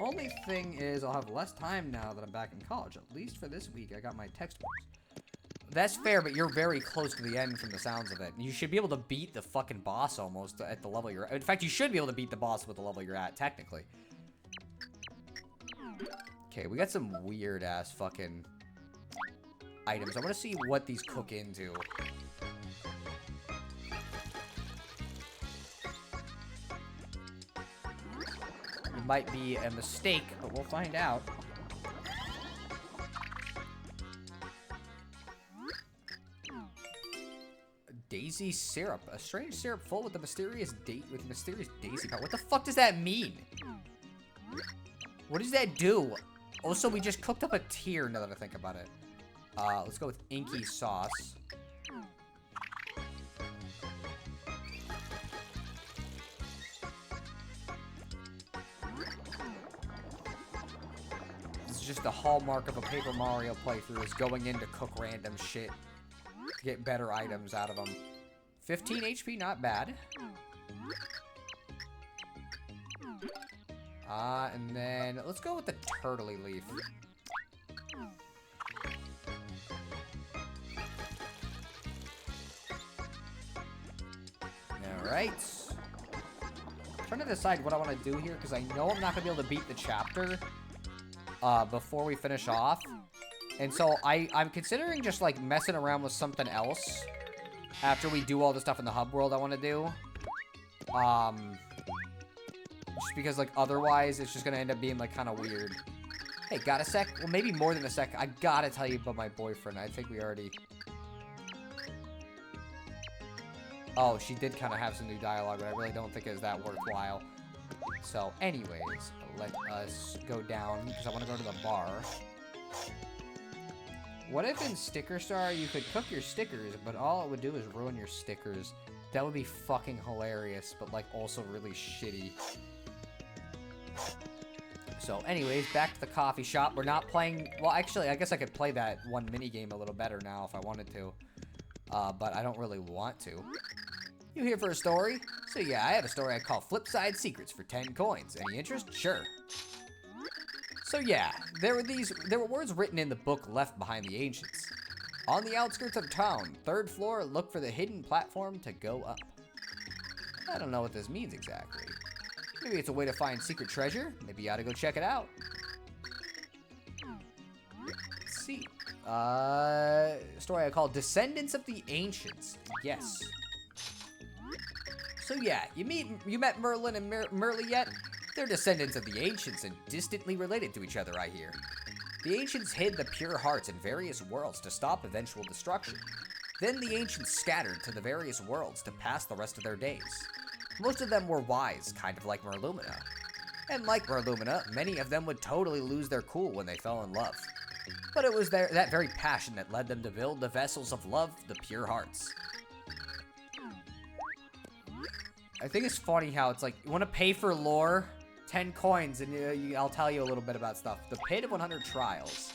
A: Only thing is, I'll have less time now that I'm back in college. At least for this week, I got my textbooks. That's fair, but you're very close to the end from the sounds of it. You should be able to beat the fucking boss almost at the level you're at. In fact, you should be able to beat the boss with the level you're at, technically. Okay, we got some weird-ass fucking items. I want to see what these cook into. It might be a mistake, but we'll find out. Daisy syrup. A strange syrup full with mysterious daisy power. What the fuck does that mean? What does that do? Also, we just cooked up a tier now that I think about it. Let's go with inky sauce. This is just the hallmark of a Paper Mario playthrough, is going in to cook random shit to get better items out of them. 15 HP, not bad. And then let's go with the turtley leaf. Alright. I'm trying to decide what I want to do here, because I know I'm not going to be able to beat the chapter before we finish off. And so I'm considering just, like, messing around with something else after we do all the stuff in the hub world I want to do. Just because, like, otherwise it's just going to end up being, like, kind of weird. Hey, got a sec? Well, maybe more than a sec. I gotta tell you about my boyfriend. I think we already... Oh, she did kind of have some new dialogue, but I really don't think it's that worthwhile. So, anyways, let us go down, because I want to go to the bar. What if in Sticker Star you could cook your stickers, but all it would do is ruin your stickers? That would be fucking hilarious, but, like, also really shitty. So, anyways, back to the coffee shop. We're not playing... Well, actually, I guess I could play that one minigame a little better now if I wanted to. But I don't really want to. You here for a story? So, yeah, I have a story I call Flipside Secrets for 10 coins. Any interest? Sure. So, yeah, there were words written in the book left behind the ancients. On the outskirts of town, 3rd floor, look for the hidden platform to go up. I don't know what this means exactly. Maybe it's a way to find secret treasure. Maybe you ought to go check it out. Let's see. Story I call Descendants of the Ancients. Yes. So yeah, you met Merlin and Merly yet? They're descendants of the Ancients and distantly related to each other, I hear. The Ancients hid the pure hearts in various worlds to stop eventual destruction. Then the Ancients scattered to the various worlds to pass the rest of their days. Most of them were wise, kind of like Merlumina. And like Merlumina, many of them would totally lose their cool when they fell in love. But it was that very passion that led them to build the vessels of love, the pure hearts. I think it's funny how it's like, you want to pay for lore? 10 coins, and I'll tell you a little bit about stuff. The Pit of 100 Trials.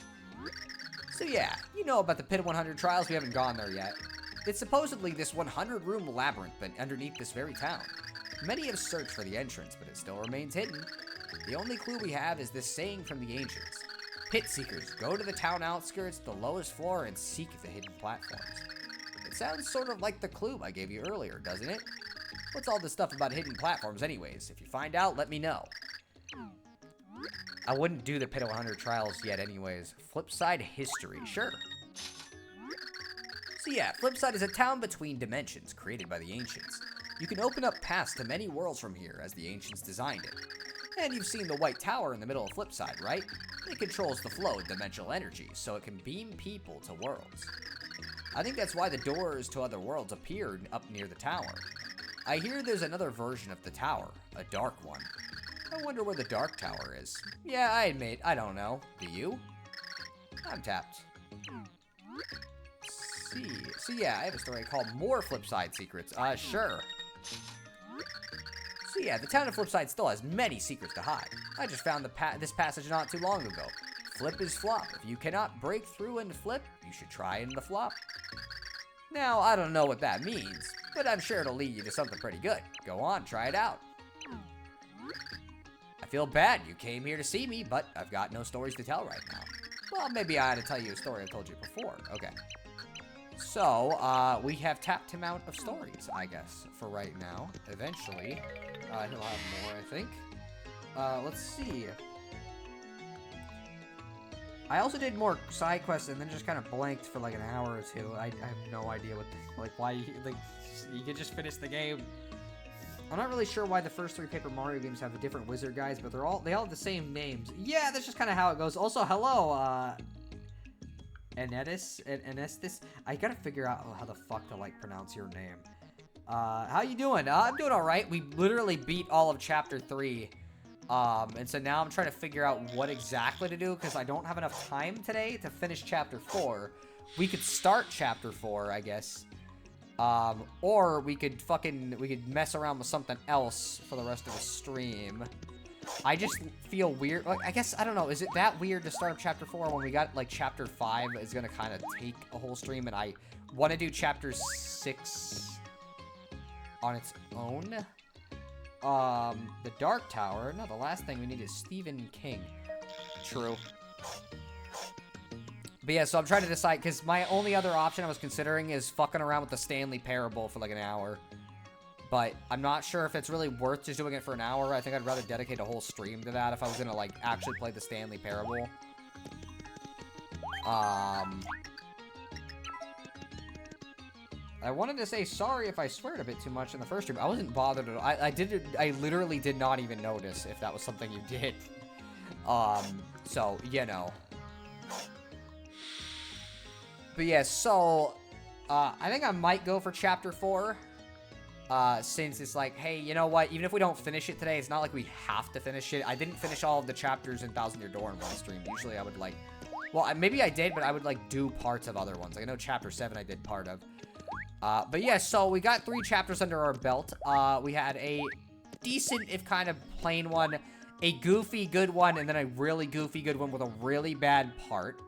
A: So yeah, you know about the Pit of 100 Trials, we haven't gone there yet. It's supposedly this 100-room labyrinth underneath this very town. Many have searched for the entrance, but it still remains hidden. The only clue we have is this saying from the ancients. Pit seekers, go to the town outskirts, the lowest floor, and seek the hidden platforms. It sounds sort of like the clue I gave you earlier, doesn't it? What's all this stuff about hidden platforms anyways? If you find out, let me know. I wouldn't do the Pit 100 trials yet anyways. Flipside history, sure. So yeah, Flipside is a town between dimensions created by the Ancients. You can open up paths to many worlds from here as the Ancients designed it. And you've seen the white tower in the middle of Flipside, right? It controls the flow of dimensional energy, so it can beam people to worlds. I think that's why the doors to other worlds appear up near the tower. I hear there's another version of the tower, a dark one. I wonder where the dark tower is. Yeah, I admit, I don't know. Do you? I'm tapped. See. So yeah, I have a story called More Flipside Secrets. Sure. So yeah, the town of Flipside still has many secrets to hide. I just found this passage not too long ago. Flip is flop. If you cannot break through into flip, you should try into flop. Now, I don't know what that means, but I'm sure it'll lead you to something pretty good. Go on, try it out. I feel bad you came here to see me, but I've got no stories to tell right now. Well, maybe I ought to tell you a story I told you before. Okay. So, we have tapped him out of stories, I guess, for right now. Eventually, he'll have more, I think. Let's see. I also did more side quests and then just kind of blanked for like an hour or two. I have no idea what, why, you could just finish the game. I'm not really sure why the first 3 Paper Mario games have the different wizard guys, but they all have the same names. Yeah, that's just kind of how it goes. Also, hello, Enestis. I gotta figure out how the fuck to like pronounce your name. How you doing? I'm doing all right. We literally beat all of Chapter 3. And so now I'm trying to figure out what exactly to do because I don't have enough time today to finish Chapter 4. We could start Chapter 4, I guess. Or we could mess around with something else for the rest of the stream. I just feel weird. Like, I guess, I don't know. Is it that weird to start Chapter 4 when we got, like, Chapter 5 is gonna kind of take a whole stream and I want to do Chapter 6 on its own? The Dark Tower. No, the last thing we need is Stephen King. True. But yeah, so I'm trying to decide, because my only other option I was considering is fucking around with the Stanley Parable for like an hour. But I'm not sure if it's really worth just doing it for an hour. I think I'd rather dedicate a whole stream to that if I was gonna like actually play the Stanley Parable. I wanted to say sorry if I sweared a bit too much in the first stream. I wasn't bothered at all. I literally did not even notice if that was something you did. So, you know. But yeah, so, I think I might go for Chapter 4. Since it's like, hey, you know what? Even if we don't finish it today, it's not like we have to finish it. I didn't finish all of the chapters in Thousand Year Door in one stream. Usually I would like, well, maybe I did, but I would like do parts of other ones. Like I know Chapter 7 I did part of. But yeah, so we got 3 chapters under our belt. We had a decent, if kind of plain one, a goofy good one, and then a really goofy good one with a really bad part.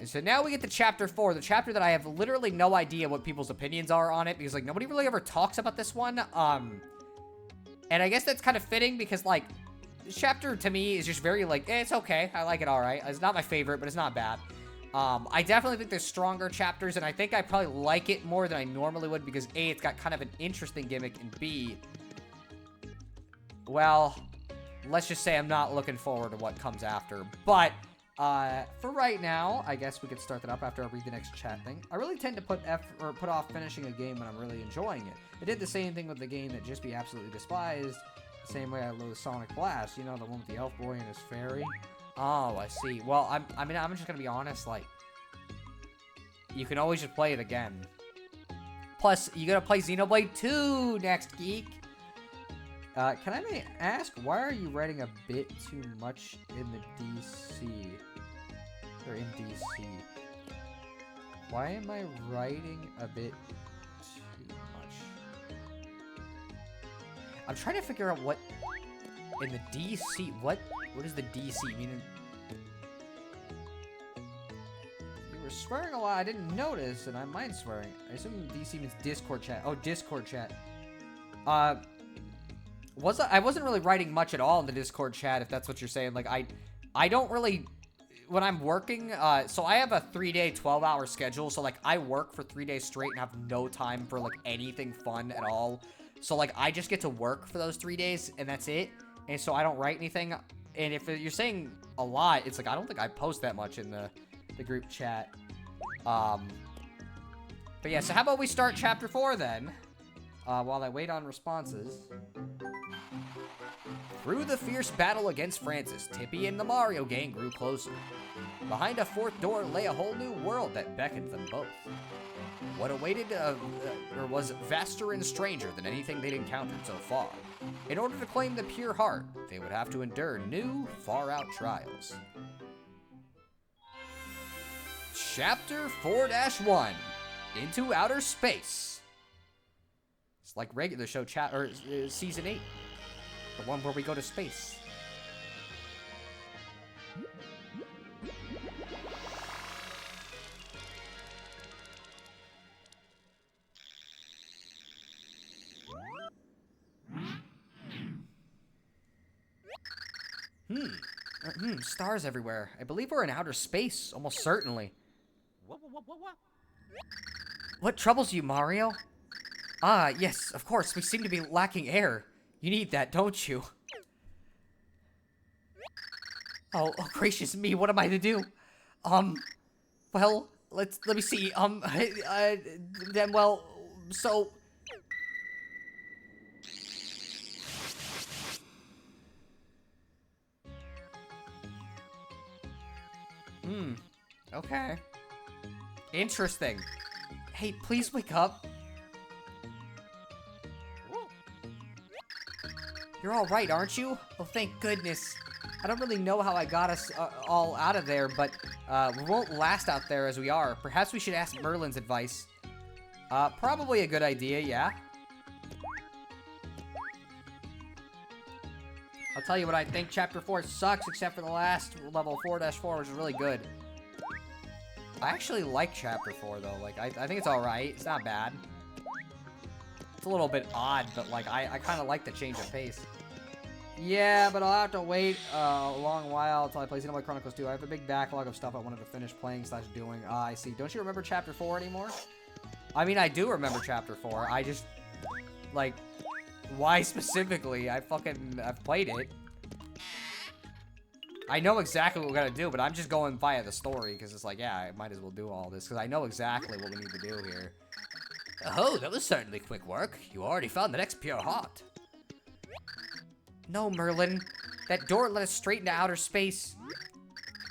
A: And so now we get to Chapter 4, the chapter that I have literally no idea what people's opinions are on it, because, like, nobody really ever talks about this one. And I guess that's kind of fitting, because, like, this chapter, to me, is just very, like, it's okay. I like it all right. It's not my favorite, but it's not bad. I definitely think there's stronger chapters, and I think I probably like it more than I normally would, because A, it's got kind of an interesting gimmick, and B, well, let's just say I'm not looking forward to what comes after. But for right now, I guess we could start that up after I read the next chat thing. I really tend to put off finishing a game when I'm really enjoying it. I did the same thing with the game that Just Be absolutely despised. The same way I loathe Sonic Blast. You know, the one with the elf boy and his fairy. Oh, I see. Well, I mean, I'm just gonna be honest. Like, you can always just play it again. Plus, you gotta play Xenoblade 2 next, geek. Can I ask, why are you writing a bit too much in the DC? Or in DC? Why am I writing a bit too much? I'm trying to figure out what in the DC, what does the DC mean? You were swearing a lot, I didn't notice, and I mind swearing. I assume DC means Discord chat. Oh, Discord chat. I wasn't really writing much at all in the Discord chat, if that's what you're saying. Like, I don't really, when I'm working, so I have a 3-day, 12-hour schedule, so, like, I work for 3 days straight and have no time for, like, anything fun at all. So, like, I just get to work for those 3 days, and that's it. And so I don't write anything. And if you're saying a lot, it's like, I don't think I post that much in the group chat. But yeah, so how about we start Chapter 4 then? While I wait on responses. Through the fierce battle against Francis, Tippy and the Mario gang grew closer. Behind a fourth door lay a whole new world that beckoned them both. What awaited was vaster and stranger than anything they'd encountered so far. In order to claim the pure heart, they would have to endure new, far-out trials. Chapter 4-1, Into Outer Space. It's like regular show Season 8. The one where we go to space. Stars everywhere. I believe we're in outer space, almost certainly. What troubles you, Mario? Ah, yes, of course, we seem to be lacking air. You need that, don't you? Oh, gracious me, what am I to do? Well, let me see, then, well, so... Okay. Interesting. Hey, please wake up. You're all right, aren't you? Oh, thank goodness. I don't really know how I got us all out of there, but we won't last out there as we are. Perhaps we should ask Merlin's advice. Probably a good idea, yeah. I'll tell you what, I think Chapter 4 sucks, except for the last level, 4-4, which is really good. I actually like Chapter 4, though. Like, I think it's alright. It's not bad. It's a little bit odd, but, like, I kind of like the change of pace. Yeah, but I'll have to wait a long while until I play Xenoblade Chronicles 2. I have a big backlog of stuff I wanted to finish playing / doing. I see. Don't you remember Chapter 4 anymore? I mean, I do remember Chapter 4. I just, like, why specifically? I've played it. I know exactly what we gotta do, but I'm just going via the story, because it's like, yeah, I might as well do all this, because I know exactly what we need to do here. Oh, that was certainly quick work. You already found the next pure heart. No, Merlin. That door led us straight into outer space.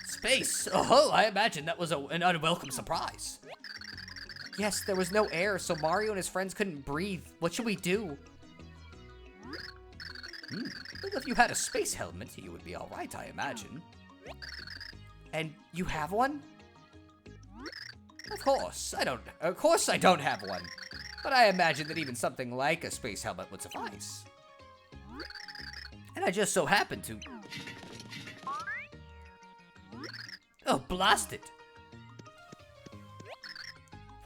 A: Space? Oh, I imagine that was an unwelcome surprise. Yes, there was no air, so Mario and his friends couldn't breathe. What should we do? Well, if you had a space helmet, you would be alright, I imagine. And you have one? Of course I don't have one. But I imagine that even something like a space helmet would suffice. And I just so happen to... Oh, blast it!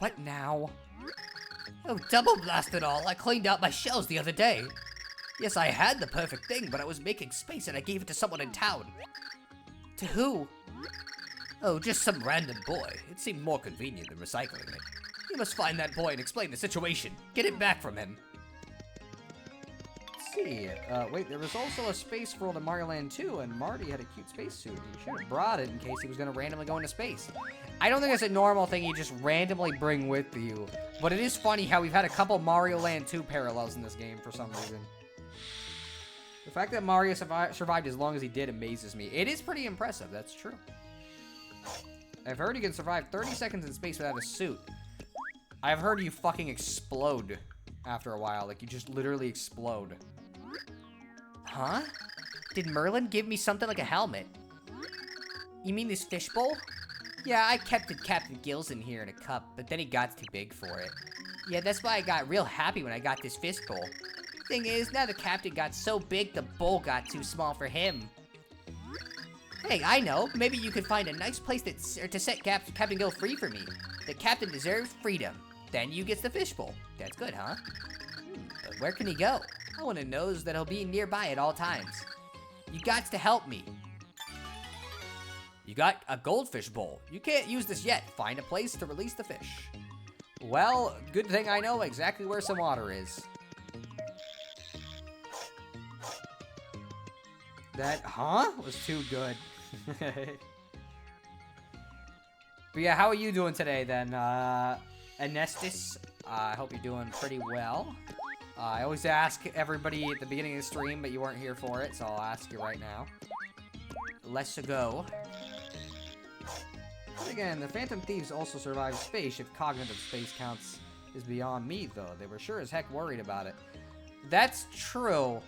A: What now? Oh, double blast it all! I cleaned out my shells the other day. Yes, I had the perfect thing, but I was making space and I gave it to someone in town. To who? Oh, just some random boy. It seemed more convenient than recycling it. You must find that boy and explain the situation. Get it back from him. Let's see. Wait, there was also a space world in Mario Land 2, and Marty had a cute spacesuit. He should have brought it in case he was going to randomly go into space. I don't think it's a normal thing you just randomly bring with you, but it is funny how we've had a couple Mario Land 2 parallels in this game for some reason. The fact that Mario survived as long as he did amazes me. It is pretty impressive, that's true. I've heard you can survive 30 seconds in space without a suit. I've heard you fucking explode after a while. Like, you just literally explode. Huh? Did Merlin give me something like a helmet? You mean this fishbowl? Yeah, I kept Captain Gills in here in a cup, but then he got too big for it. Yeah, that's why I got real happy when I got this fishbowl. Thing is, now the captain got so big, the bowl got too small for him. Hey, I know. Maybe you could find a nice place to set Captain Gill free for me. The captain deserves freedom. Then you get the fishbowl. That's good, huh? But where can he go? I want to know that he'll be nearby at all times. You got to help me. You got a goldfish bowl. You can't use this yet. Find a place to release the fish. Well, good thing I know exactly where some water is. That, huh? Was too good. But yeah, how are you doing today then, Anestis? I hope you're doing pretty well. I always ask everybody at the beginning of the stream, but you weren't here for it, so I'll ask you right now. Let's go. Again, the Phantom Thieves also survived space if cognitive space counts is beyond me, though. They were sure as heck worried about it. That's true,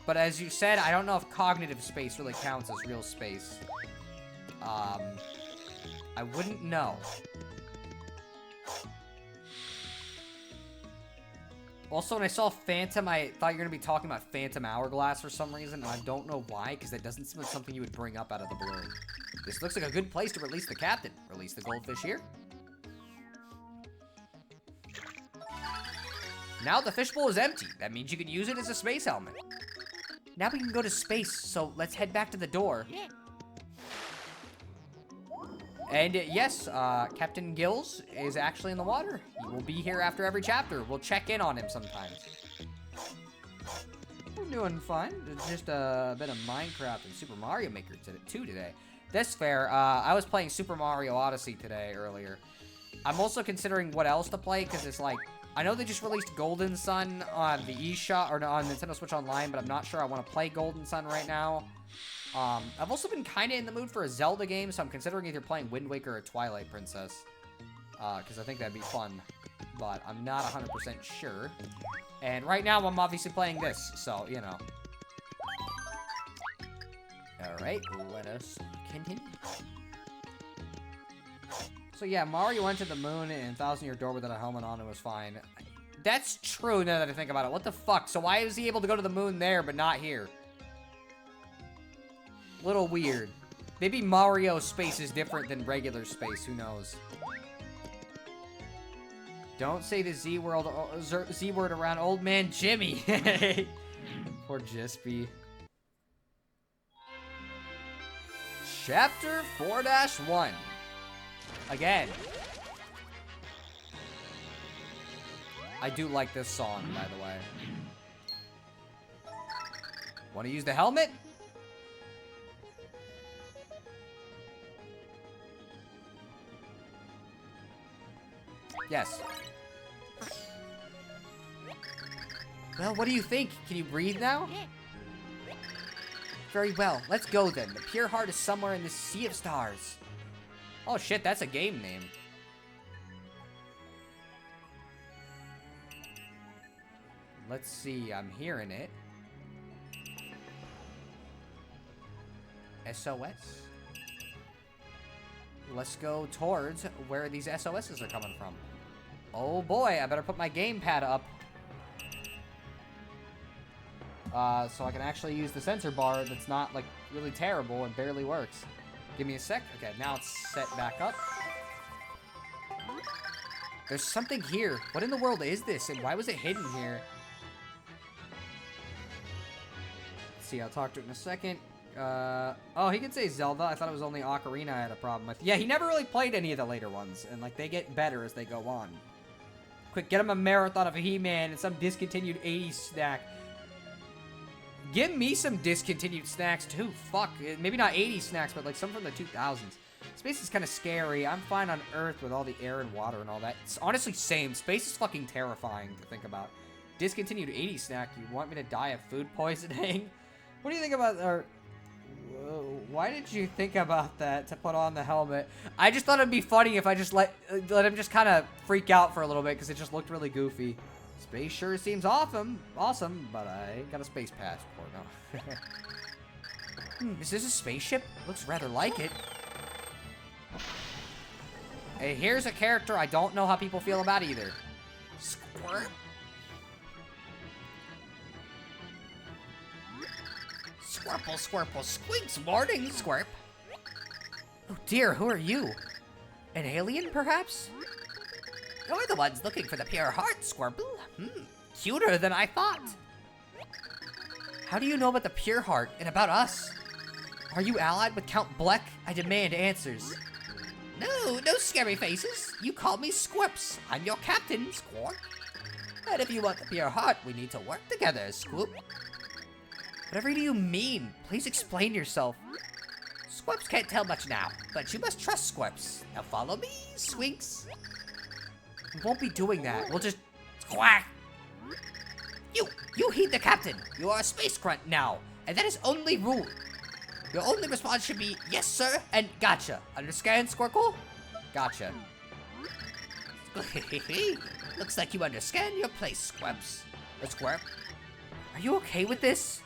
A: but as you said, I don't know if cognitive space really counts as real space. I wouldn't know. Also, when I saw Phantom, I thought you were going to be talking about Phantom Hourglass for some reason, and I don't know why, because that doesn't seem like something you would bring up out of the blue. This looks like a good place to release the captain. Release the goldfish here. Now the fishbowl is empty. That means you can use it as a space helmet. Now we can go to space, so let's head back to the door. And yes, Captain Gills is actually in the water. He will be here after every chapter. We'll check in on him sometimes. We're doing fine. It's just a bit of Minecraft and Super Mario Maker today. That's fair. I was playing Super Mario Odyssey today earlier. I'm also considering what else to play, because it's like, I know they just released Golden Sun on the eShop, or on Nintendo Switch Online, but I'm not sure I want to play Golden Sun right now. I've also been kind of in the mood for a Zelda game, so I'm considering either playing Wind Waker or Twilight Princess. Because I think that'd be fun. But I'm not 100% sure. And right now, I'm obviously playing this, so, you know. Alright, let us continue. So yeah, Mario went to the moon in 1,000 Year Door without a helmet on and was fine. That's true now that I think about it. What the fuck? So why is he able to go to the moon there, but not here? Little weird. Maybe Mario space is different than regular space. Who knows? Don't say the Z word around old man Jimmy. Poor Jispy. Chapter 4-1. Again. I do like this song, by the way. Want to use the helmet? Yes. Well, what do you think? Can you breathe now? Very well. Let's go then. The Pure Heart is somewhere in the Sea of Stars. Oh shit, that's a game name. Let's see, I'm hearing it. SOS. Let's go towards where these SOSs are coming from. Oh boy, I better put my gamepad up. So I can actually use the sensor bar that's not, like, really terrible and barely works. Give me a sec. Okay, now it's set back up. There's something here. What in the world is this, and why was it hidden here? Let's see, I'll talk to it in a second. Oh, he could say Zelda. I thought it was only Ocarina I had a problem with. Yeah, he never really played any of the later ones, and, like, they get better as they go on. Quick, get him a marathon of He-Man and some discontinued 80s snack. Give me some discontinued snacks, too. Fuck. Maybe not 80s snacks, but, like, some from the 2000s. Space is kind of scary. I'm fine on Earth with all the air and water and all that. It's honestly same. Space is fucking terrifying to think about. Discontinued 80s snack. You want me to die of food poisoning? What do you think about... why did you think about that to put on the helmet? I just thought it'd be funny if I just let him just kind of freak out for a little bit because it just looked really goofy. Space sure seems awesome, but I ain't got a space passport. No. Is this a spaceship? Looks rather like it. Hey, here's a character I don't know how people feel about either. Squirt. Squirple, squirple, squinks, morning, squirp. Oh dear, who are you? An alien, perhaps? You're the ones looking for the pure heart, Squirple. Cuter than I thought. How do you know about the pure heart and about us? Are you allied with Count Bleck? I demand answers. No scary faces. You call me Squirps. I'm your captain, Squirp. And if you want the pure heart, we need to work together, Squoop. Whatever do you mean? Please explain yourself. Squirps can't tell much now, but you must trust Squirps. Now follow me, Swinks. We won't be doing that. We'll just... Quack! You heed the captain. You are a space grunt now, and that is only rule. Your only response should be, yes, sir, and gotcha. Understand, Squirkle? Gotcha. Looks like you understand your place, Squirps. Or Squirp. Are you okay with this?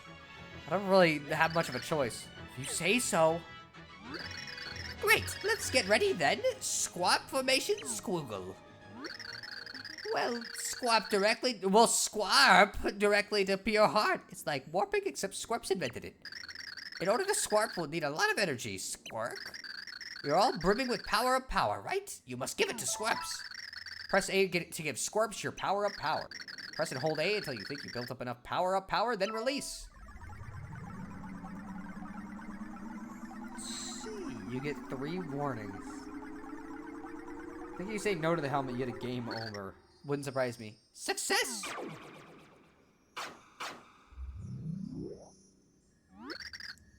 A: I don't really have much of a choice. If you say so. Great, let's get ready then. Squawp formation, squiggle. Well, squawp directly to pure heart. It's like warping, except Squirps invented it. In order to squarp, we'll need a lot of energy, Squirk. You're all brimming with power up power, right? You must give it to Squirps. Press A to give Squirps your power up power. Press and hold A until you think you built up enough power up power, then release. Let's see, you get 3 warnings. I think if you say no to the helmet, you get a game over. Wouldn't surprise me. Success!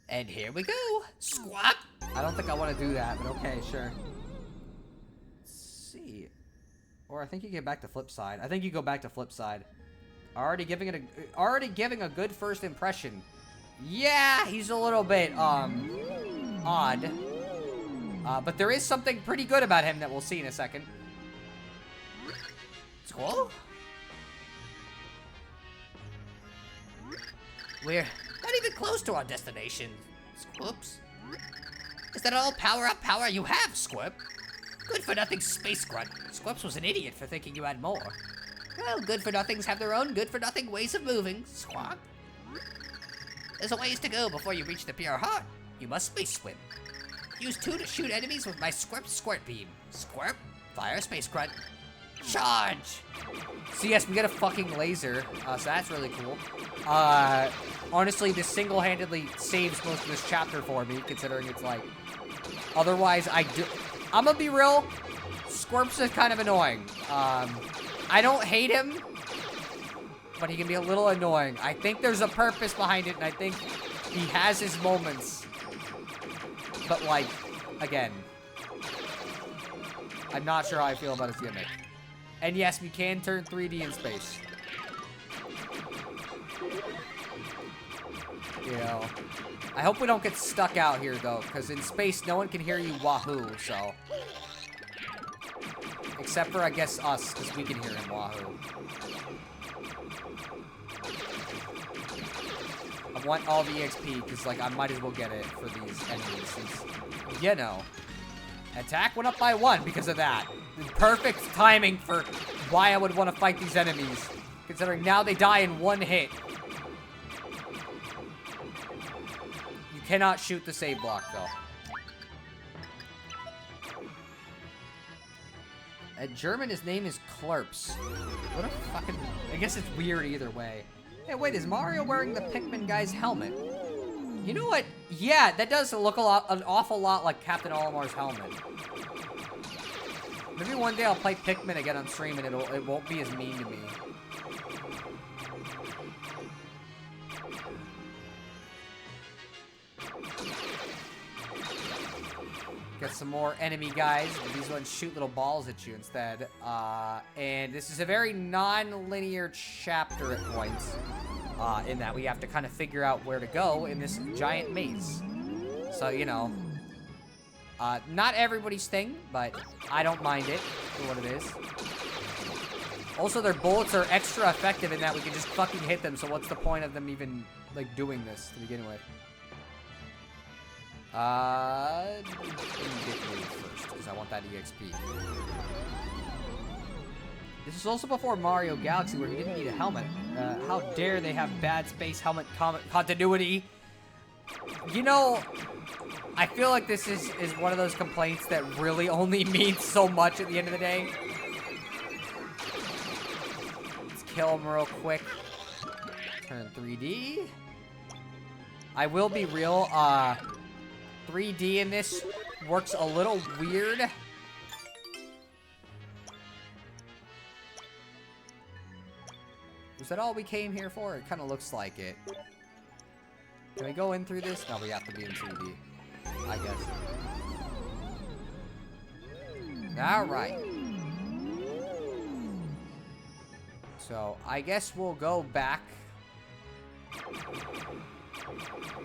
A: And here we go. Squawk! I don't think I want to do that, but okay, sure. Let's see. Or I think you get back to flip side. I think you go back to flip side. Already giving a good first impression. Yeah, he's a little bit odd. But there is something pretty good about him that we'll see in a second. Squall? We're not even close to our destination, Squirps. Is that all power up power you have, Squirp? Good for nothing space grunt. Squirps was an idiot for thinking you had more. Well, good for nothings have their own good for nothing ways of moving, Squawk. There's a ways to go before you reach the pure heart. You must space swim. Use 2 to shoot enemies with my Squirp squirt beam. Squirp, fire space grunt. Charge! So yes, we get a fucking laser, so that's really cool. Honestly, this single-handedly saves most of this chapter for me, considering it's like... Otherwise, I'm gonna be real, Squirps is kind of annoying. I don't hate him, but he can be a little annoying. I think there's a purpose behind it, and I think he has his moments. But, like, again, I'm not sure how I feel about his gimmick. And yes, we can turn 3D in space. You know, I hope we don't get stuck out here, though, because in space, no one can hear you wahoo, so. Except for, I guess, us, because we can hear him wahoo. I want all the EXP, because, like, I might as well get it for these enemies, since, you know. Attack went up by 1 because of that. Perfect timing for why I would want to fight these enemies, considering now they die in 1 hit. You cannot shoot the save block, though. In German, his name is Klurps. What a fucking... I guess it's weird either way. Hey, wait, is Mario wearing the Pikmin guy's helmet? You know what? Yeah, that does look an awful lot like Captain Olimar's helmet. Maybe one day I'll play Pikmin again on stream and it won't be as mean to me. Get some more enemy guys, but these ones shoot little balls at you instead. And this is a very non-linear chapter at points. In that we have to kind of figure out where to go in this giant maze. So, you know, not everybody's thing, but I don't mind it for what it is. Also, their bullets are extra effective in that we can just fucking hit them, so what's the point of them even, like, doing this to begin with? Let me get you first, because I want that EXP. This is also before Mario Galaxy, where he didn't need a helmet. How dare they have bad space helmet continuity? You know, I feel like this is one of those complaints that really only means so much at the end of the day. Let's kill him real quick. Turn 3D. I will be real, 3D in this works a little weird. Was that all we came here for? It kind of looks like it. Can we go in through this? No, we have to be in 2D. I guess. Alright. So, I guess we'll go back.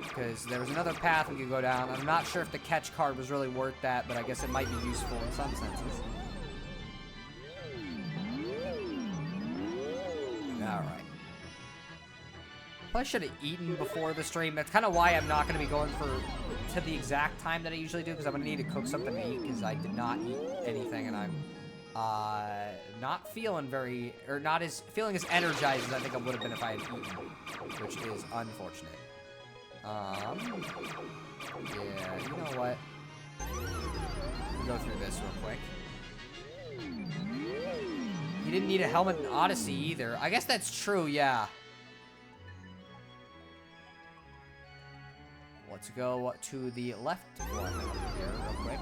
A: Because there was another path we could go down. I'm not sure if the catch card was really worth that, but I guess it might be useful in some senses. Alright. Probably should have eaten before the stream. That's kind of why I'm not going to be going to the exact time that I usually do, because I'm going to need to cook something to eat, because I did not eat anything, and I'm not feeling feeling as energized as I think I would have been if I had eaten, which is unfortunate. Yeah, you know what? We'll go through this real quick. He didn't need a helmet in Odyssey either. I guess that's true, yeah. Let's go to the left one here real quick.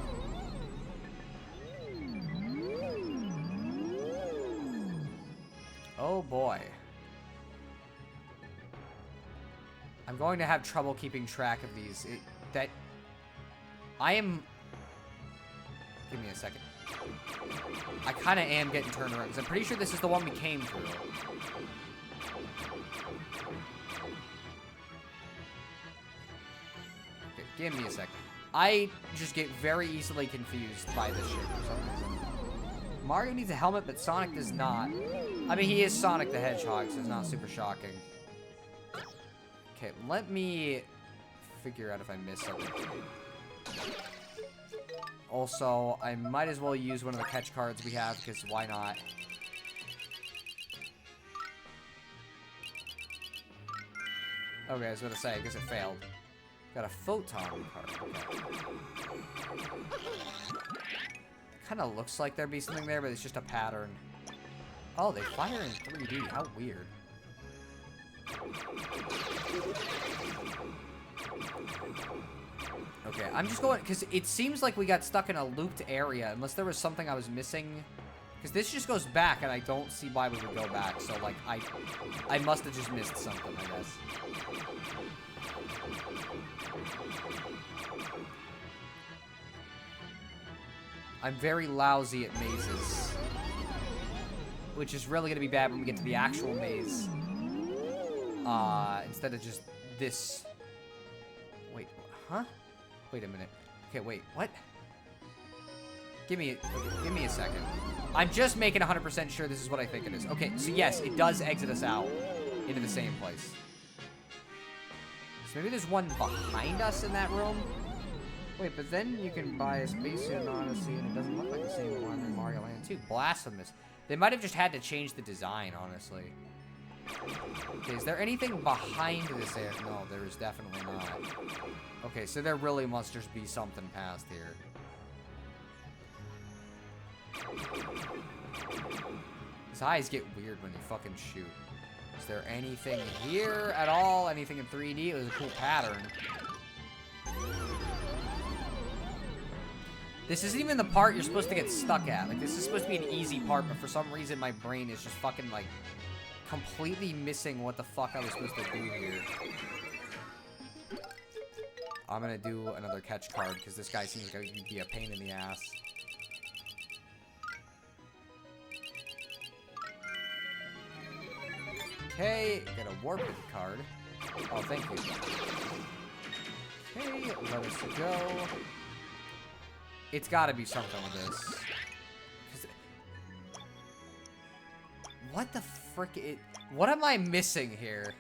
A: Oh boy. I'm going to have trouble keeping track of these. Give me a second. I kind of am getting turned around, because I'm pretty sure this is the one we came through. Okay, give me a second. I just get very easily confused by this shit for some reason. Mario needs a helmet, but Sonic does not. I mean, he is Sonic the Hedgehog, so it's not super shocking. Okay, let me figure out if I missed something. Also, I might as well use one of the catch cards we have, because why not? Okay, I was gonna say, I guess it failed. Got a photon card. Okay. Kind of looks like there'd be something there, but it's just a pattern. Oh, they fire in 3D. How weird. Okay, I'm just going, because it seems like we got stuck in a looped area, unless there was something I was missing. Because this just goes back, and I don't see why we would go back. So, like, I must have just missed something, I guess. I'm very lousy at mazes. Which is really going to be bad when we get to the actual maze. Instead of just this. Wait, huh? Wait a minute. Okay, wait, what? Give me a second. I'm just making 100% sure this is what I think it is. Okay, so yes, it does exit us out into the same place. So maybe there's one behind us in that room? Wait, but then you can buy a spacesuit in Odyssey, and it doesn't look like the same one in Mario Land 2. Blasphemous. They might have just had to change the design, honestly. Okay, is there anything behind this area? No, there is definitely not. Okay, so there really must just be something past here. His eyes get weird when you fucking shoot. Is there anything here at all? Anything in 3D? It was a cool pattern. This isn't even the part you're supposed to get stuck at. Like, this is supposed to be an easy part, but for some reason my brain is just fucking, like, completely missing what the fuck I was supposed to do here. I'm gonna do another catch card, because this guy seems like he'd be a pain in the ass. Okay, get a warp card. Oh, thank you. Okay, let us go. It's gotta be something with this. What the frick? What am I missing here?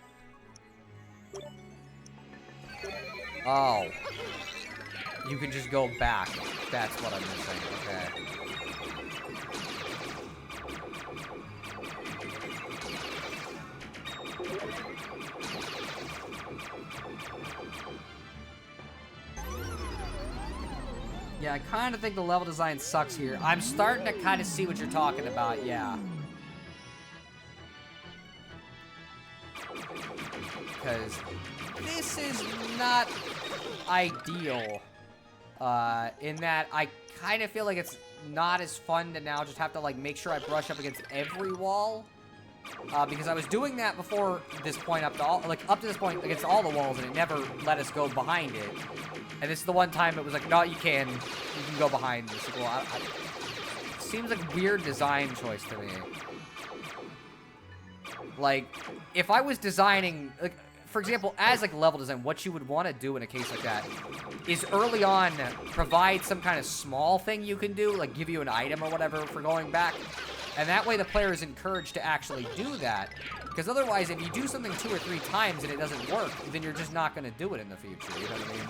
A: Oh. You can just go back. That's what I'm missing. Okay. Yeah, I kind of think the level design sucks here. I'm starting to kind of see what you're talking about, yeah. Because this is not ideal. In that I kind of feel like it's not as fun to now just have to, like, make sure I brush up against every wall. Because I was doing that before this point up to this point against all the walls, and it never let us go behind it. And this is the one time it was like, no, you can go behind this. Well, it seems like a weird design choice to me. Like, if I was designing, like, for example, as like level design, what you would want to do in a case like that is early on provide some kind of small thing you can do, like give you an item or whatever for going back. And that way the player is encouraged to actually do that. Because otherwise, if you do something 2 or 3 times and it doesn't work, then you're just not going to do it in the future. You know what I mean?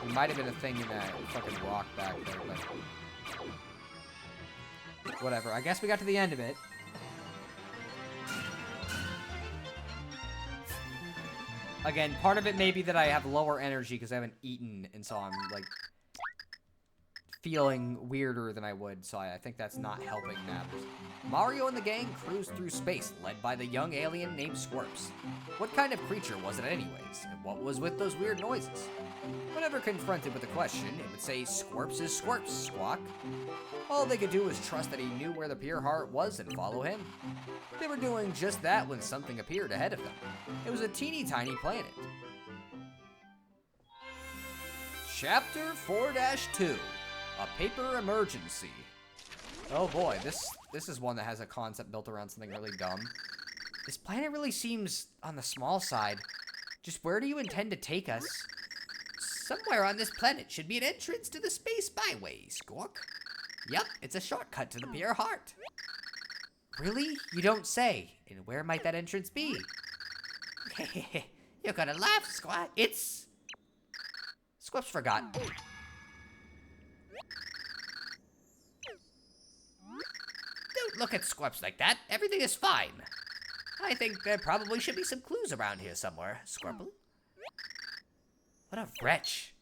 A: There might have been a thing in that fucking rock back there, but... whatever. I guess we got to the end of it. Again, part of it may be that I have lower energy because I haven't eaten, and so I'm, like, feeling weirder than I would, so I think that's not helping matters. Mario and the gang cruised through space, led by the young alien named Squirps. What kind of creature was it anyways, and what was with those weird noises? Whenever confronted with a question, it would say, "Squirps is Squirps, Squawk." All they could do was trust that he knew where the pure heart was and follow him. They were doing just that when something appeared ahead of them. It was a teeny tiny planet. Chapter 4-2, A Paper Emergency. Oh boy, this is one that has a concept built around something really dumb. This planet really seems on the small side. Just where do you intend to take us? Somewhere on this planet should be an entrance to the space byway, Squawk. Yup, it's a shortcut to the pure heart. Really? You don't say. And where might that entrance be? You're gonna laugh, Squawk. It's... Squirps forgot. Don't look at Squirps like that. Everything is fine. I think there probably should be some clues around here somewhere, Squirple. What a wretch.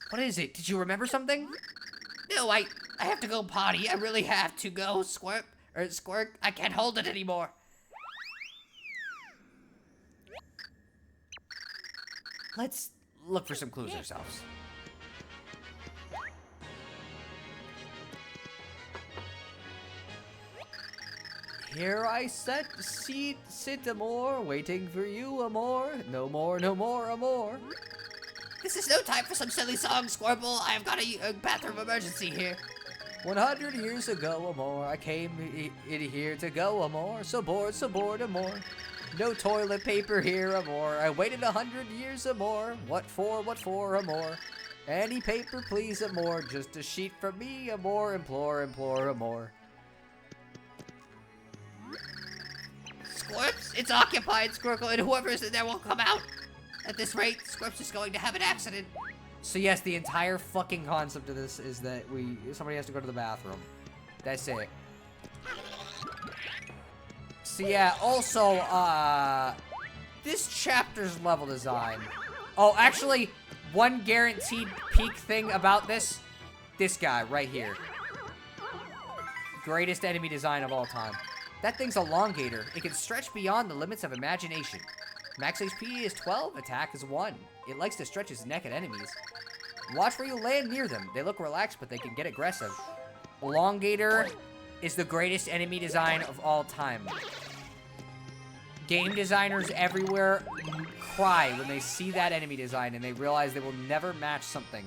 A: What is it? Did you remember something? No, I have to go potty. I really have to go, Squirp. Or Squirk. I can't hold it anymore. Let's look for some clues ourselves. Here I sit amore, waiting for you amore. No more, no more, amore.
B: This is no time for some silly song, Squirple. I've got a bathroom emergency here.
A: 100 years ago, amore, I came in here to go, amore. So bored, amore. No toilet paper here, amore. I waited 100 years, amore. What for, amore? Any paper, please, amore. Just a sheet from me, amore. Implore, amore.
B: Squirps, it's occupied, Squircle, and whoever is in there won't come out. At this rate, Squirps is going to have an accident.
A: So yes, the entire fucking concept of this is that somebody has to go to the bathroom. That's it. So yeah, also, this chapter's level design. Oh, actually, one guaranteed peak thing about this guy right here. Greatest enemy design of all time. That thing's a Longator. It can stretch beyond the limits of imagination. Max HP is 12, attack is 1. It likes to stretch its neck at enemies. Watch where you land near them. They look relaxed, but they can get aggressive. Longator is the greatest enemy design of all time. Game designers everywhere cry when they see that enemy design and they realize they will never match something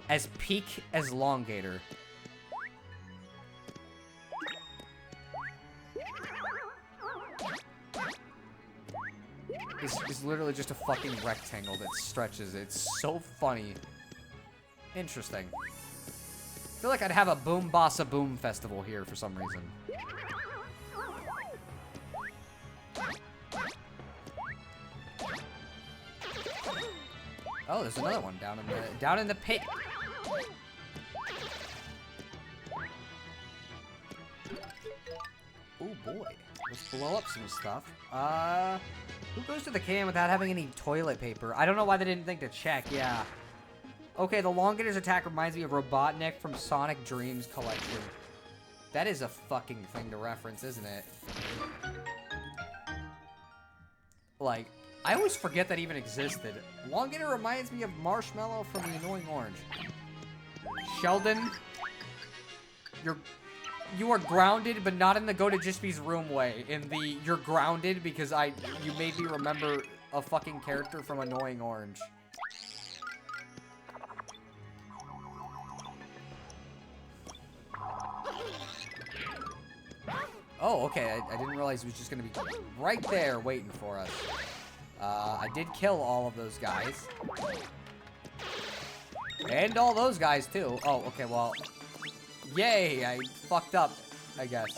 A: as peak as Longator. It's literally just a fucking rectangle that stretches. It's so funny. Interesting. I feel like I'd have a Boom Bossa Boom festival here for some reason. Oh, there's another one down in the pit. Oh boy. Let's blow up some stuff. Who goes to the can without having any toilet paper? I don't know why they didn't think to check, yeah. Okay, the Longator's attack reminds me of Robotnik from Sonic Dreams Collection. That is a fucking thing to reference, isn't it? Like, I always forget that even existed. Longator reminds me of Marshmallow from The Annoying Orange. Sheldon, you are grounded, but not in the go to Jispy's room way. In the you're grounded because you made me remember a fucking character from Annoying Orange. Oh, okay. I didn't realize it was just gonna be right there waiting for us. I did kill all of those guys. And all those guys, too. Oh, okay, well... Yay! I fucked up, I guess.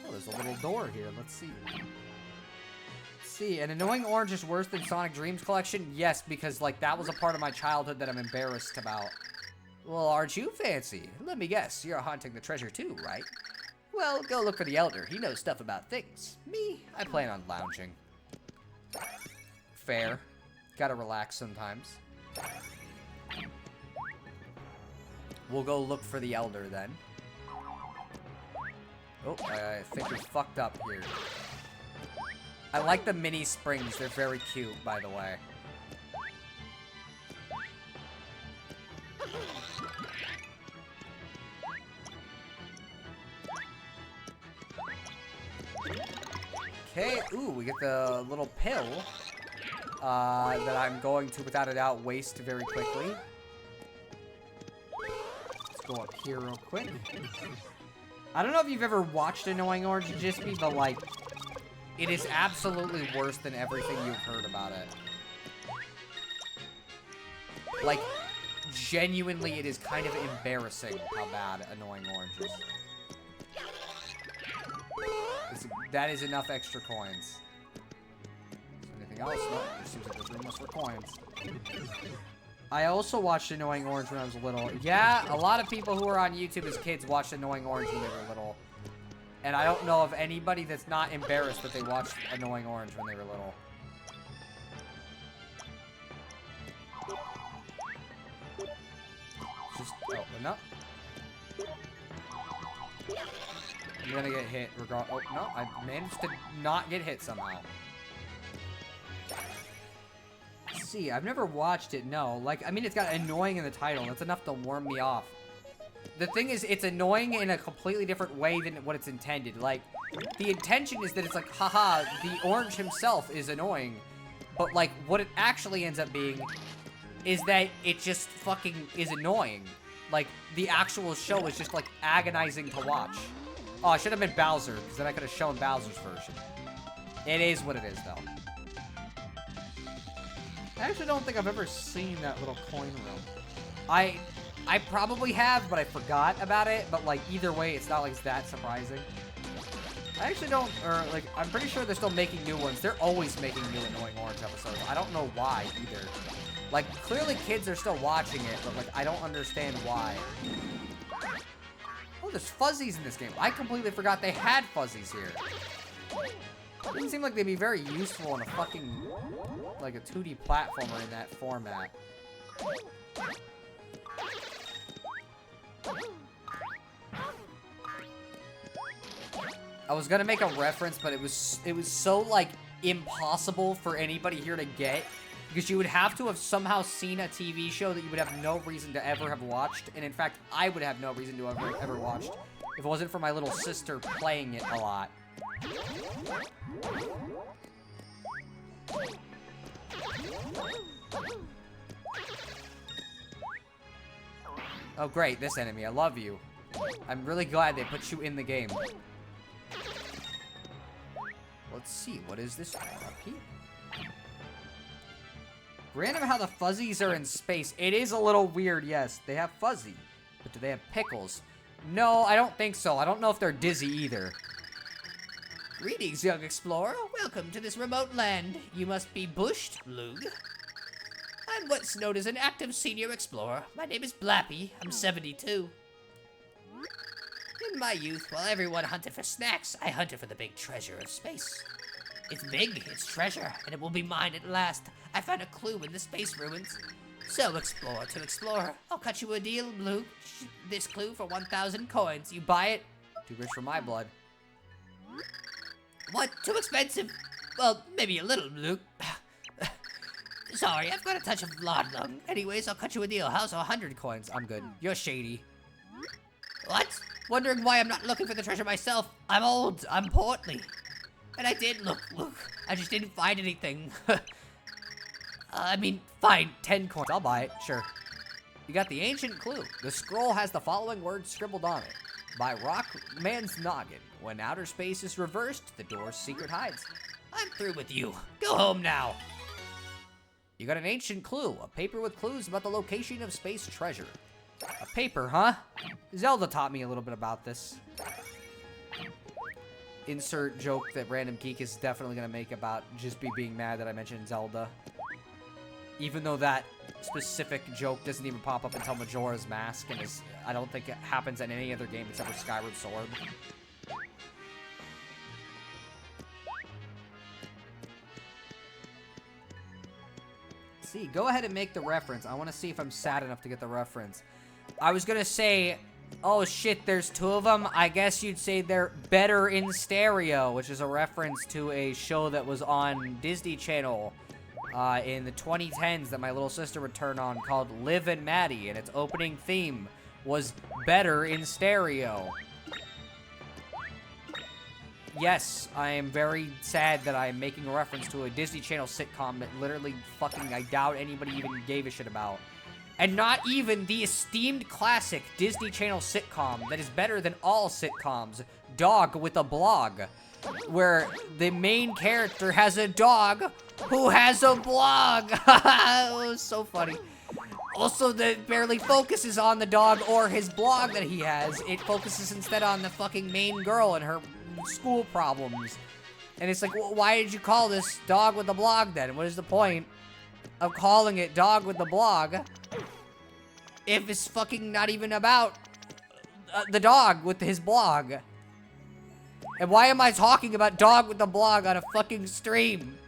A: Oh, there's a little door here. Let's see. An Annoying Orange is worse than Sonic Dreams Collection? Yes, because, like, that was a part of my childhood that I'm embarrassed about. Well, aren't you fancy? Let me guess, you're haunting the treasure too, right? Well, go look for the Elder. He knows stuff about things. Me, I plan on lounging. Fair. Gotta relax sometimes. We'll go look for the Elder, then. Oh, I think we fucked up here. I like the mini springs. They're very cute, by the way. Okay, ooh, we get the little pill that I'm going to, without a doubt, waste very quickly. Let's go up here real quick. I don't know if you've ever watched Annoying Orange Jispy, but, like, it is absolutely worse than everything you've heard about it. Like, genuinely, it is kind of embarrassing how bad Annoying Orange is. That is enough extra coins. Is there anything else? No, there seems like there's room less for coins. I also watched Annoying Orange when I was little. Yeah, a lot of people who were on YouTube as kids watched Annoying Orange when they were little. And I don't know of anybody that's not embarrassed that they watched Annoying Orange when they were little. Just open up. I'm gonna get hit regardless. Oh, no, I managed to not get hit somehow. Let's see, I've never watched it, no. Like, I mean, it's got annoying in the title. That's enough to warm me off. The thing is, it's annoying in a completely different way than what it's intended. Like, the intention is that it's like, haha, the orange himself is annoying. But, like, what it actually ends up being is that it just fucking is annoying. Like, the actual show is just, like, agonizing to watch. Oh, I should have been Bowser, because then I could have shown Bowser's version. It is what it is, though. I actually don't think I've ever seen that little coin room. I probably have, but I forgot about it. But, like, either way, it's not like it's that surprising. I actually don't, or, like, I'm pretty sure they're still making new ones. They're always making new Annoying Orange episodes. I don't know why, either. Like, clearly kids are still watching it, but, like, I don't understand why. Oh, there's fuzzies in this game. I completely forgot they had fuzzies here. It doesn't seem like they'd be very useful in a fucking, like, a 2D platformer in that format. I was gonna make a reference, but it was so, like, impossible for anybody here to get, because you would have to have somehow seen a TV show that you would have no reason to ever have watched, and in fact, I would have no reason to have ever watched if it wasn't for my little sister playing it a lot. Oh great, this enemy, I love you. I'm really glad they put you in the game. Let's see, what is this up here? Random how the fuzzies are in space. It is a little weird, yes. They have fuzzy. But do they have pickles? No, I don't think so. I don't know if they're dizzy either.
B: Greetings, young explorer. Welcome to this remote land. You must be bushed, Lug. I'm what's known as an active senior explorer. My name is Blappy. I'm 72. In my youth, while everyone hunted for snacks, I hunted for the big treasure of space. It's big, it's treasure, and it will be mine at last. I found a clue in the space ruins. So, explore to explore. I'll cut you a deal, Blue. This clue for 1,000 coins. You buy it?
A: Too rich for my blood.
B: What? Too expensive? Well, maybe a little, Luke. Sorry, I've got a touch of blood lung. Anyways, I'll cut you a deal. How's 100 coins?
A: I'm good. You're shady.
B: What? Wondering why I'm not looking for the treasure myself? I'm old. I'm portly. And I did look. I just didn't find anything. I mean, fine.
A: 10 coins. I'll buy it. Sure. You got the ancient clue. The scroll has the following words scribbled on it. By Rockman's noggin. When outer space is reversed, the door's secret hides.
B: I'm through with you. Go home now.
A: You got an ancient clue. A paper with clues about the location of space treasure. A paper, huh? Zelda taught me a little bit about this. Insert joke that Random Geek is definitely going to make about just being mad that I mentioned Zelda. Even though that specific joke doesn't even pop up until Majora's Mask, and I don't think it happens in any other game except for Skyward Sword. See, go ahead and make the reference. I want to see if I'm sad enough to get the reference. I was going to say, oh shit, there's 2 of them. I guess you'd say they're better in stereo, which is a reference to a show that was on Disney Channel in the 2010s that my little sister would turn on called Liv and Maddie, and its opening theme was better in stereo. Yes, I am very sad that I am making a reference to a Disney Channel sitcom that literally fucking I doubt anybody even gave a shit about. And not even the esteemed classic Disney Channel sitcom that is better than all sitcoms, Dog with a Blog, where the main character has a dog who has a blog. It was so funny. Also, that barely focuses on the dog or his blog that he has. It focuses instead on the fucking main girl and her school problems. And it's like, well, why did you call this Dog with a Blog then? What is the point of calling it Dog with the Blog if it's fucking not even about the dog with his blog? And why am I talking about Dog with the Blog on a fucking stream?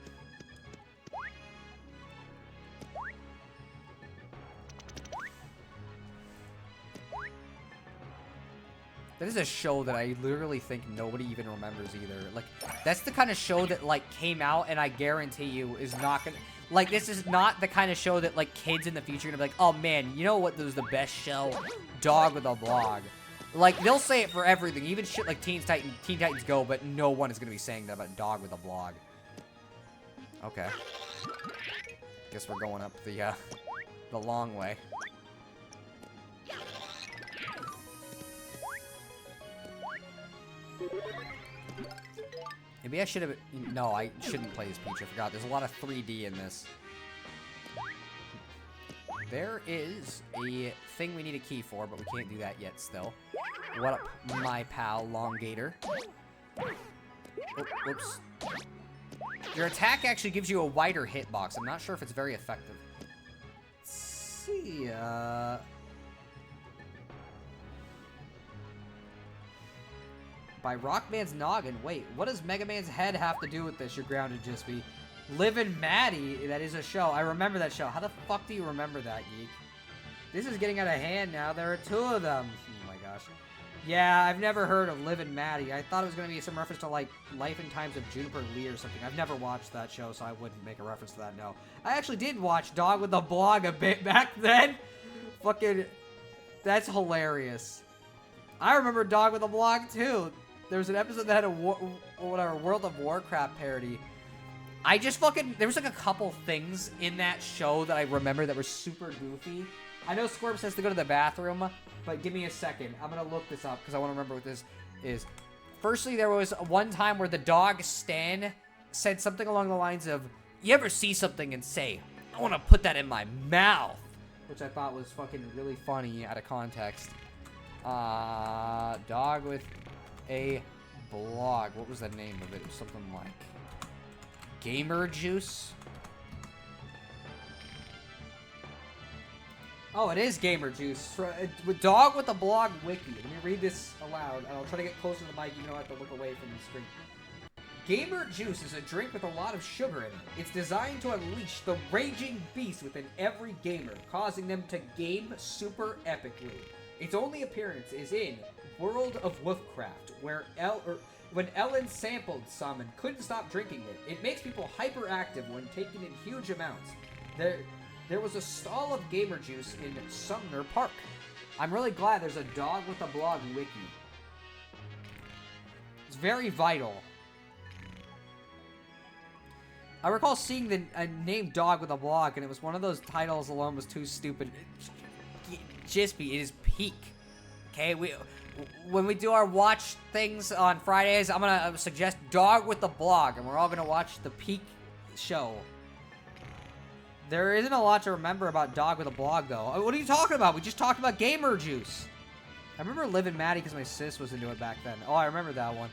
A: That is a show that I literally think nobody even remembers either. Like, that's the kind of show that, like, came out and I guarantee you is not gonna... Like, this is not the kind of show that, like, kids in the future are gonna be like, oh, man, you know what was the best show? Dog with a Blog. Like, they'll say it for everything. Even shit like Teen Titans Go, but no one is gonna be saying that about Dog with a Blog. Okay. Guess we're going up the long way. Maybe I should have... No, I shouldn't play as Peach. I forgot. There's a lot of 3D in this. There is a thing we need a key for, but we can't do that yet still. What up, my pal, Longator? Whoops. Your attack actually gives you a wider hitbox. I'm not sure if it's very effective. Let's see, By Rockman's noggin. Wait, what does Mega Man's head have to do with this? You're grounded, just be. Liv and Maddie, that is a show. I remember that show. How the fuck do you remember that, geek? This is getting out of hand now. There are 2 of them. Oh my gosh. Yeah, I've never heard of Liv and Maddie. I thought it was going to be some reference to, like, Life and Times of Juniper Lee or something. I've never watched that show, so I wouldn't make a reference to that, no. I actually did watch Dog with a Blog a bit back then. Fucking, that's hilarious. I remember Dog with a Blog, too. There was an episode that had a World of Warcraft parody. I just fucking... There was like a couple things in that show that I remember that were super goofy. I know Squirps has to go to the bathroom, but give me a second. I'm going to look this up because I want to remember what this is. Firstly, there was one time where the dog Stan said something along the lines of, you ever see something and say, I want to put that in my mouth? Which I thought was fucking really funny out of context. Dog with a Blog. What was the name of it? It was something like Gamer Juice. Oh, it is Gamer Juice. With Dog with a Blog wiki. Let me read this aloud, and I'll try to get closer to the mic even though I have to look away from the screen. Gamer Juice is a drink with a lot of sugar in it. It's designed to unleash the raging beast within every gamer, causing them to game super epically. Its only appearance is in World of Woofcraft, where when Ellen sampled some and couldn't stop drinking it. It makes people hyperactive when taken in huge amounts. There was a stall of Gamer Juice in Sumner Park. I'm really glad there's a Dog with a Blog wiki. It's very vital. I recall seeing the name Dog with a Blog, and it was one of those titles alone was too stupid. Jispy, it is peak. Okay, when we do our watch things on Fridays, I'm gonna suggest Dog with a Blog, and we're all gonna watch the peak show. There isn't a lot to remember about Dog with a Blog, though. What are you talking about? We just talked about Gamer Juice. I remember Liv and Maddie because my sis was into it back then. Oh, I remember that one.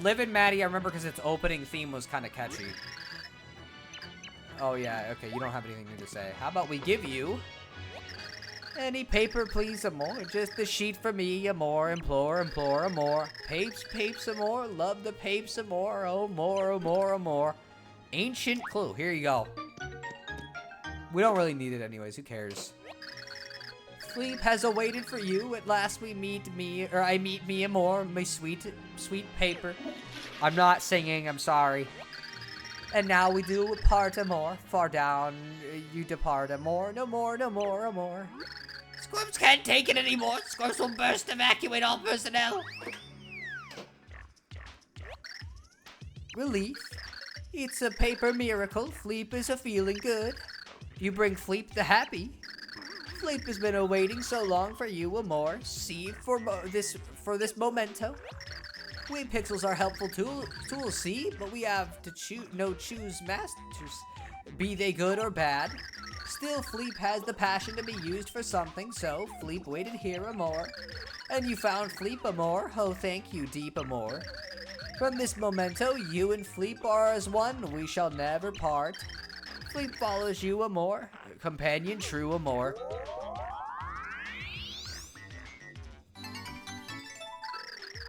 A: Liv and Maddie, I remember because its opening theme was kind of catchy. Oh, yeah, okay, you don't have anything new to say. How about we give you... Any paper, please, some more. Just a sheet for me, a more. Implore, implore, a more. Papes, papes, some more. Love the papes, some more. Oh, more, oh, more, oh, more. Ancient clue. Here you go. We don't really need it anyways. Who cares? Sleep has awaited for you. At last we meet me, or I meet me a more. My sweet, sweet paper. I'm not singing. I'm sorry. And now we do part a more. Far down, you depart a more. No more, no more, a more.
B: Squibs can't take it anymore. Squibs will burst, evacuate all personnel.
A: Relief. It's a paper miracle. Fleep is a feeling good. You bring Fleep the happy. Fleep has been awaiting so long for you a more. See for this memento. We pixels are helpful tools, see, but we have to choose masters, be they good or bad. Still, Fleep has the passion to be used for something, so Fleep waited here a more. And you found Fleep a more, oh thank you, deep a more. From this memento, you and Fleep are as one, we shall never part. Fleep follows you a more, companion true a more.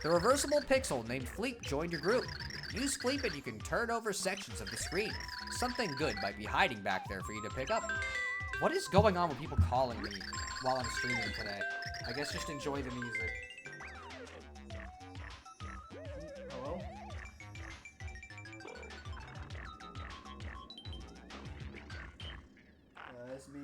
A: The reversible pixel named Fleep joined your group. Use Fleep and you can turn over sections of the screen. Something good might be hiding back there for you to pick up. What is going on with people calling me while I'm streaming today? I guess just enjoy the music. Hello? That's me.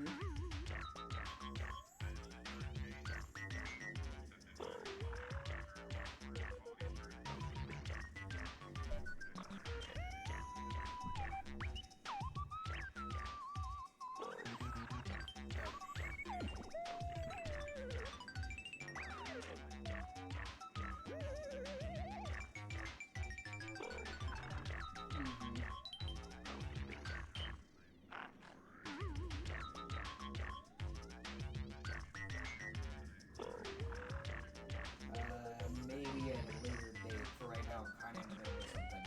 A: Maybe at a later date. For right now, I'm kind of in the middle of something.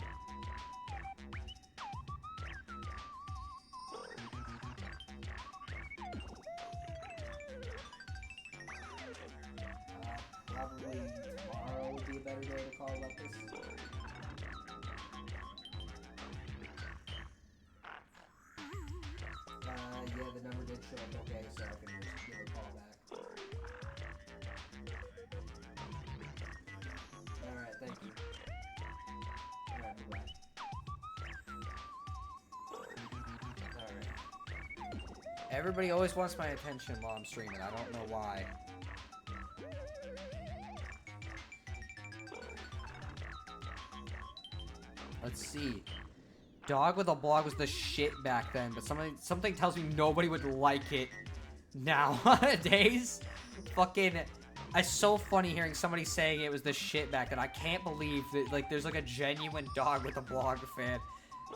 A: Probably tomorrow would be a better day to call about this. Yeah, the number did show up okay, so I can just give a call back. Alright, thank you. Alright, goodbye. Alright. Everybody always wants my attention while I'm streaming. I don't know why. Let's see. Dog with a Blog was the shit back then, but something tells me nobody would like it nowadays. Fucking, it's so funny hearing somebody saying it was the shit back then. I can't believe that, like, there's like a genuine Dog with a Blog fan.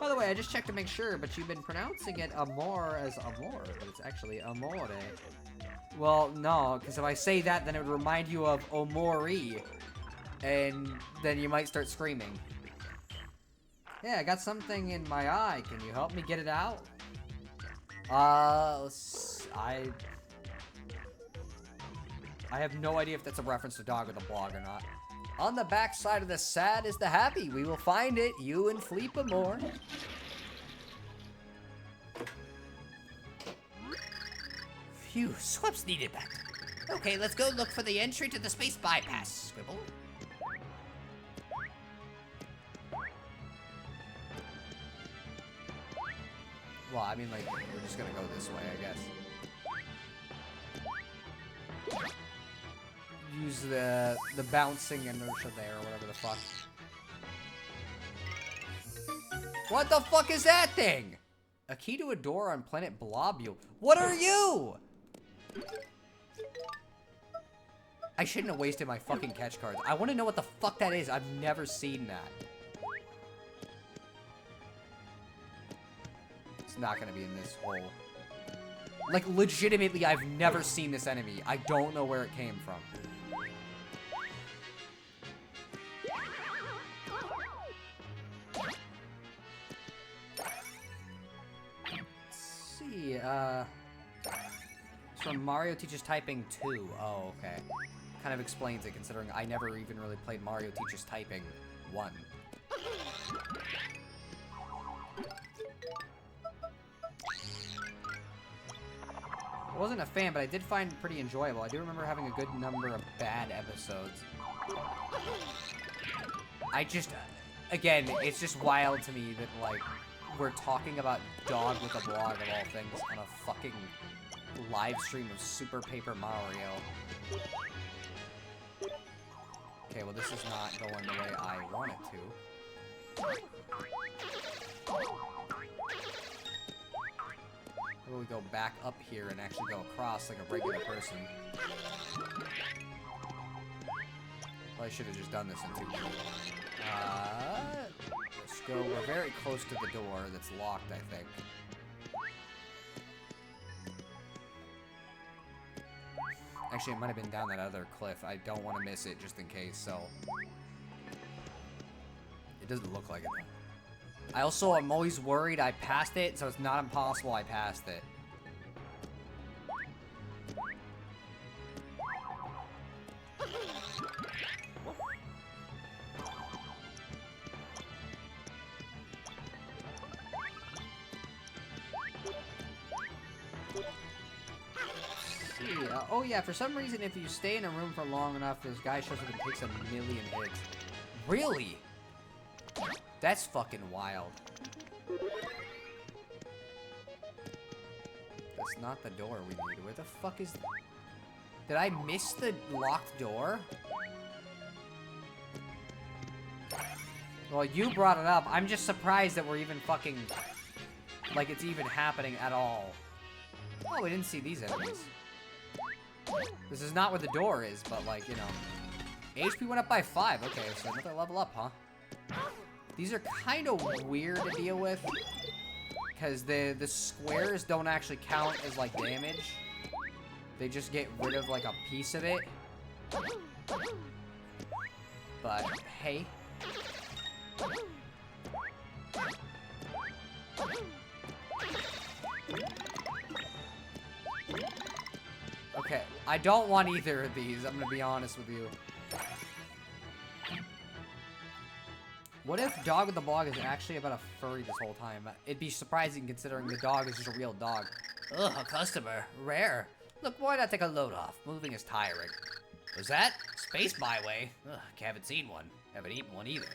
A: By the way, I just checked to make sure, but you've been pronouncing it amor as amor, but it's actually amore. Well, no, because if I say that, then it would remind you of omori, and then you might start screaming. Yeah, I got something in my eye. Can you help me get it out? I have no idea if that's a reference to Dog with a Blog or not. On the back side of the sad is the happy. We will find it, you and Fleepamore.
B: Phew, Swips needed that. Okay, let's go look for the entry to the space bypass, Scribble.
A: Well, I mean, like, we're just gonna go this way, I guess. Use the bouncing inertia there, or whatever the fuck. What the fuck is that thing? A key to a door on planet Blobule. What are you? I shouldn't have wasted my fucking catch cards. I want to know what the fuck that is. I've never seen that. It's not gonna be in this hole. Like, legitimately, I've never seen this enemy. I don't know where it came from. Let's see, it's from Mario Teaches Typing 2. Oh, okay. Kind of explains it, considering I never even really played Mario Teaches Typing 1. I wasn't a fan, but I did find it pretty enjoyable. I do remember having a good number of bad episodes. I just, again, it's just wild to me that, like, we're talking about Dog with a Blog, of all things, on a fucking live stream of Super Paper Mario. Okay, well, this is not going the way I want it to. Or we go back up here and actually go across like a regular person. Well, I should have just done this in 2 minutes. Let's go. We're very close to the door that's locked, I think. Actually, it might have been down that other cliff. I don't want to miss it just in case, so... It doesn't look like it, though. I also am always worried I passed it, so it's not impossible I passed it. Oh yeah, for some reason if you stay in a room for long enough, this guy shows up and takes 1,000,000 hits. Really? That's fucking wild. That's not the door we need. Where the fuck is... Did I miss the locked door? Well, you brought it up. I'm just surprised that we're even fucking... Like, it's even happening at all. Oh, we didn't see these enemies. This is not where the door is, but, like, you know. HP went up by 5. Okay, so another level up, huh? These are kind of weird to deal with. Because the squares don't actually count as, like, damage. They just get rid of, like, a piece of it. But, hey. Okay, I don't want either of these, I'm gonna be honest with you. What if Dog with the Blog is actually about a furry this whole time? It'd be surprising considering the dog is just a real dog.
B: Ugh, a customer. Rare. Look, why not take a load off? Moving is tiring. Was that? Space my way? Ugh, haven't seen one. Haven't eaten one either.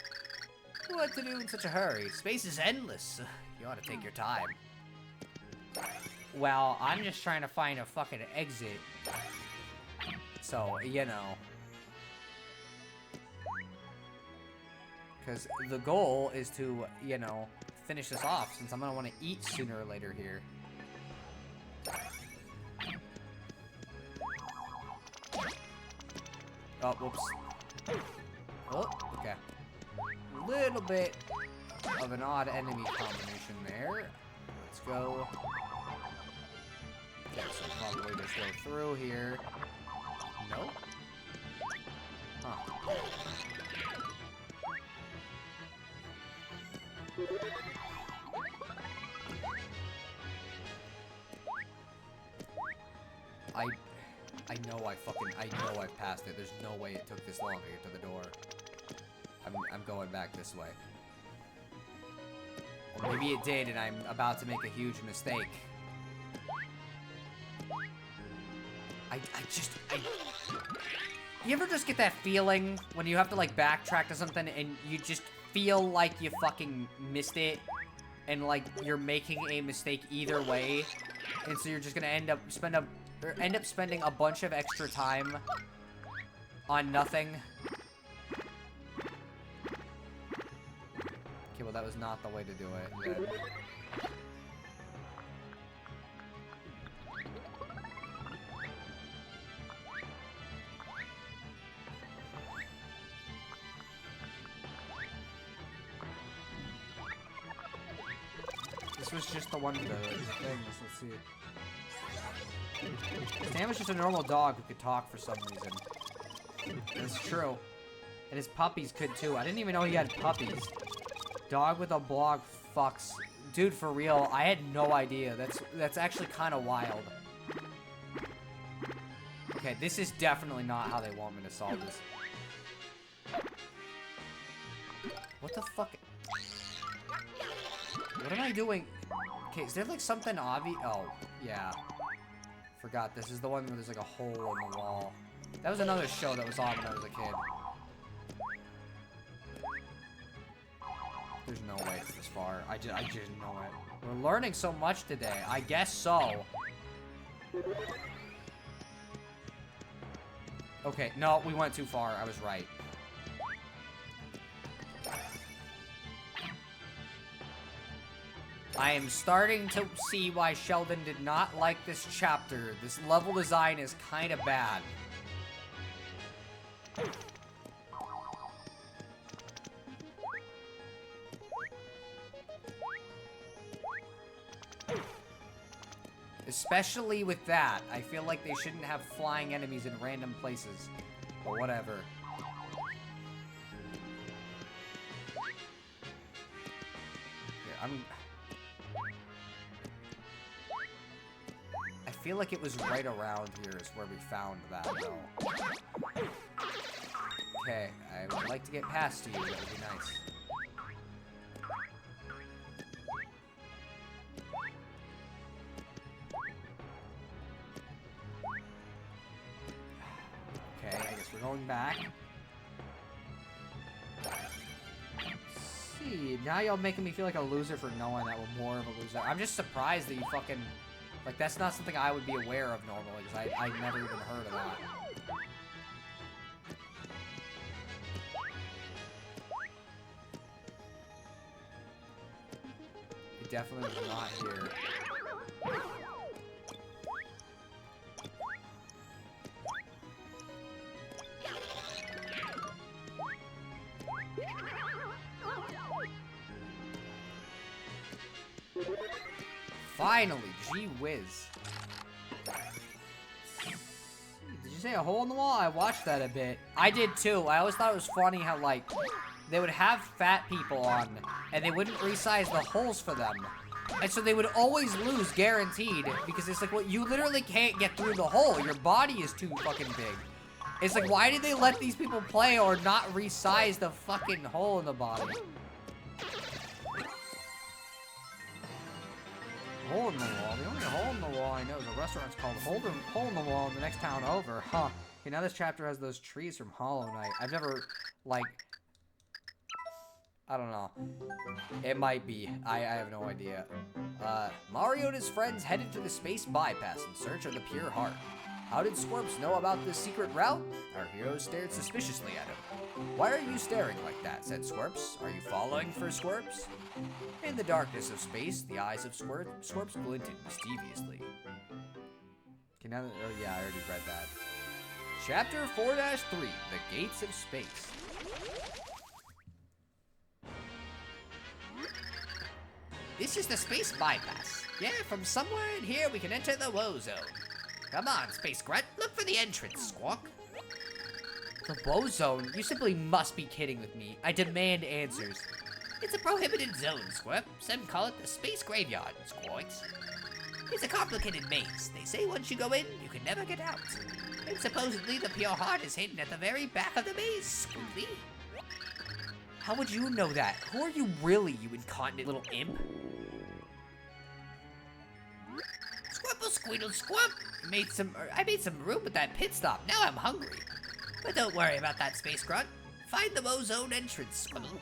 B: What to do in such a hurry? Space is endless. You ought to take your time.
A: Well, I'm just trying to find a fucking exit. So, you know. Because the goal is to, you know, finish this off, since I'm gonna want to eat sooner or later here. Oh, whoops. Oh, okay. A little bit of an odd enemy combination there. Let's go. Okay, so probably just go through here. Nope. Huh. I know I've passed it. There's no way it took this long to get to the door. I'm going back this way. Or maybe it did, and I'm about to make a huge mistake. You ever just get that feeling when you have to, like, backtrack to something and you just feel like you fucking missed it and, like, you're making a mistake either way, and so you're just gonna end up spending a bunch of extra time on nothing? Okay, well, that was not the way to do it. Yeah. This was just the one of the things. Let's see. Stan was just a normal dog who could talk for some reason. That's true. And his puppies could too. I didn't even know he had puppies. Dog with a blog fucks. Dude, for real, I had no idea. That's actually kind of wild. Okay, this is definitely not how they want me to solve this. What the fuck? What am I doing? Okay, is there like something obvious? Oh, yeah. Forgot, this is the one where there's like a hole in the wall. That was another show that was on when I was a kid. There's no way it's this far. I just know it. We're learning so much today. I guess so. Okay, no, we went too far. I was right. I am starting to see why Sheldon did not like this chapter. This level design is kind of bad. Especially with that. I feel like they shouldn't have flying enemies in random places. But whatever. Here, I feel like it was right around here is where we found that, though. Okay, I would like to get past you. That would be nice. Okay, I guess we're going back. Let's see, now y'all making me feel like a loser for knowing that we're more of a loser. I'm just surprised that you fucking... Like, that's not something I would be aware of normally, because I never even heard of that. It definitely was not here. Finally, gee whiz. Did you say a hole in the wall? I watched that a bit. I did too. I always thought it was funny how, like, they would have fat people on, and they wouldn't resize the holes for them. And so they would always lose, guaranteed, because it's like, well, you literally can't get through the hole. Your body is too fucking big. It's like, why did they let these people play or not resize the fucking hole in the body? Hole in the wall. The only hole in the wall I know is a restaurant's called Hole in the Wall in the next town over. Huh. Okay, now this chapter has those trees from Hollow Knight. I've never, like... I don't know. It might be. I have no idea. Mario and his friends headed to the space bypass in search of the pure heart. How did Squirps know about this secret route? Our heroes stared suspiciously at him. Why are you staring like that? Said Squirps. Are you following for Squirps? In the darkness of space, the eyes of Squirps glinted mischievously. Okay, now that, oh yeah, I already read that. Chapter 4-3, The Gates of Space. This is the space bypass. Yeah, from somewhere in here we can enter the woe zone. Come on, Space Grunt, look for the entrance, Squawk. The woe zone? You simply must be kidding with me. I demand answers. It's a prohibited zone, Squirp. Some call it the Space Graveyard, Squawks. It's a complicated maze. They say once you go in, you can never get out.
B: And supposedly the pure heart is hidden at the very back of the maze, Squealy.
A: How would you know that? Who are you really, you incontinent little imp?
B: Squirple, squeedle, squirp!
A: I made some room with that pit stop. Now I'm hungry.
B: But don't worry about that, Space Grunt. Find the Woe-Zone entrance, Squibble.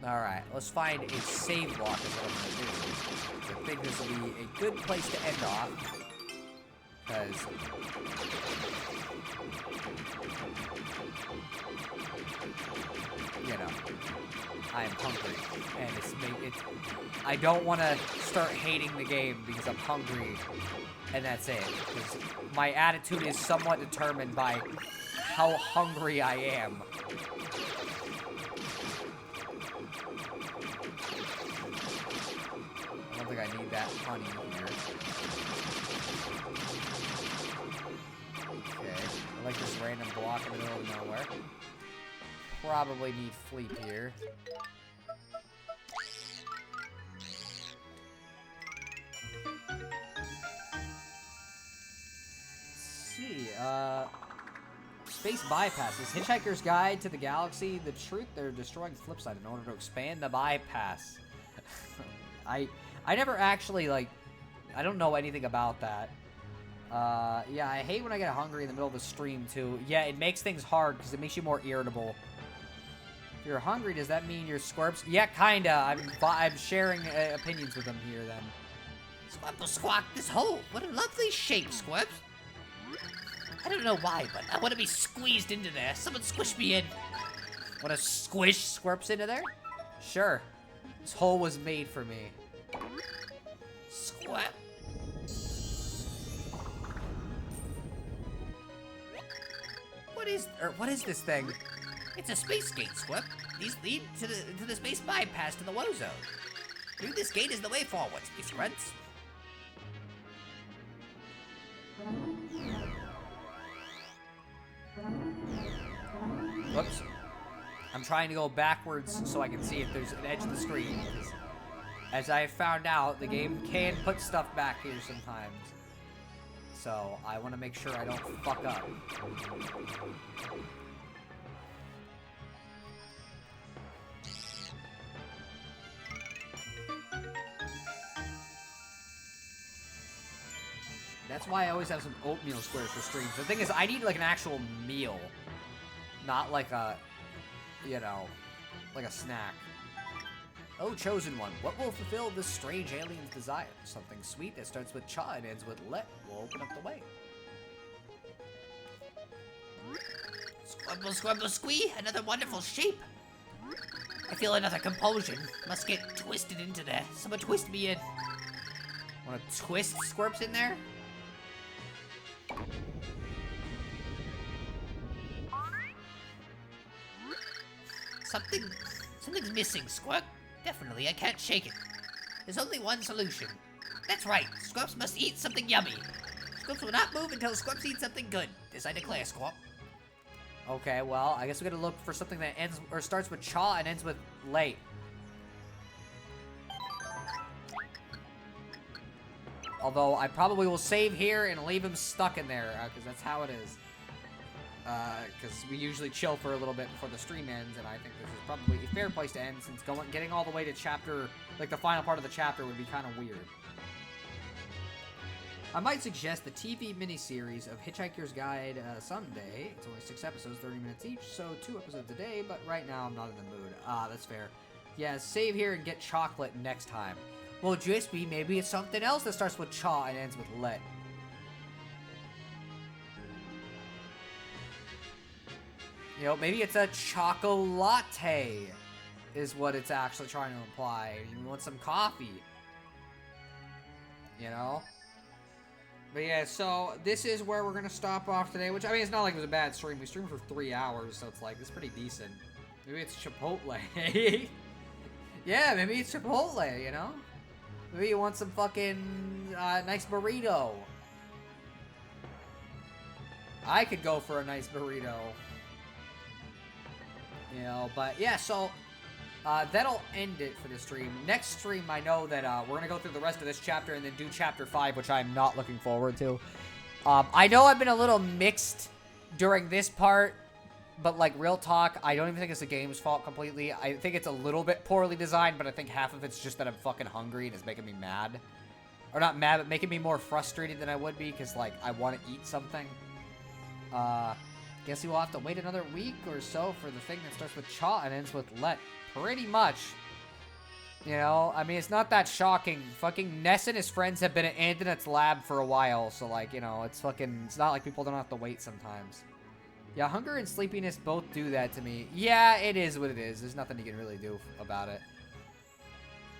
A: Alright, let's find a save block is what I'm gonna do. I think this will be a good place to end off. Because... you know, I am hungry. And I don't want to start hating the game because I'm hungry. And that's it. Because my attitude is somewhat determined by how hungry I am. I don't think I need that honey here. Okay, I like this random block in the middle of nowhere. Probably need Fleep here. Let's see, Space Bypasses. Hitchhiker's Guide to the Galaxy. The truth they're destroying the flip side in order to expand the bypass. I never actually, like, I don't know anything about that. Yeah, I hate when I get hungry in the middle of the stream, too. Yeah, it makes things hard, because it makes you more irritable. If you're hungry, does that mean you're Squirps? Yeah, kinda. I'm sharing opinions with them here, then.
B: Squirple, squawk, this hole! What a lovely shape, Squirps! I don't know why, but I want to be squeezed into there. Someone squish me in.
A: Want to squish Squirps into there? Sure. This hole was made for me.
B: Squirp.
A: What is this thing?
B: It's a space gate, Squirp. These lead to the space bypass to the Woe-Zone. Through this gate is the way forward, Space Grunts.
A: Whoops. I'm trying to go backwards so I can see if there's an edge of the screen. As I found out, the game can put stuff back here sometimes. So I want to make sure I don't fuck up. That's why I always have some oatmeal squares for streams. The thing is, I need like an actual meal. Not like a, you know, like a snack. Oh, chosen one. What will fulfill this strange alien's desire? Something sweet that starts with cha and ends with let will open up the way.
B: Squibble, squibble, squee, another wonderful shape. I feel another compulsion. Must get twisted into there. Someone twist me in.
A: Want to twist Squirps in there?
B: Something's missing, Squirp. Definitely, I can't shake it. There's only one solution. That's right, Squirps must eat something yummy. Squirps will not move until Squirps eat something good. This I declare, Squirp.
A: Okay, well, I guess we gotta look for something that ends or starts with cha and ends with late. Although I probably will save here and leave him stuck in there, because that's how it is. Because we usually chill for a little bit before the stream ends, and I think this is probably a fair place to end, since getting all the way to chapter, like the final part of the chapter, would be kind of weird. I might suggest the TV miniseries of Hitchhiker's Guide someday. It's only 6 episodes, 30 minutes each, so 2 episodes a day, but right now I'm not in the mood. That's fair. Yeah, save here and get chocolate next time. Well, just maybe it's something else that starts with cha and ends with let. You know, maybe it's a choco latte is what it's actually trying to imply. You want some coffee. You know? But yeah, so this is where we're going to stop off today, which, I mean, it's not like it was a bad stream. We streamed for 3 hours, so it's like, it's pretty decent. Maybe it's Chipotle. Yeah, maybe it's Chipotle, you know? Maybe you want some fucking nice burrito. I could go for a nice burrito. You know, but yeah, so that'll end it for the stream. Next stream, I know that we're gonna go through the rest of this chapter and then do chapter 5, which I'm not looking forward to. I know I've been a little mixed during this part, but like real talk, I don't even think it's the game's fault completely. I think it's a little bit poorly designed, but I think half of it's just that I'm fucking hungry and it's making me mad. Or not mad, but making me more frustrated than I would be, because like I want to eat something. Guess we will have to wait another week or so for the thing that starts with Cha and ends with Let. Pretty much. You know, I mean, it's not that shocking. Fucking Ness and his friends have been at Antonet's lab for a while, so like, you know, it's not like people don't have to wait sometimes. Yeah, hunger and sleepiness both do that to me. Yeah, it is what it is. There's nothing you can really do about it.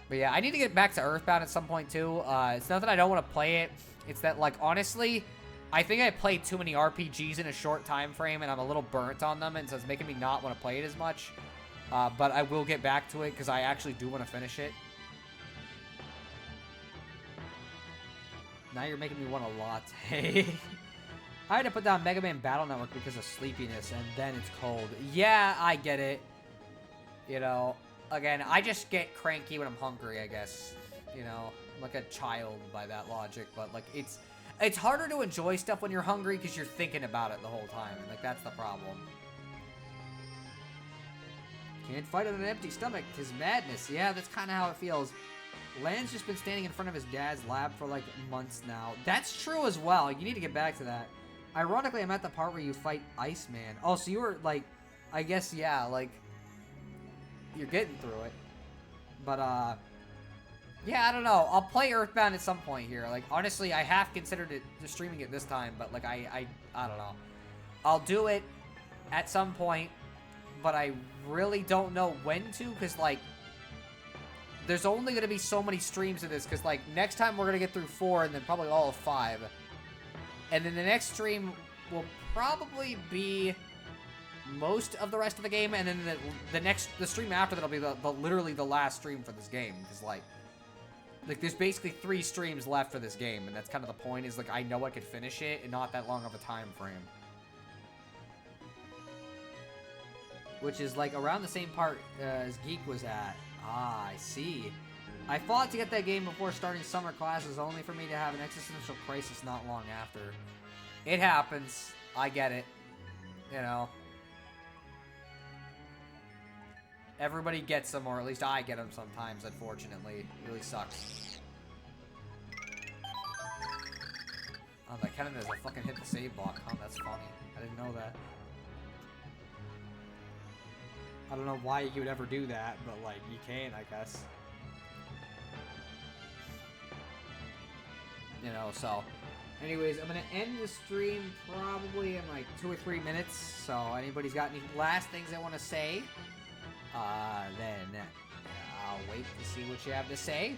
A: But yeah, I need to get back to Earthbound at some point too. It's not that I don't want to play it. It's that, like, honestly, I think I played too many RPGs in a short time frame, and I'm a little burnt on them, and so it's making me not want to play it as much. But I will get back to it, because I actually do want to finish it. Now you're making me want a latte. I had to put down Mega Man Battle Network because of sleepiness, and then it's cold. Yeah, I get it. You know, again, I just get cranky when I'm hungry, I guess. You know, I'm like a child by that logic, but like it's harder to enjoy stuff when you're hungry because you're thinking about it the whole time, and like that's the problem. Can't fight on an empty stomach. 'Tis madness. Yeah, that's kind of how it feels. Lan's just been standing in front of his dad's lab for like months now. That's true as well. You need to get back to that. Ironically, I'm at the part where you fight Iceman. Oh, so you were like, I guess, yeah, like, you're getting through it. But, yeah, I don't know. I'll play Earthbound at some point here. Like, honestly, I have considered it, streaming it this time, but like, I don't know. I'll do it at some point, but I really don't know when to, because, like, there's only going to be so many streams of this, because, like, next time we're going to get through 4, and then probably all of 5. And then the next stream will probably be most of the rest of the game, and then the stream after that'll be literally the last stream for this game, because, like, there's basically 3 streams left for this game, and that's kind of the point, is, like, I know I could finish it in not that long of a time frame. Which is, like, around the same part as Geek was at. Ah, I see. I fought to get that game before starting summer classes, only for me to have an existential crisis not long after. It happens. I get it. You know. Everybody gets them, or at least I get them sometimes, unfortunately. It really sucks. Oh, that kind of does a fucking hit the save block. Oh, that's funny. I didn't know that. I don't know why you would ever do that, but, like, you can, I guess. You know, so. Anyways, I'm going to end the stream probably in, like, 2 or 3 minutes. So, anybody's got any last things they want to say? Then I'll wait to see what you have to say.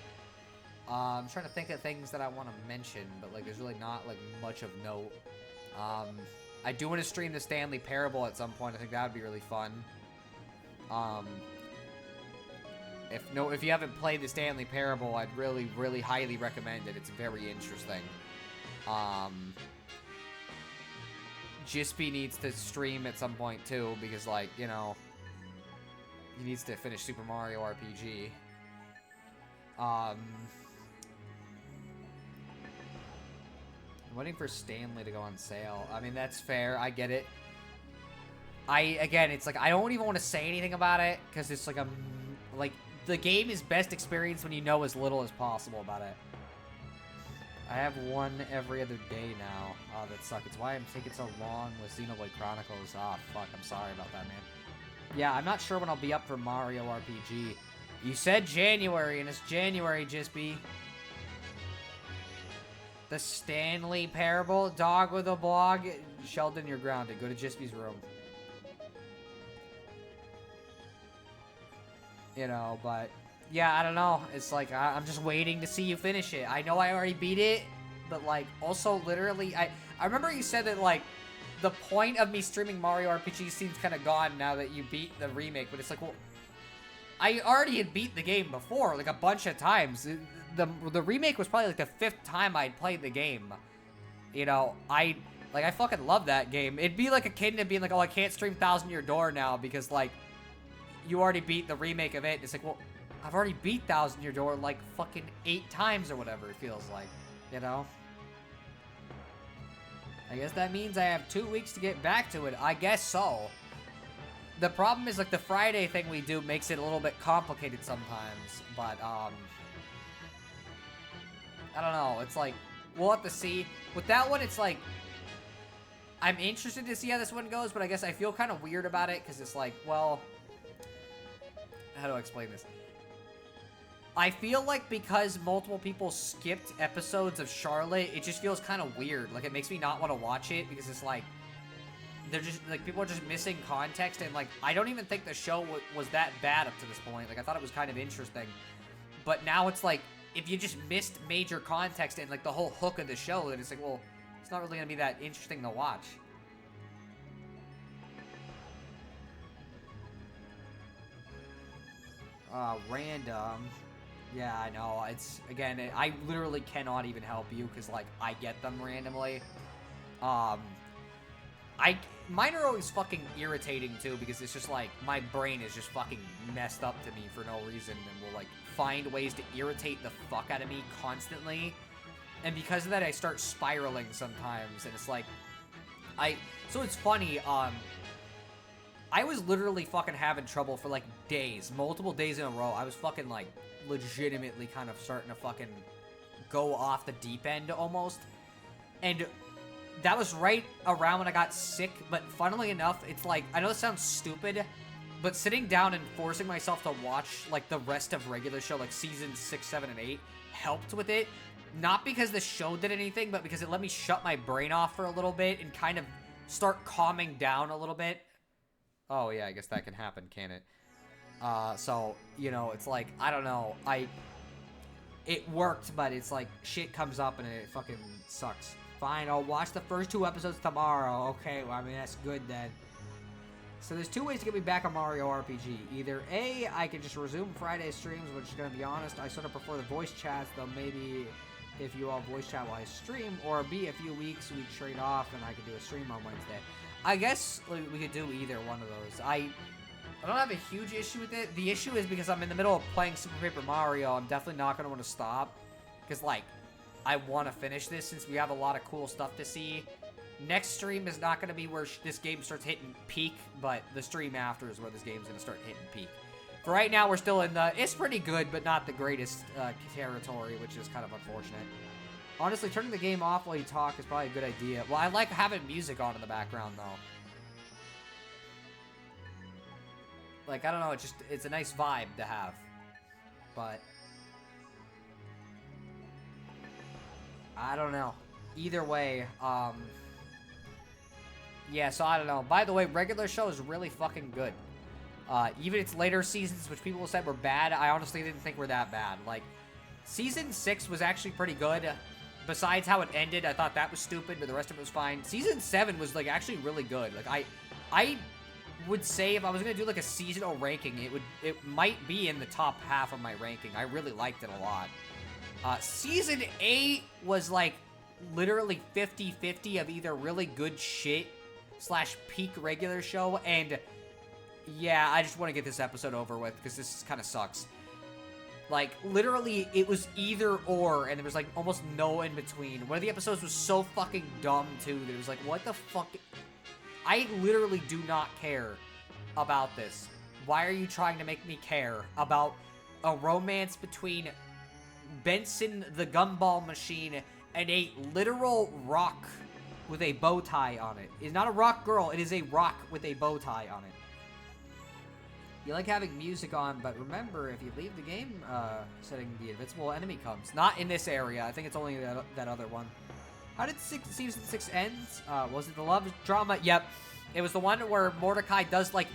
A: I'm trying to think of things that I want to mention, but, like, there's really not, like, much of note. I do want to stream the Stanley Parable at some point. I think that would be really fun. If you haven't played the Stanley Parable, I'd really, really highly recommend it. It's very interesting. Jispy needs to stream at some point too, because, like, you know, he needs to finish Super Mario RPG. I'm waiting for Stanley to go on sale. I mean, that's fair. I get it. Again, it's like, I don't even want to say anything about it, because it's like the game is best experienced when you know as little as possible about it. I have one every other day now. Oh, that sucks. It's why I'm taking so long with Xenoblade Chronicles. Ah, fuck, I'm sorry about that, man. Yeah, I'm not sure when I'll be up for Mario RPG. You said January, and it's January, Jispy. The Stanley Parable, dog with a blog. Sheldon, you're grounded. Go to Jispy's room. You know, but yeah, I don't know. It's like, I'm just waiting to see you finish it. I know I already beat it, but, like, also literally, I remember you said that, like, the point of me streaming Mario RPG seems kind of gone now that you beat the remake, but it's like, well, I already had beat the game before, like, a bunch of times. The remake was probably, like, the 5th time I'd played the game. You know, I fucking love that game. It'd be like a kid being like, oh, I can't stream Thousand Year Door now because, like, you already beat the remake of it. It's like, well, I've already beat Thousand Year Door like fucking 8 times or whatever it feels like, you know? I guess that means I have 2 weeks to get back to it. I guess so. The problem is, like, the Friday thing we do makes it a little bit complicated sometimes, but, I don't know. It's like, we'll have to see. With that one, it's like, I'm interested to see how this one goes, but I guess I feel kind of weird about it, because it's like, well, how do I explain this? I feel like because multiple people skipped episodes of Charlotte, it just feels kind of weird. Like, it makes me not want to watch it, because it's like, they're just, like, people are just missing context, and, like, I don't even think the show was that bad up to this point. Like, I thought it was kind of interesting. But now it's like, if you just missed major context and, like, the whole hook of the show, then it's like, well, it's not really going to be that interesting to watch. Random. Yeah, I know. It's, again, I literally cannot even help you, because, like, I get them randomly. Mine are always fucking irritating, too, because it's just, like, my brain is just fucking messed up to me for no reason, and will, like, find ways to irritate the fuck out of me constantly. And because of that, I start spiraling sometimes, and it's like, so it's funny, I was literally fucking having trouble for, like, days, multiple days in a row. I was fucking, like, legitimately kind of starting to fucking go off the deep end, almost. And that was right around when I got sick, but funnily enough, it's like, I know this sounds stupid, but sitting down and forcing myself to watch, like, the rest of regular show, like, seasons 6, 7, and 8, helped with it. Not because the show did anything, but because it let me shut my brain off for a little bit and kind of start calming down a little bit. Oh, yeah, I guess that can happen, can it? So, you know, it's like, I don't know, it worked, but it's like, shit comes up and it fucking sucks. Fine, I'll watch the first 2 episodes tomorrow. Okay, well, I mean, that's good then. So there's 2 ways to get me back on Mario RPG. Either A, I can just resume Friday streams, which, gonna be honest, I sort of prefer the voice chats, though maybe if you all voice chat while I stream, or B, a few weeks we trade off and I can do a stream on Wednesday. I guess we could do either one of those. I don't have a huge issue with it. The issue is because I'm in the middle of playing Super Paper Mario, I'm definitely not going to want to stop. Because, like, I want to finish this since we have a lot of cool stuff to see. Next stream is not going to be where this game starts hitting peak, but the stream after is where this game's going to start hitting peak. For right now, we're still in the, it's pretty good, but not the greatest territory, which is kind of unfortunate. Honestly, turning the game off while you talk is probably a good idea. Well, I like having music on in the background, though. Like, I don't know, it's a nice vibe to have. But I don't know. Either way, yeah, so I don't know. By the way, regular show is really fucking good. Even its later seasons, which people said were bad, I honestly didn't think were that bad. Like, Season 6 was actually pretty good. Besides how it ended, I thought that was stupid, but the rest of it was fine. Season 7 was, like, actually really good. Like, I would say if I was gonna do, like, a seasonal ranking, it might be in the top half of my ranking. I really liked it a lot. Season 8 was, like, literally 50-50 of either really good shit / peak regular show, and yeah, I just want to get this episode over with, because this kind of sucks. Like, literally, it was either or, and there was, like, almost no in between. One of the episodes was so fucking dumb, too, that it was like, what the fuck? I literally do not care about this. Why are you trying to make me care about a romance between Benson the Gumball Machine and a literal rock with a bow tie on it? It's not a rock girl, it is a rock with a bow tie on it. You like having music on, but remember, if you leave the game setting, the invincible enemy comes. Not in this area. I think it's only that other one. How did Season 6 end? Was it the love drama? Yep. It was the one where Mordecai does, like,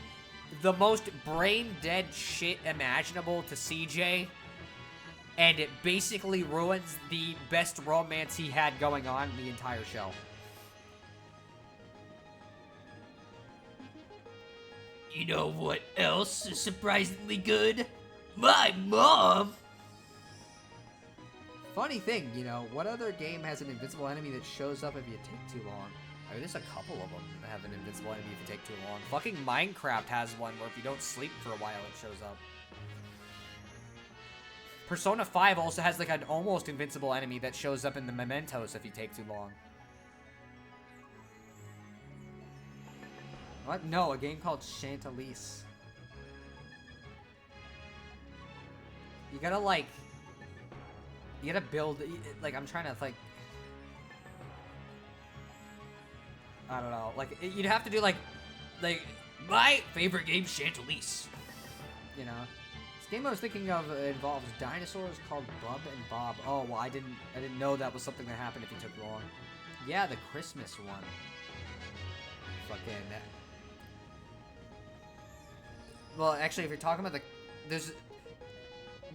A: the most brain-dead shit imaginable to CJ. And it basically ruins the best romance he had going on in the entire show.
C: You know what else is surprisingly good? My mom!
A: Funny thing, you know, what other game has an invincible enemy that shows up if you take too long? I mean, there's a couple of them that have an invincible enemy if you take too long. Fucking Minecraft has one where if you don't sleep for a while, it shows up. Persona 5 also has like an almost invincible enemy that shows up in the mementos if you take too long. What? No, a game called Chantalise. You gotta like... You gotta build... Like, I'm trying to like... I don't know. Like, you'd have to do like...
C: My favorite game, Chantalise.
A: You know? This game I was thinking of involves dinosaurs called Bub and Bob. Oh, well, I didn't know that was something that happened if you took long. Yeah, the Christmas one. Fucking... Well, actually, if you're talking about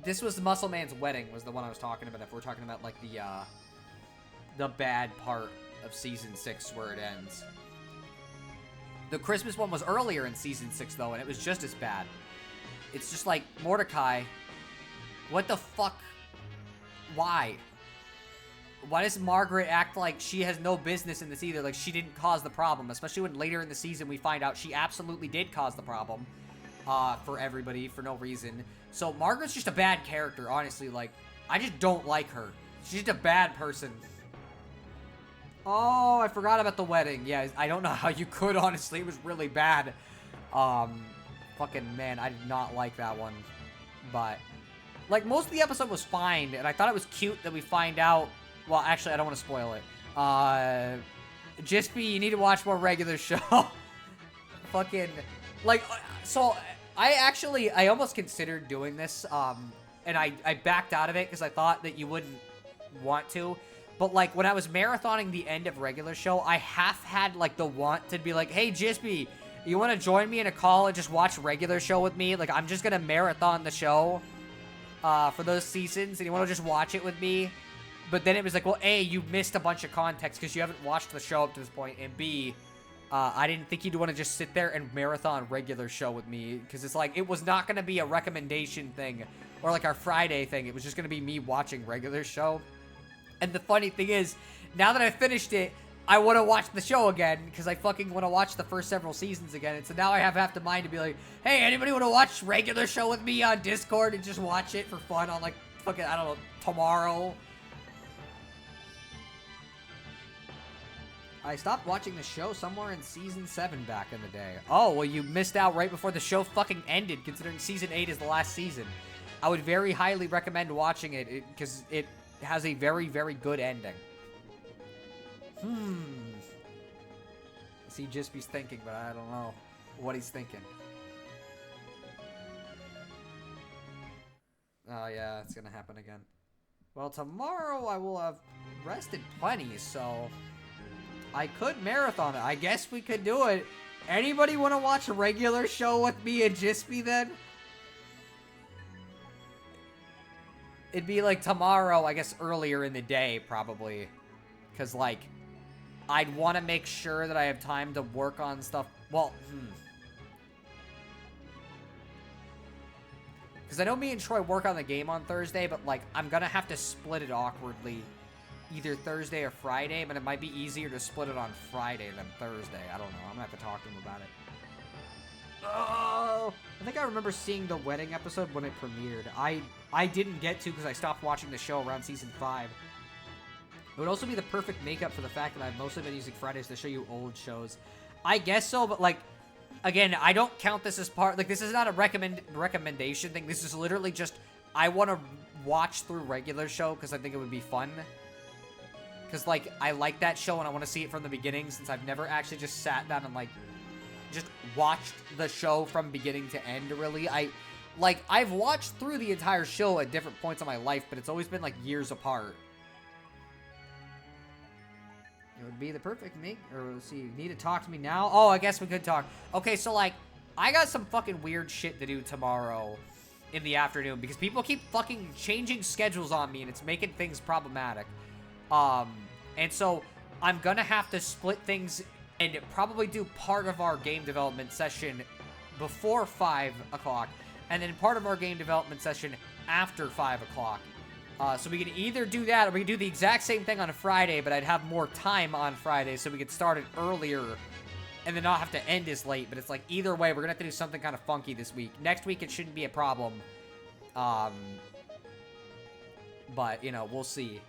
A: this was the Muscle Man's wedding was the one I was talking about. If we're talking about like the bad part of season 6 where it ends. The Christmas one was earlier in season 6 though, and it was just as bad. It's just like Mordecai. What the fuck? Why? Why does Margaret act like she has no business in this either? Like she didn't cause the problem, especially when later in the season we find out she absolutely did cause the problem. For everybody, for no reason. So, Margaret's just a bad character, honestly. Like, I just don't like her. She's just a bad person. Oh, I forgot about the wedding. Yeah, I don't know how you could, honestly. It was really bad. Fucking, man, I did not like that one. But, like, most of the episode was fine, and I thought it was cute that we find out... Well, actually, I don't want to spoil it. Jispy, you need to watch more regular show. Fucking... Like, so... I almost considered doing this, and I backed out of it because I thought that you wouldn't want to. But, like, when I was marathoning the end of regular show, I half had, like, the want to be like, hey, Jispy, you want to join me in a call and just watch regular show with me? Like, I'm just going to marathon the show for those seasons, and you want to just watch it with me? But then it was like, well, A, you missed a bunch of context because you haven't watched the show up to this point, and B... I didn't think you'd want to just sit there and marathon regular show with me, because it's like, it was not going to be a recommendation thing, or like our Friday thing. It was just going to be me watching regular show. And the funny thing is, now that I finished it, I want to watch the show again, because I fucking want to watch the first several seasons again. And so now I have half the mind to be like, hey, anybody want to watch regular show with me on Discord and just watch it for fun on like, fucking, I don't know, tomorrow? I stopped watching the show somewhere in Season 7 back in the day. Oh, well, you missed out right before the show fucking ended, considering Season 8 is the last season. I would very highly recommend watching it, because it has a very, very good ending. See, Jispy's thinking, but I don't know what he's thinking. Oh, yeah, it's gonna happen again. Well, tomorrow I will have rested plenty, so... I could marathon it. I guess we could do it. Anybody want to watch a regular show with me and Jispy then? It'd be like tomorrow, I guess earlier in the day, probably. Because, like, I'd want to make sure that I have time to work on stuff. Well, Because I know me and Troy work on the game on Thursday, but, like, I'm going to have to split it awkwardly. Either Thursday or Friday, but it might be easier to split it on Friday than Thursday. I don't know. I'm gonna have to talk to him about it. Oh! I think I remember seeing the wedding episode when it premiered. I didn't get to because I stopped watching the show around season 5. It would also be the perfect makeup for the fact that I've mostly been using Fridays to show you old shows. I guess so, but like, again, I don't count this as part, like this is not a recommendation thing. This is literally just, I want to watch through regular show because I think it would be fun. Because, like, I like that show and I want to see it from the beginning since I've never actually just sat down and, like, just watched the show from beginning to end, really. I've watched through the entire show at different points in my life, but it's always been, like, years apart. It would be the perfect make, or let's see, you need to talk to me now? Oh, I guess we could talk. Okay, so, like, I got some fucking weird shit to do tomorrow in the afternoon because people keep fucking changing schedules on me and it's making things problematic. And so I'm gonna have to split things and probably do part of our game development session before 5 o'clock and then part of our game development session after 5 o'clock. So we can either do that, or we can do the exact same thing on a Friday, but I'd have more time on Friday, so we could start it earlier and then not have to end as late. But it's like, either way, we're gonna have to do something kind of funky this week. Next week, it shouldn't be a problem. But, you know, we'll see.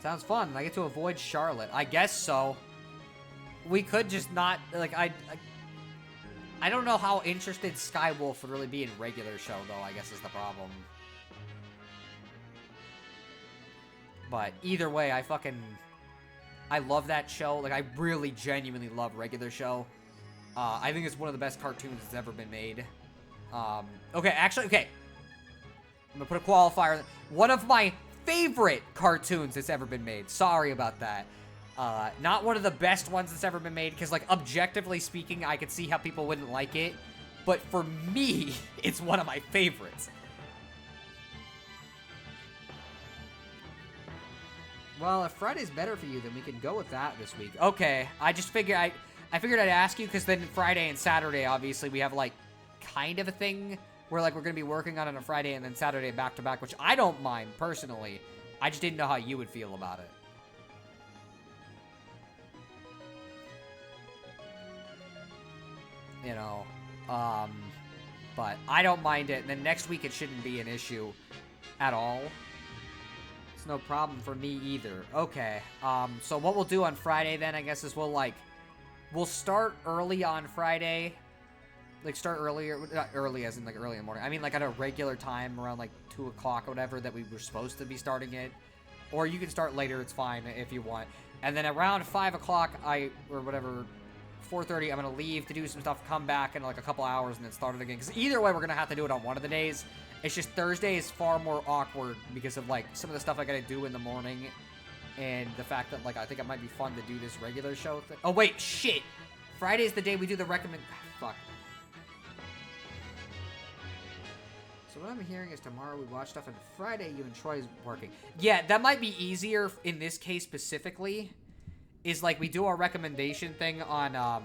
A: Sounds fun. I get to avoid Charlotte. I guess so. We could just not, like, I don't know how interested Skywolf would really be in regular show, though, I guess is the problem. But either way, I love that show. Like, I really genuinely love regular show. I think it's one of the best cartoons that's ever been made. Okay, actually, okay. I'm gonna put a qualifier. One of my favorite cartoons that's ever been made. Sorry about that. Not one of the best ones that's ever been made, because, like, objectively speaking, I could see how people wouldn't like it. But for me, it's one of my favorites. Well, if Friday's better for you, then we can go with that this week. Okay, I just figured I figured I'd ask you, because then Friday and Saturday, obviously, we have, like, kind of a thing where, like, we're going to be working on a Friday and then Saturday back-to-back, which I don't mind, personally. I just didn't know how you would feel about it. You know, but I don't mind it, and then next week it shouldn't be an issue at all. It's no problem for me either. Okay, so what we'll do on Friday then, I guess, is we'll start early on Friday. Like, start earlier, not early as in, like, early in the morning. I mean, like, at a regular time, around, like, 2 o'clock or whatever, that we were supposed to be starting it. Or you can start later, it's fine, if you want. And then around 5 o'clock, or whatever, 4:30, I'm going to leave to do some stuff, come back in, like, a couple hours, and then start it again. Because either way, we're going to have to do it on one of the days. It's just Thursday is far more awkward because of, like, some of the stuff I got to do in the morning. And the fact that, like, I think it might be fun to do this regular show thing. Oh, wait, shit! Friday is the day we do the Fuck. So what I'm hearing is tomorrow we watch stuff, and Friday you and Troy's working. Yeah, that might be easier in this case specifically. Is, like, we do our recommendation thing on,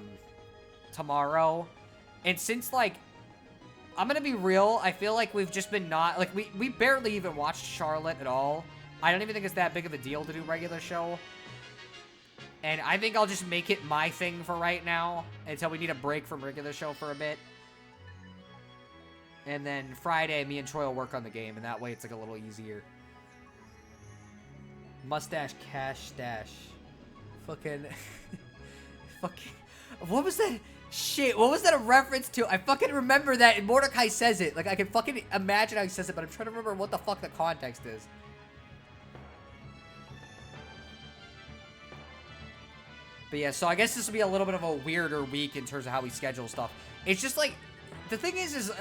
A: tomorrow. And since, like, I'm gonna be real, I feel like we've just been like, we barely even watched Charlotte at all. I don't even think it's that big of a deal to do regular show. And I think I'll just make it my thing for right now, until we need a break from regular show for a bit. And then Friday, me and Troy will work on the game, and that way it's, like, a little easier. Mustache Cash Stash. Fucking... fucking... What was that? Shit, what was that a reference to? I fucking remember that, and Mordecai says it. Like, I can fucking imagine how he says it, but I'm trying to remember what the fuck the context is. But yeah, so I guess this will be a little bit of a weirder week in terms of how we schedule stuff. It's just, like... The thing is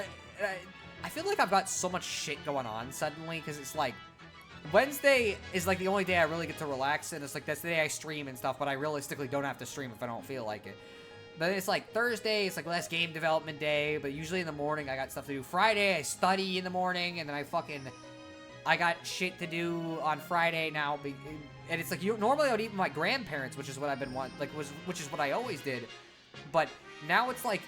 A: I feel like I've got so much shit going on suddenly, because it's like, Wednesday is, like, the only day I really get to relax, and it's like, that's the day I stream and stuff, but I realistically don't have to stream if I don't feel like it. But it's like, Thursday, it's like less game development day, but usually in the morning I got stuff to do. Friday, I study in the morning, and then I got shit to do on Friday now, and it's like, normally I would eat with my grandparents, which is what I've been which is what I always did, but now it's like,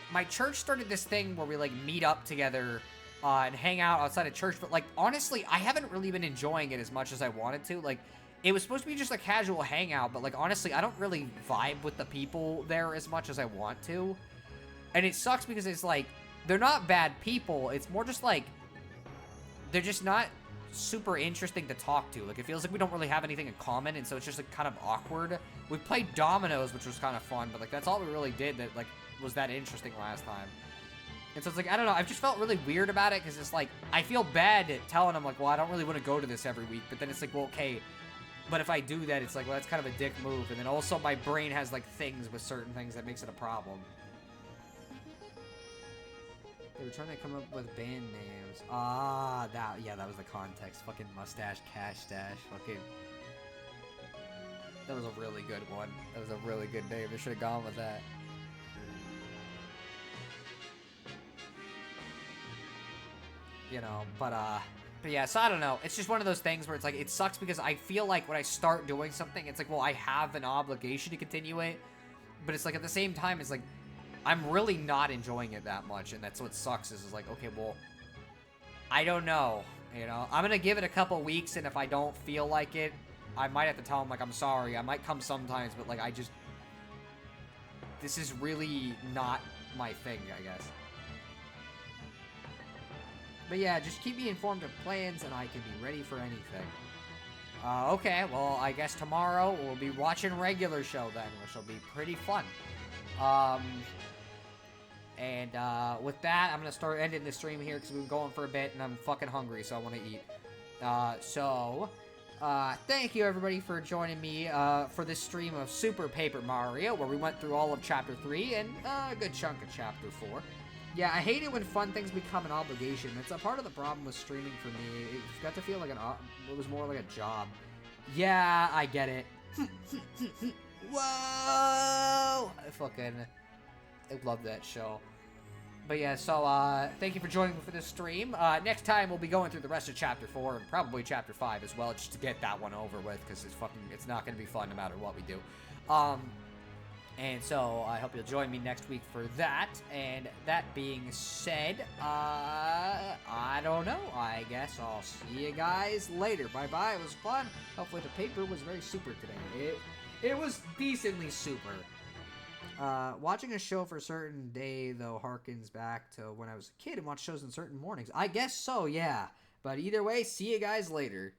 A: my church started this thing where we, like, meet up together and hang out outside of church, but, like, honestly, I haven't really been enjoying it as much as I wanted to. Like, it was supposed to be just a casual hangout, but, like, honestly, I don't really vibe with the people there as much as I want to. And it sucks because it's, like, they're not bad people. It's more just, like, they're just not super interesting to talk to. Like, it feels like we don't really have anything in common, and so it's just, like, kind of awkward. We played dominoes, which was kind of fun, but, like, that's all we really did that, like, was that interesting last time. And so it's like, I don't know, I've just felt really weird about it, because it's like, I feel bad telling them, like, well, I don't really want to go to this every week, but then it's like, well, okay, but if I do that, it's like, well, that's kind of a dick move, and then also my brain has, like, things with certain things that makes it a problem. They were trying to come up with band names. Ah, that was the context. Fucking Mustache Cash Stash. Fucking... That was a really good one. That was a really good name. They should have gone with that. You know, but yeah, so I don't know. It's just one of those things where it's like, it sucks because I feel like when I start doing something, it's like, well, I have an obligation to continue it. But it's like, at the same time, it's like, I'm really not enjoying it that much. And that's what sucks is like, okay, well, I don't know. You know, I'm gonna give it a couple weeks, and if I don't feel like it, I might have to tell him, like, I'm sorry. I might come sometimes, but, like, this is really not my thing, I guess. But yeah, just keep me informed of plans, and I can be ready for anything. Okay, well, I guess tomorrow we'll be watching regular show then, which will be pretty fun. And with that, I'm gonna start ending the stream here because we've been going for a bit, and I'm fucking hungry, so I want to eat. Thank you everybody for joining me for this stream of Super Paper Mario, where we went through all of Chapter 3 and a good chunk of Chapter 4. Yeah, I hate it when fun things become an obligation. It's a part of the problem with streaming for me. It got to feel like it was more like a job. Yeah, I get it. Whoa! I love that show. But yeah, so, thank you for joining me for this stream. Next time we'll be going through the rest of Chapter 4 and probably Chapter 5 as well, just to get that one over with, because it's not going to be fun no matter what we do. And so I hope you'll join me next week for that. And that being said, I don't know. I guess I'll see you guys later. Bye-bye. It was fun. Hopefully the paper was very super today. It was decently super. Watching a show for a certain day, though, harkens back to when I was a kid and watched shows on certain mornings. I guess so, yeah. But either way, see you guys later.